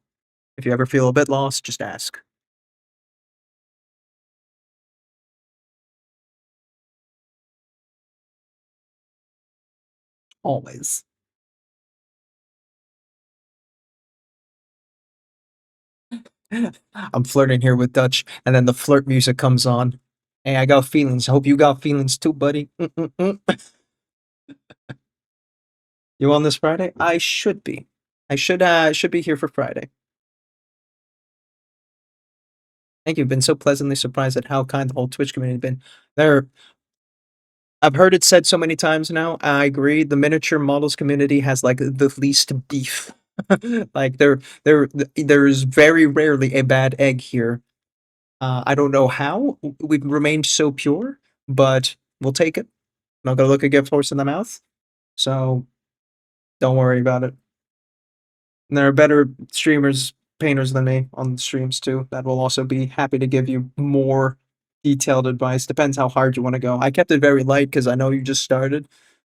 if you ever feel a bit lost, just ask. Always. I'm flirting here with Dutch, and then the flirt music comes on. Hey, I got feelings. Hope you got feelings too, buddy. You on this Friday? I should be. I should be here for Friday. Thank you. I've been so pleasantly surprised at how kind the whole Twitch community has been. There, I've heard it said so many times now. I agree. The miniature models community has like the least beef. Like there's very rarely a bad egg here. I don't know how we've remained so pure, but we'll take it. Not gonna look a gift horse in the mouth, so don't worry about it. And there are better streamers painters than me on the streams too that will also be happy to give you more detailed advice. Depends how hard you want to go. I kept it very light because I know you just started.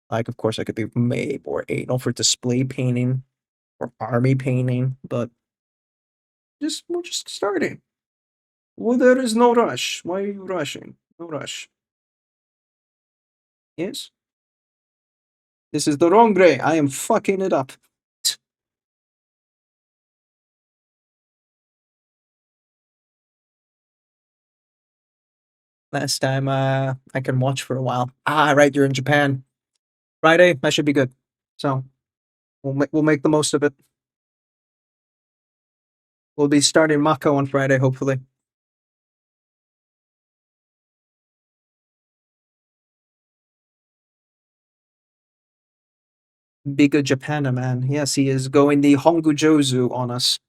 Like, of course, I could be way more anal for display painting or army painting, but we're just starting. Well, there is no rush. Why are you rushing? No rush. Yes? This is the wrong gray. I am fucking it up. Last time I can watch for a while. Ah, right, you're in Japan. Friday, that should be good. So we'll make the most of it. We'll be starting Mako on Friday, hopefully. Big Japan man. Yes, he is going the Hongujozu on us.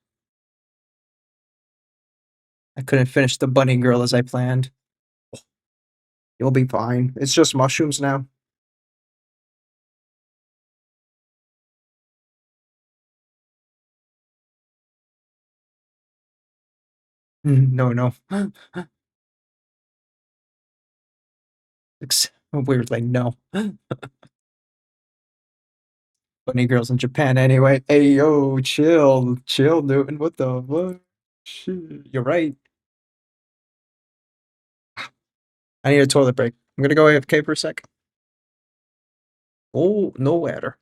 I couldn't finish the bunny girl as I planned. You'll be fine. It's just mushrooms now. No, no. Weirdly, no. Bunny girls in Japan anyway. Hey, yo, chill. Chill, Newton. What the fuck? Shit. You're right. I need a toilet break. I'm gonna go AFK for a sec. Oh, nowhere.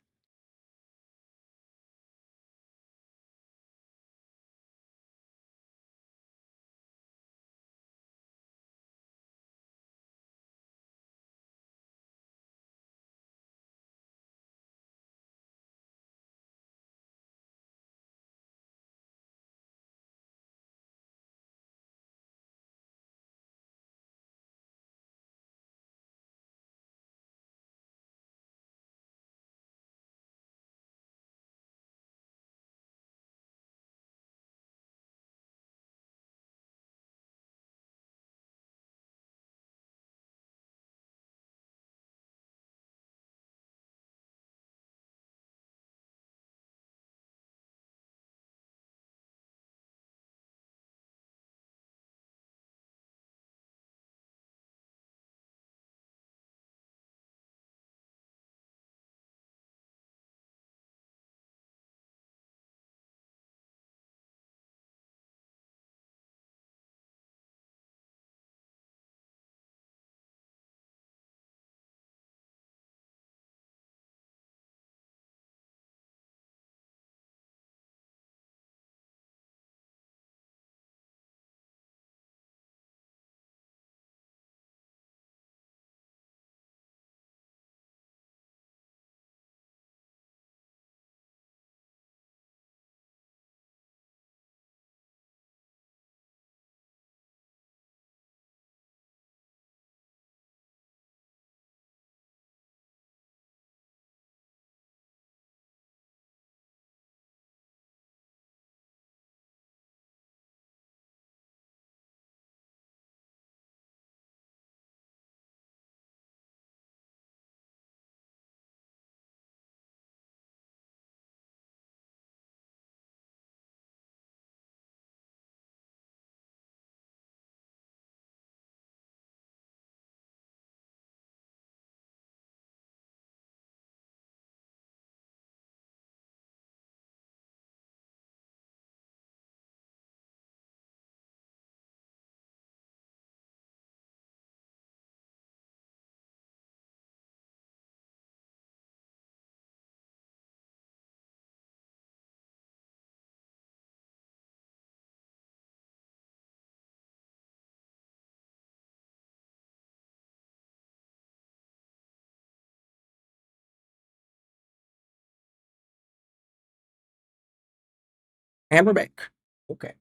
And we're back. Okay.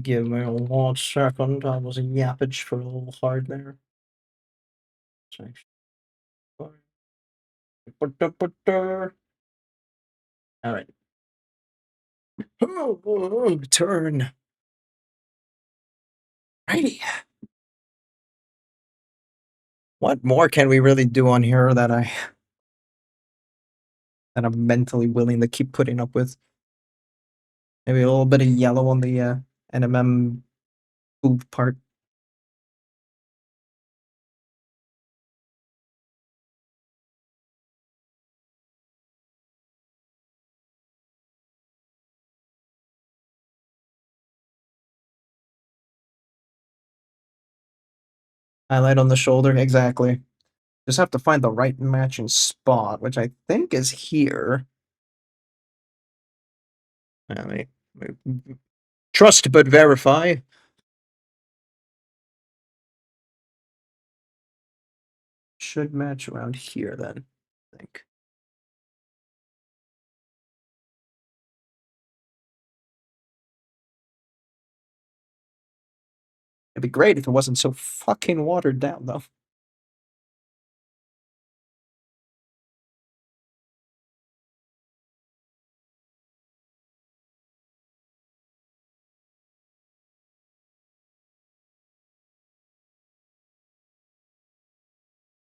Give me a 1 second. I was a yappage for a little hard there. All right. Turn. Righty. What more can we really do on here that I that I'm mentally willing to keep putting up with. Maybe a little bit of yellow on the NMM boob part. Highlight on the shoulder, exactly. Just have to find the right matching spot, which I think is here. Trust but verify. Should match around here then, I think. It'd be great if it wasn't so fucking watered down, though.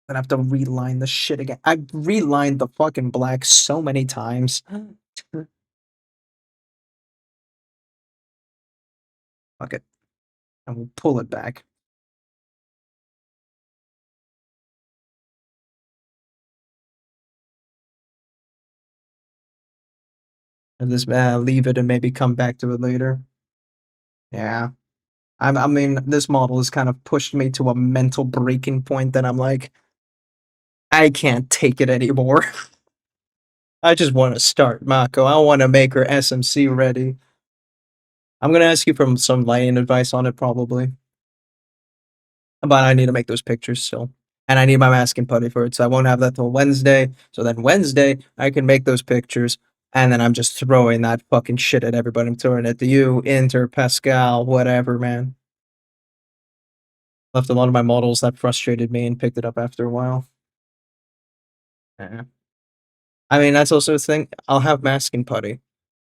I have to reline the shit again. I relined the fucking black so many times. Fuck it. And we'll pull it back. And just leave it and maybe come back to it later. Yeah. I mean, this model has kind of pushed me to a mental breaking point that I'm like, I can't take it anymore. I just want to start Mako. I want to make her SMC ready. I'm gonna ask you for some lighting advice on it, probably. But I need to make those pictures still. And I need my masking putty for it, so I won't have that till Wednesday. So then Wednesday, I can make those pictures, and then I'm just throwing that fucking shit at everybody. I'm throwing it to you, Inter, Pascal, whatever, man. Left a lot of my models that frustrated me and picked it up after a while. Yeah. I mean, that's also a thing. I'll have masking putty.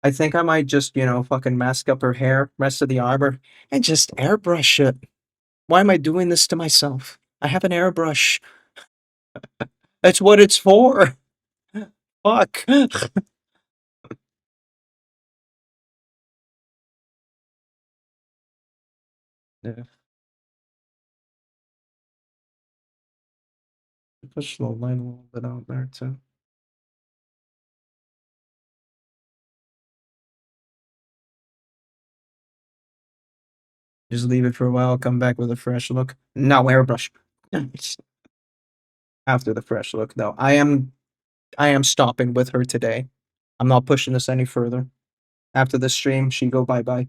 I think I might just, fucking mask up her hair, rest of the armor, and just airbrush it. Why am I doing this to myself? I have an airbrush. That's what it's for. Fuck. Yeah. Push the line a little bit out there too. Just leave it for a while, come back with a fresh look. No, airbrush. After the fresh look, though. I am stopping with her today. I'm not pushing this any further. After the stream, she go bye-bye.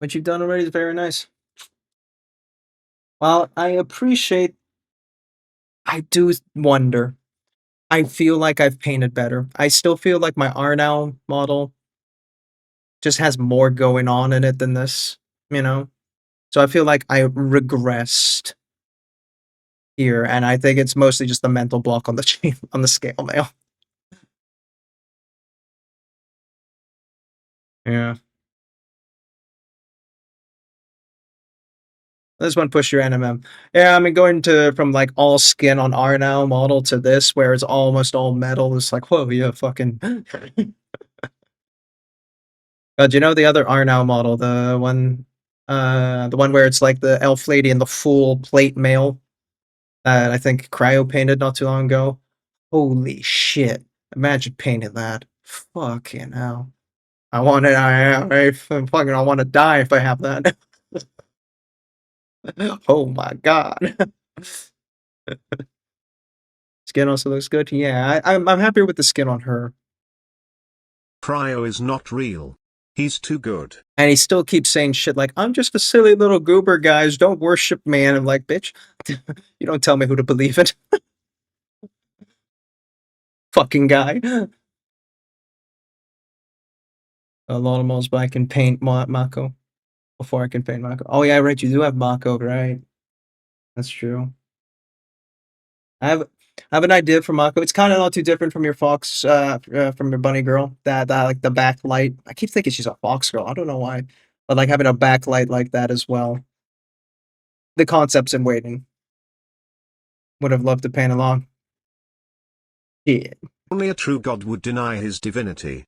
What you've done already is very nice. Well, I appreciate. I do wonder. I feel like I've painted better. I still feel like my Arnow model just has more going on in it than this, you know? So I feel like I regressed here, and I think it's mostly just the mental block on the chain on the scale mail. Yeah. This one push your NMM. Yeah, I mean going to from like all skin on Arnow model to this where it's almost all metal is like, whoa, yeah, fucking. But you know the other Arnow model, the one where it's like the elf lady and the full plate mail that I think Cryo painted not too long ago. Holy shit! Imagine painting that. Fucking hell! I want it. I want to die if I have that. Oh my god! Skin also looks good. Yeah, I'm happier with the skin on her. Cryo is not real. He's too good. And he still keeps saying shit like, I'm just a silly little goober, guys. Don't worship me. And I'm like, bitch, you don't tell me who to believe it. Fucking guy. A lot of mods, but I can paint Mako before I can paint Mako. Oh, yeah, right. You do have Mako, right? That's true. I have an idea for Mako. It's kind of not too different from your fox, from your bunny girl. That like the backlight. I keep thinking she's a fox girl. I don't know why, but like having a backlight like that as well. The concept's in waiting. Would have loved to paint along. Yeah. Only a true god would deny his divinity.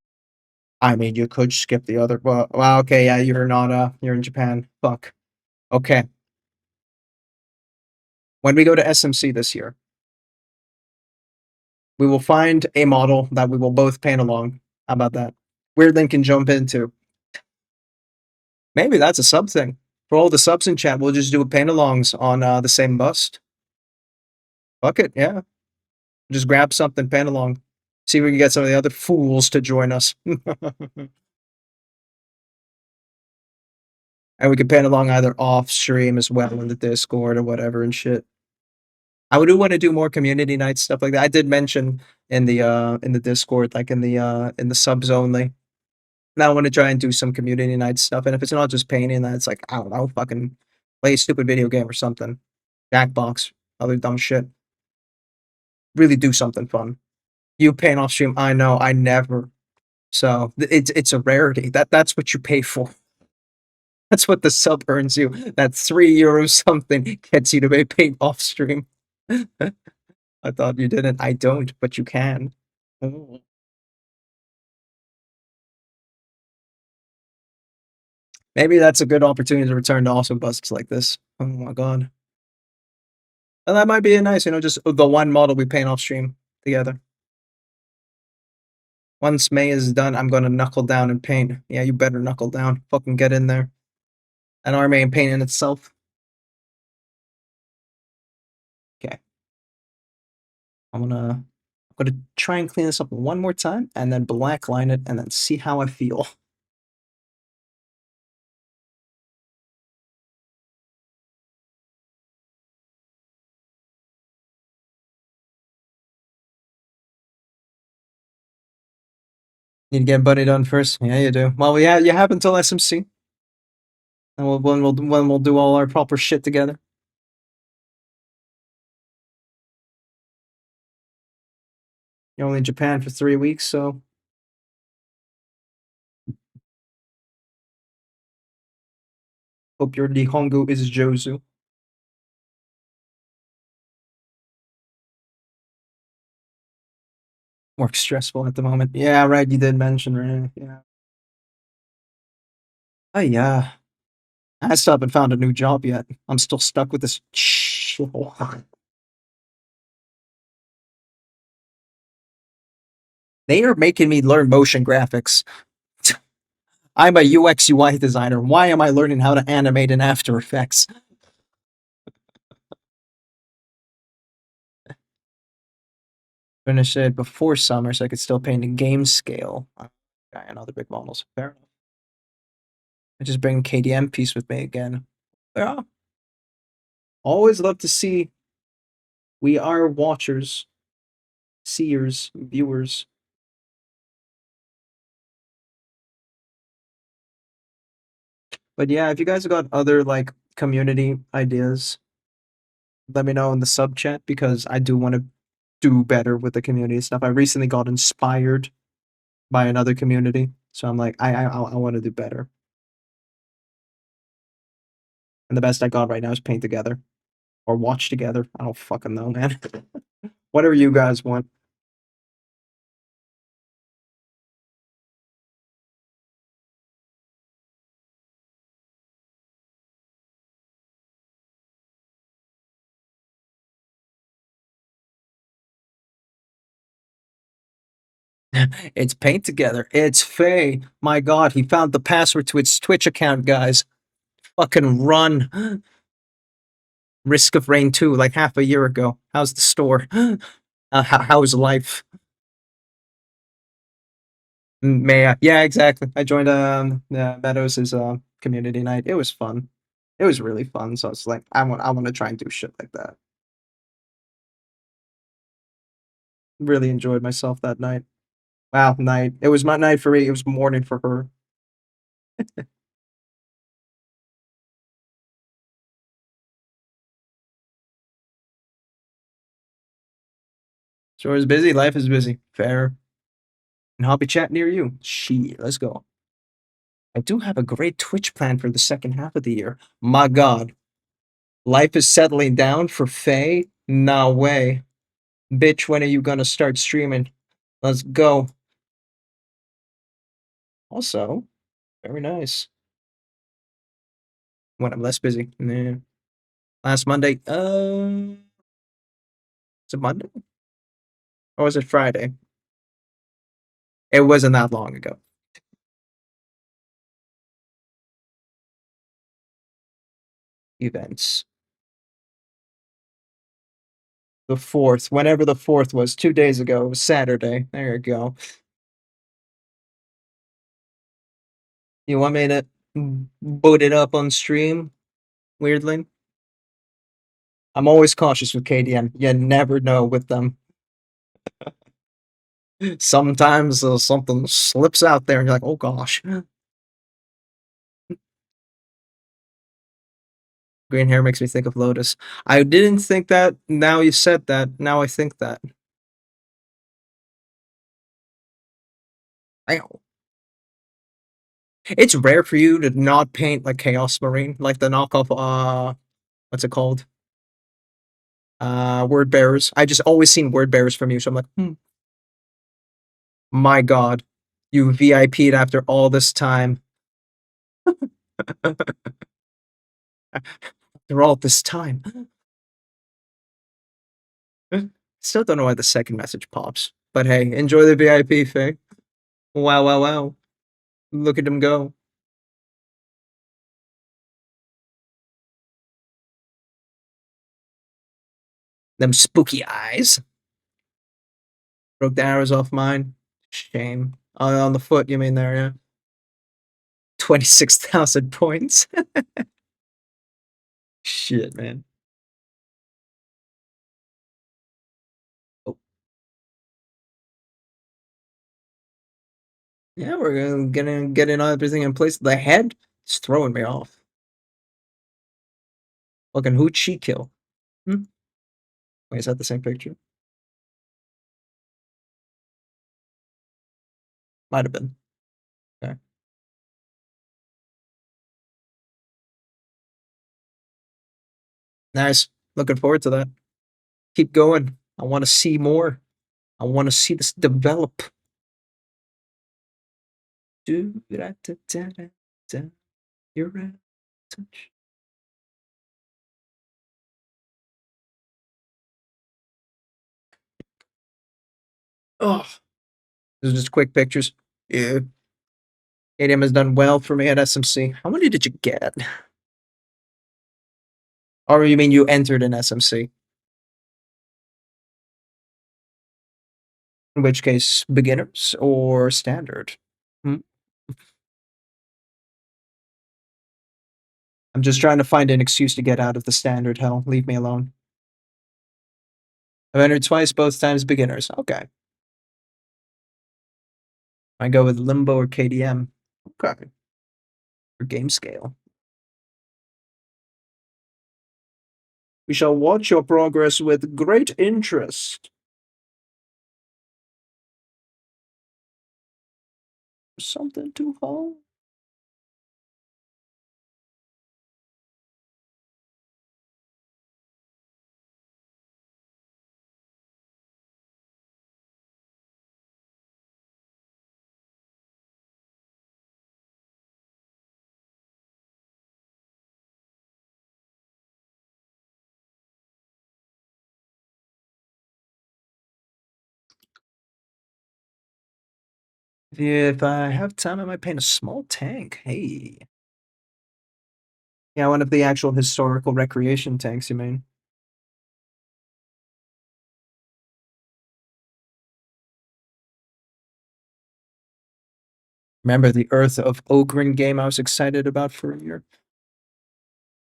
I mean, you could skip the other. Well, okay, yeah, you're not. You're in Japan. Fuck. Okay. When we go to SMC this year, we will find a model that we will both paint along. How about that? Weirdlink can jump into. Maybe that's a sub thing. For all the subs in chat, we'll just do a paint alongs on the same bust. Fuck it, yeah. Just grab something, paint along. See if we can get some of the other fools to join us. And we can paint along either off stream as well in the Discord or whatever and shit. I would want to do more community night stuff like that. I did mention in the Discord, like in the subs only. Now I want to try and do some community night stuff. And if it's not just painting, then it's like, I don't know, fucking play a stupid video game or something. Jackbox, other dumb shit. Really do something fun. You paint off stream, I know, I never. So it's a rarity. That's what you pay for. That's what the sub earns you. That €3 something gets you to paint off stream. I thought you didn't. I don't, but you can. Oh. Maybe that's a good opportunity to return to awesome busts like this. Oh my god. And that might be nice, just the one model we paint off stream together. Once May is done, I'm gonna knuckle down and paint. Yeah, you better knuckle down. Fucking get in there. An army and paint in itself. Okay. I'm gonna try and clean this up one more time and then black line it and then see how I feel. Need to get Buddy done first. Yeah, you do. Well, yeah, you have until SMC. And when we'll do all our proper shit together. You're only in Japan for 3 weeks, so hope your Nihongo is Jozu. Work stressful at the moment. Yeah, right. You did mention, right? Yeah. Oh yeah. I still haven't found a new job yet. I'm still stuck with this shithole. They are making me learn motion graphics. I'm a UX UI designer. Why am I learning how to animate in After Effects? Finish it before summer so I could still paint in game scale. Okay, and other big models. Fair enough. I just bring KDM piece with me again. Yeah. Always love to see we are watchers, seers, viewers. But yeah, if you guys have got other like community ideas, let me know in the sub chat because I do want to do better with the community stuff. I recently got inspired by another community, so I'm like, I want to do better. And the best I got right now is paint together or watch together. I don't fucking know, man. Whatever you guys want. It's paint together. It's Faye. My god, he found the password to its Twitch account, guys. Fucking run. Risk of Rain 2, like half a year ago. How's the store? How's life? Yeah, exactly. I joined Meadows' community night. It was fun. It was really fun. So it's like I want to try and do shit like that. Really enjoyed myself that night. Wow, night. It was my night for me. It was morning for her. Sure is busy. Life is busy. Fair. And I'll be chat near you. Shit, let's go. I do have a great Twitch plan for the second half of the year. My God. Life is settling down for Faye? No way. Bitch, when are you gonna start streaming? Let's go. Also, very nice. When I'm less busy. Nah. Last Monday. Is it Monday? Or was it Friday? It wasn't that long ago. Events. The 4th. Whenever the 4th was. 2 days ago. It was Saturday. There you go. You want me to boot it up on stream? Weirdly? I'm always cautious with KDM. You never know with them. Sometimes something slips out there and you're like, oh gosh. Green hair makes me think of Lotus. I didn't think that. Now you said that. Now I think that. Wow. It's rare for you to not paint like Chaos Marine, like the knockoff, what's it called? Word bearers. I just always seen word bearers from you, so I'm like, my God, you VIP'd after all this time. After all this time. Still don't know why the second message pops. But hey, enjoy the VIP, Faye. Wow, wow, wow. Look at him go. Them spooky eyes. Broke the arrows off mine. Shame. On the foot, you mean there, yeah? 26,000 points. Shit, man. Oh. Yeah, we're gonna get everything in place. The head is throwing me off. Looking who'd she kill? Wait, is that the same picture? Might have been. Okay. Nice. Looking forward to that. Keep going. I want to see more. I want to see this develop. Do da da da da da. You're right. Touch. Oh, these are just quick pictures. Yeah. ADM has done well for me at SMC. How many did you get? Or you mean you entered in SMC? In which case, beginners or standard? Hmm? I'm just trying to find an excuse to get out of the standard hell. Leave me alone. I've entered twice, both times beginners. Okay. I go with Limbo or KDM. Okay. For game scale. We shall watch your progress with great interest. Something to hold. If I have time, I might paint a small tank. Hey. Yeah, one of the actual historical recreation tanks, you mean? Remember the Earth of Ogren game I was excited about for a year?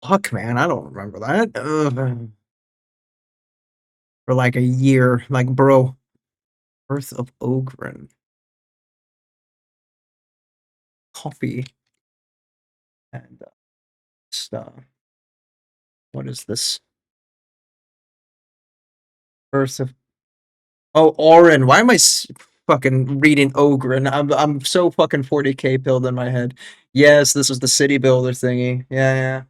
Fuck, man, I don't remember that. Ugh. For like a year. Like, bro. Earth of Ogren. Coffee. And stuff. What is this? Earth of Oh, Orin. Why am I fucking reading Ogren? I'm so fucking 40k pilled in my head. Yes, this was the city builder thingy. Yeah, yeah.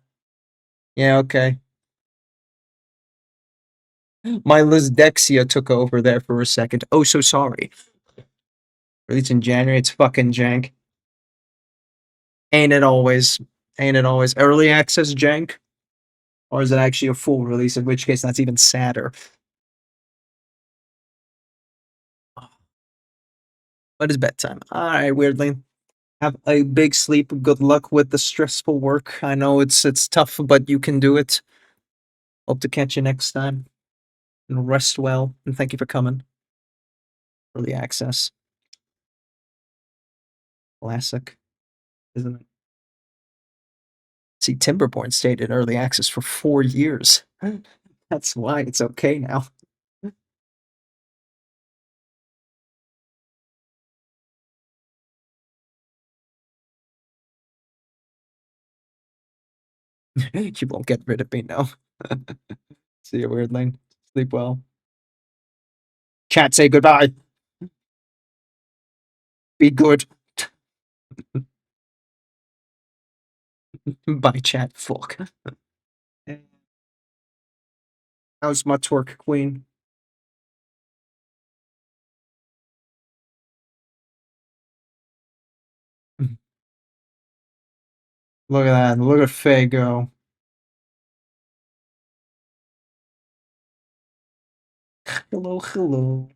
Yeah, okay. My Lizdexia took over there for a second. Oh, so sorry. Released in January. It's fucking jank. Ain't it always? Ain't it always? Early access jank? Or is it actually a full release? In which case, that's even sadder. But it's bedtime. Alright, weirdly. Have a big sleep. Good luck with the stressful work. I know it's tough, but you can do it. Hope to catch you next time. And rest well. And thank you for coming. Early access. Classic, isn't it? See, Timberborn stayed in early access for 4 years. That's why it's okay now. You won't get rid of me now. See you, weirdling. Sleep well. Chat, say goodbye. Be good. Bye, chat. Fuck. How's my twerk queen? Look at that. Look at Faye go. Hello, hello.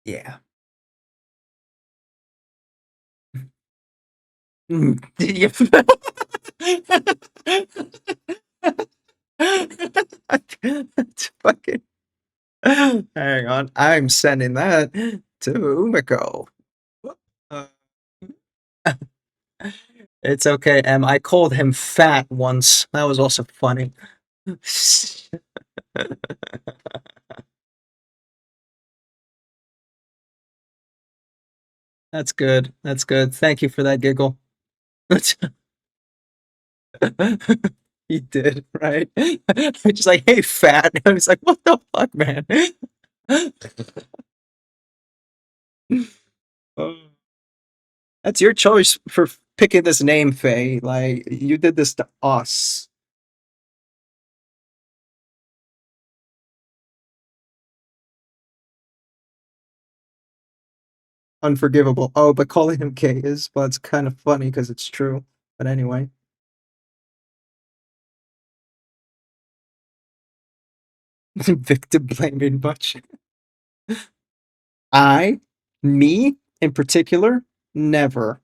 Yeah. That's fucking. Hang on. I'm sending that to Umiko. Uh, it's okay, Em. I called him fat once. That was also funny. That's good. That's good. Thank you for that giggle. He did, right? I'm just like, hey, fat. I was like, what the fuck, man? Oh. That's your choice for picking this name, Faye. Like, you did this to us. Unforgivable. Oh, but calling him K is, well, it's kind of funny because it's true. But anyway. Victim blaming much. Me, in particular, never.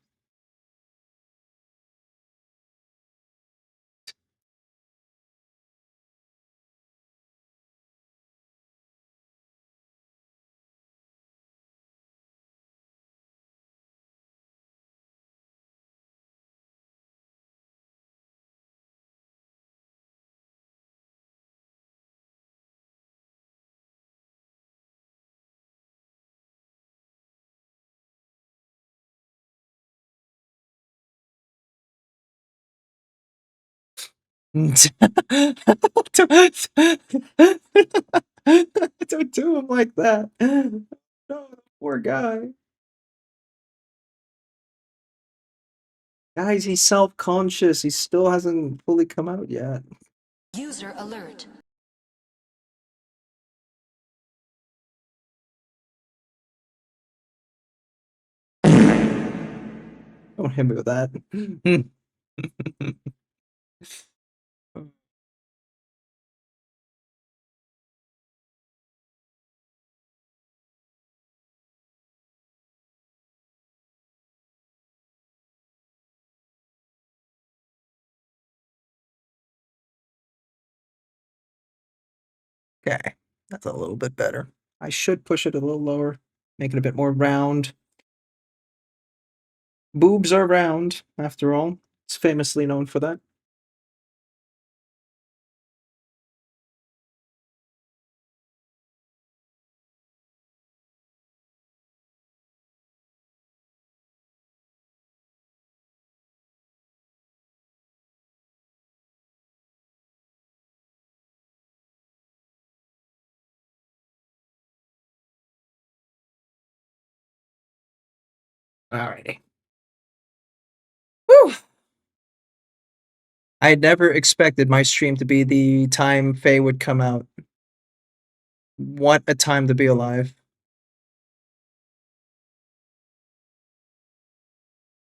Don't do him like that. No, poor guy. Guys, he's self-conscious. He still hasn't fully come out yet. User alert. Don't hit me with that. Okay, that's a little bit better. I should push it a little lower, make it a bit more round. Boobs are round, after all. It's famously known for that. Alrighty. Whew. I never expected my stream to be the time Faye would come out. What a time to be alive.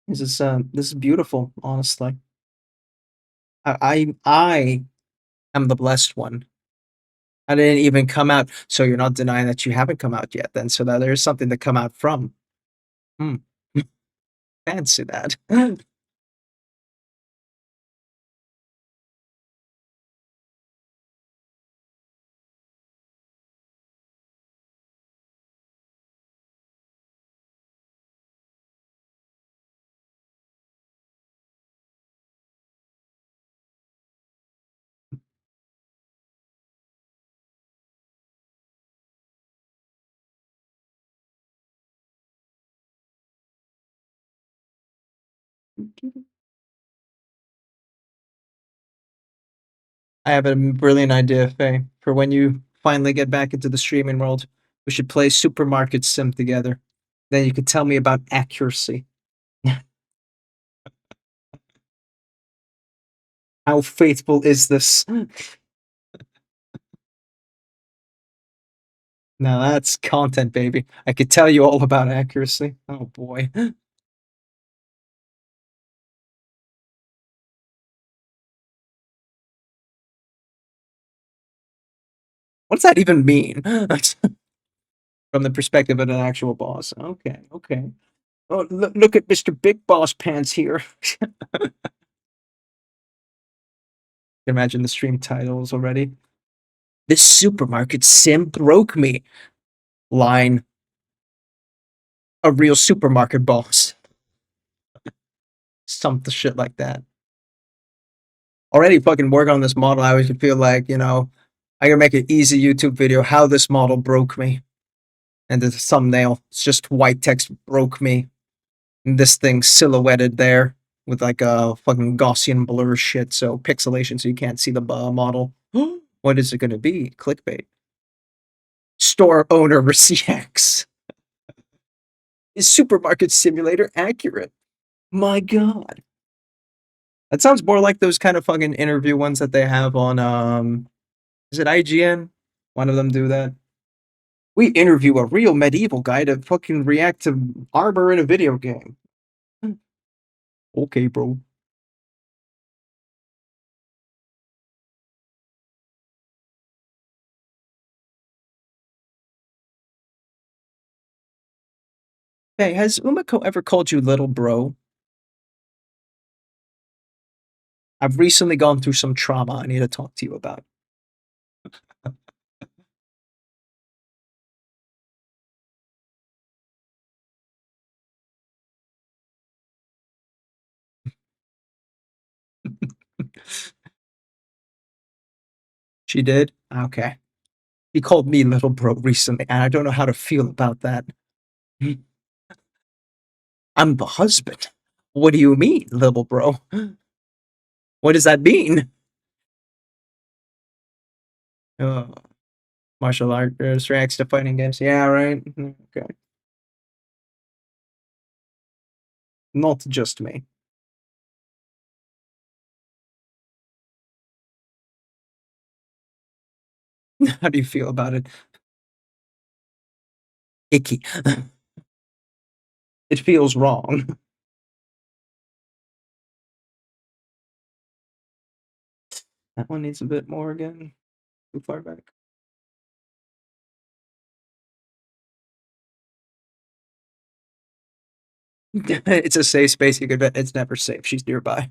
This is beautiful, honestly. I am the blessed one. I didn't even come out, so you're not denying that you haven't come out yet then, so that there's something to come out from. Hmm. Fancy that. I have a brilliant idea, Faye, for when you finally get back into the streaming world. We should play Supermarket Sim together. Then you could tell me about accuracy. How faithful is this? Now that's content, baby. I could tell you all about accuracy. Oh boy. What does that even mean? From the perspective of an actual boss. Okay, okay. Oh, look at Mr. Big Boss Pants here. Imagine the stream titles already. This supermarket sim broke me. Line. A real supermarket boss. Something shit like that. Already fucking work on this model. I always feel like, I gotta make an easy YouTube video how this model broke me. And the thumbnail, it's just white text broke me. And this thing silhouetted there with like a fucking Gaussian blur shit, so pixelation so you can't see the model. What is it gonna be? Clickbait. Store owner reacts. Is supermarket simulator accurate? My god. That sounds more like those kind of fucking interview ones that they have on is it IGN? One of them do that. We interview a real medieval guy to fucking react to armor in a video game. Okay, bro. Hey, has Umiko ever called you little bro? I've recently gone through some trauma I need to talk to you about. She did? Okay. He called me little bro recently, and I don't know how to feel about that. I'm the husband. What do you mean, little bro? What does that mean? Uh, martial artist reacts to fighting games. Yeah, right. Okay. Not just me. How do you feel about it? Icky. It feels wrong. That one needs a bit more again. Too far back. It's a safe space. You could bet it's never safe. She's nearby.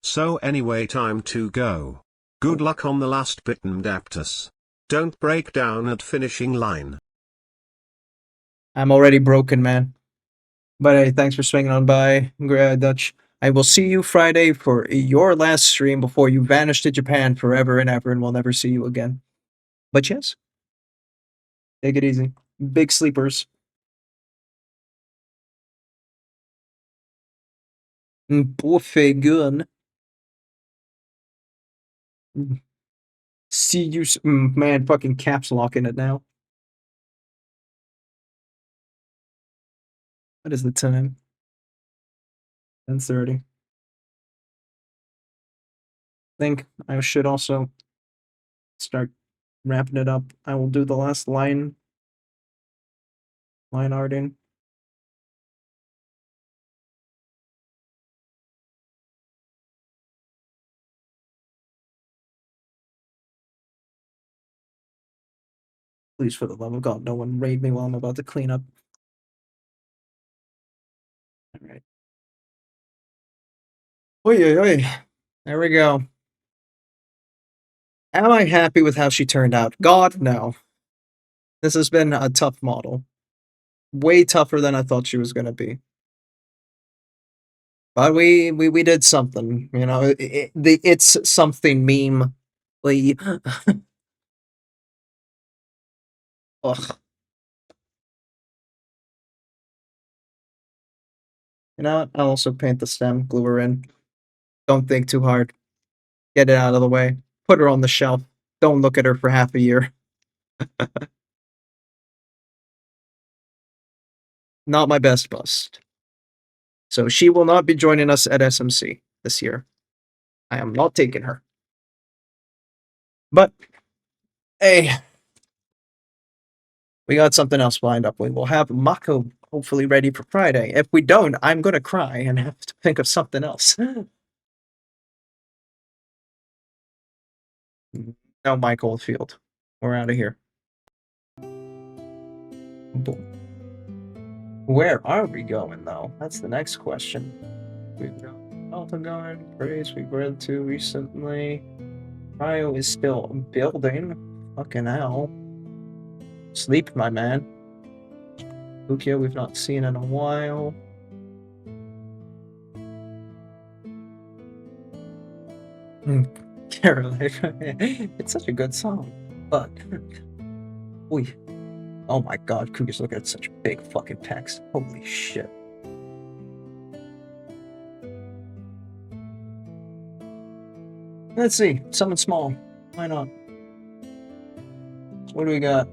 So anyway, time to go. Good luck on the last bit, Adaptus. Don't break down at finishing line. I'm already broken, man. But hey, thanks for swinging on by, Dutch. I will see you Friday for your last stream before you vanish to Japan forever and ever, and we'll never see you again. But yes, take it easy. Big sleepers. Buffet gun. See you, man. Fucking caps locking it now. What is the time? 10:30. Think I should also start wrapping it up. I will do the last line arting. Please, for the love of God, no one raid me while I'm about to clean up. All right. Oi, oi, oi. There we go. Am I happy with how she turned out? God, no. This has been a tough model. Way tougher than I thought she was going to be. But we did something, you know. It's something meme. Ugh. You know what? I'll also paint the stem, glue her in. Don't think too hard. Get it out of the way. Put her on the shelf. Don't look at her for half a year. Not my best bust. So she will not be joining us at SMC this year. I am not taking her. But, hey, we got something else lined up. We will have Mako hopefully ready for Friday. If we don't, I'm going to cry and have to think of something else. No, Mike Oldfield. We're out of here. Where are we going, though? That's the next question. We've got Altagon, Praise we've read to recently. Cryo is still building. Fucking hell. Sleep, my man. Lukia, we've not seen in a while. Caroline. It's such a good song. But. Oy. Oh my god, Cougars look at such big fucking text. Holy shit. Let's see. Something small. Why not? What do we got?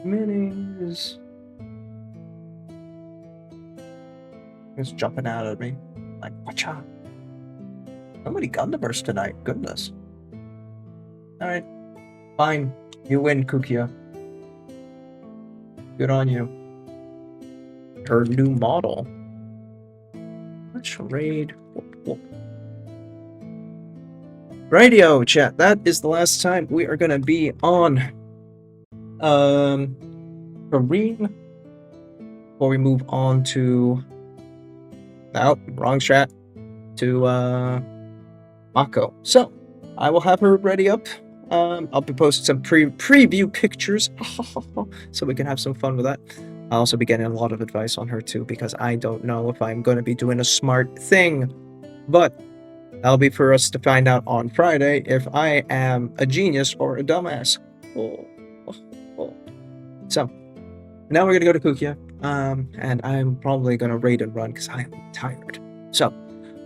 Minis. It's jumping out at me. Like, watch out. So many Gundamers tonight. Goodness. Alright. Fine. You win, Kukia. Good on you. Her new model. Let's raid. Radio chat. That is the last time we are gonna be on Kareen before we move on to wrong chat to Mako. So I will have her ready up. I'll be posting some preview pictures so we can have some fun with that. I'll also be getting a lot of advice on her too, because I don't know if I'm going to be doing a smart thing, but that'll be for us to find out on Friday if I am a genius or a dumbass. So now we're gonna go to Kukia, and I'm probably gonna raid and run because I'm tired. So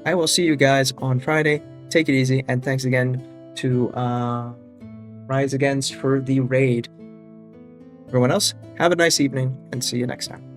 I will see you guys on Friday. Take it easy, and thanks again to Rise Against for the raid. Everyone else, have a nice evening, and see you next time.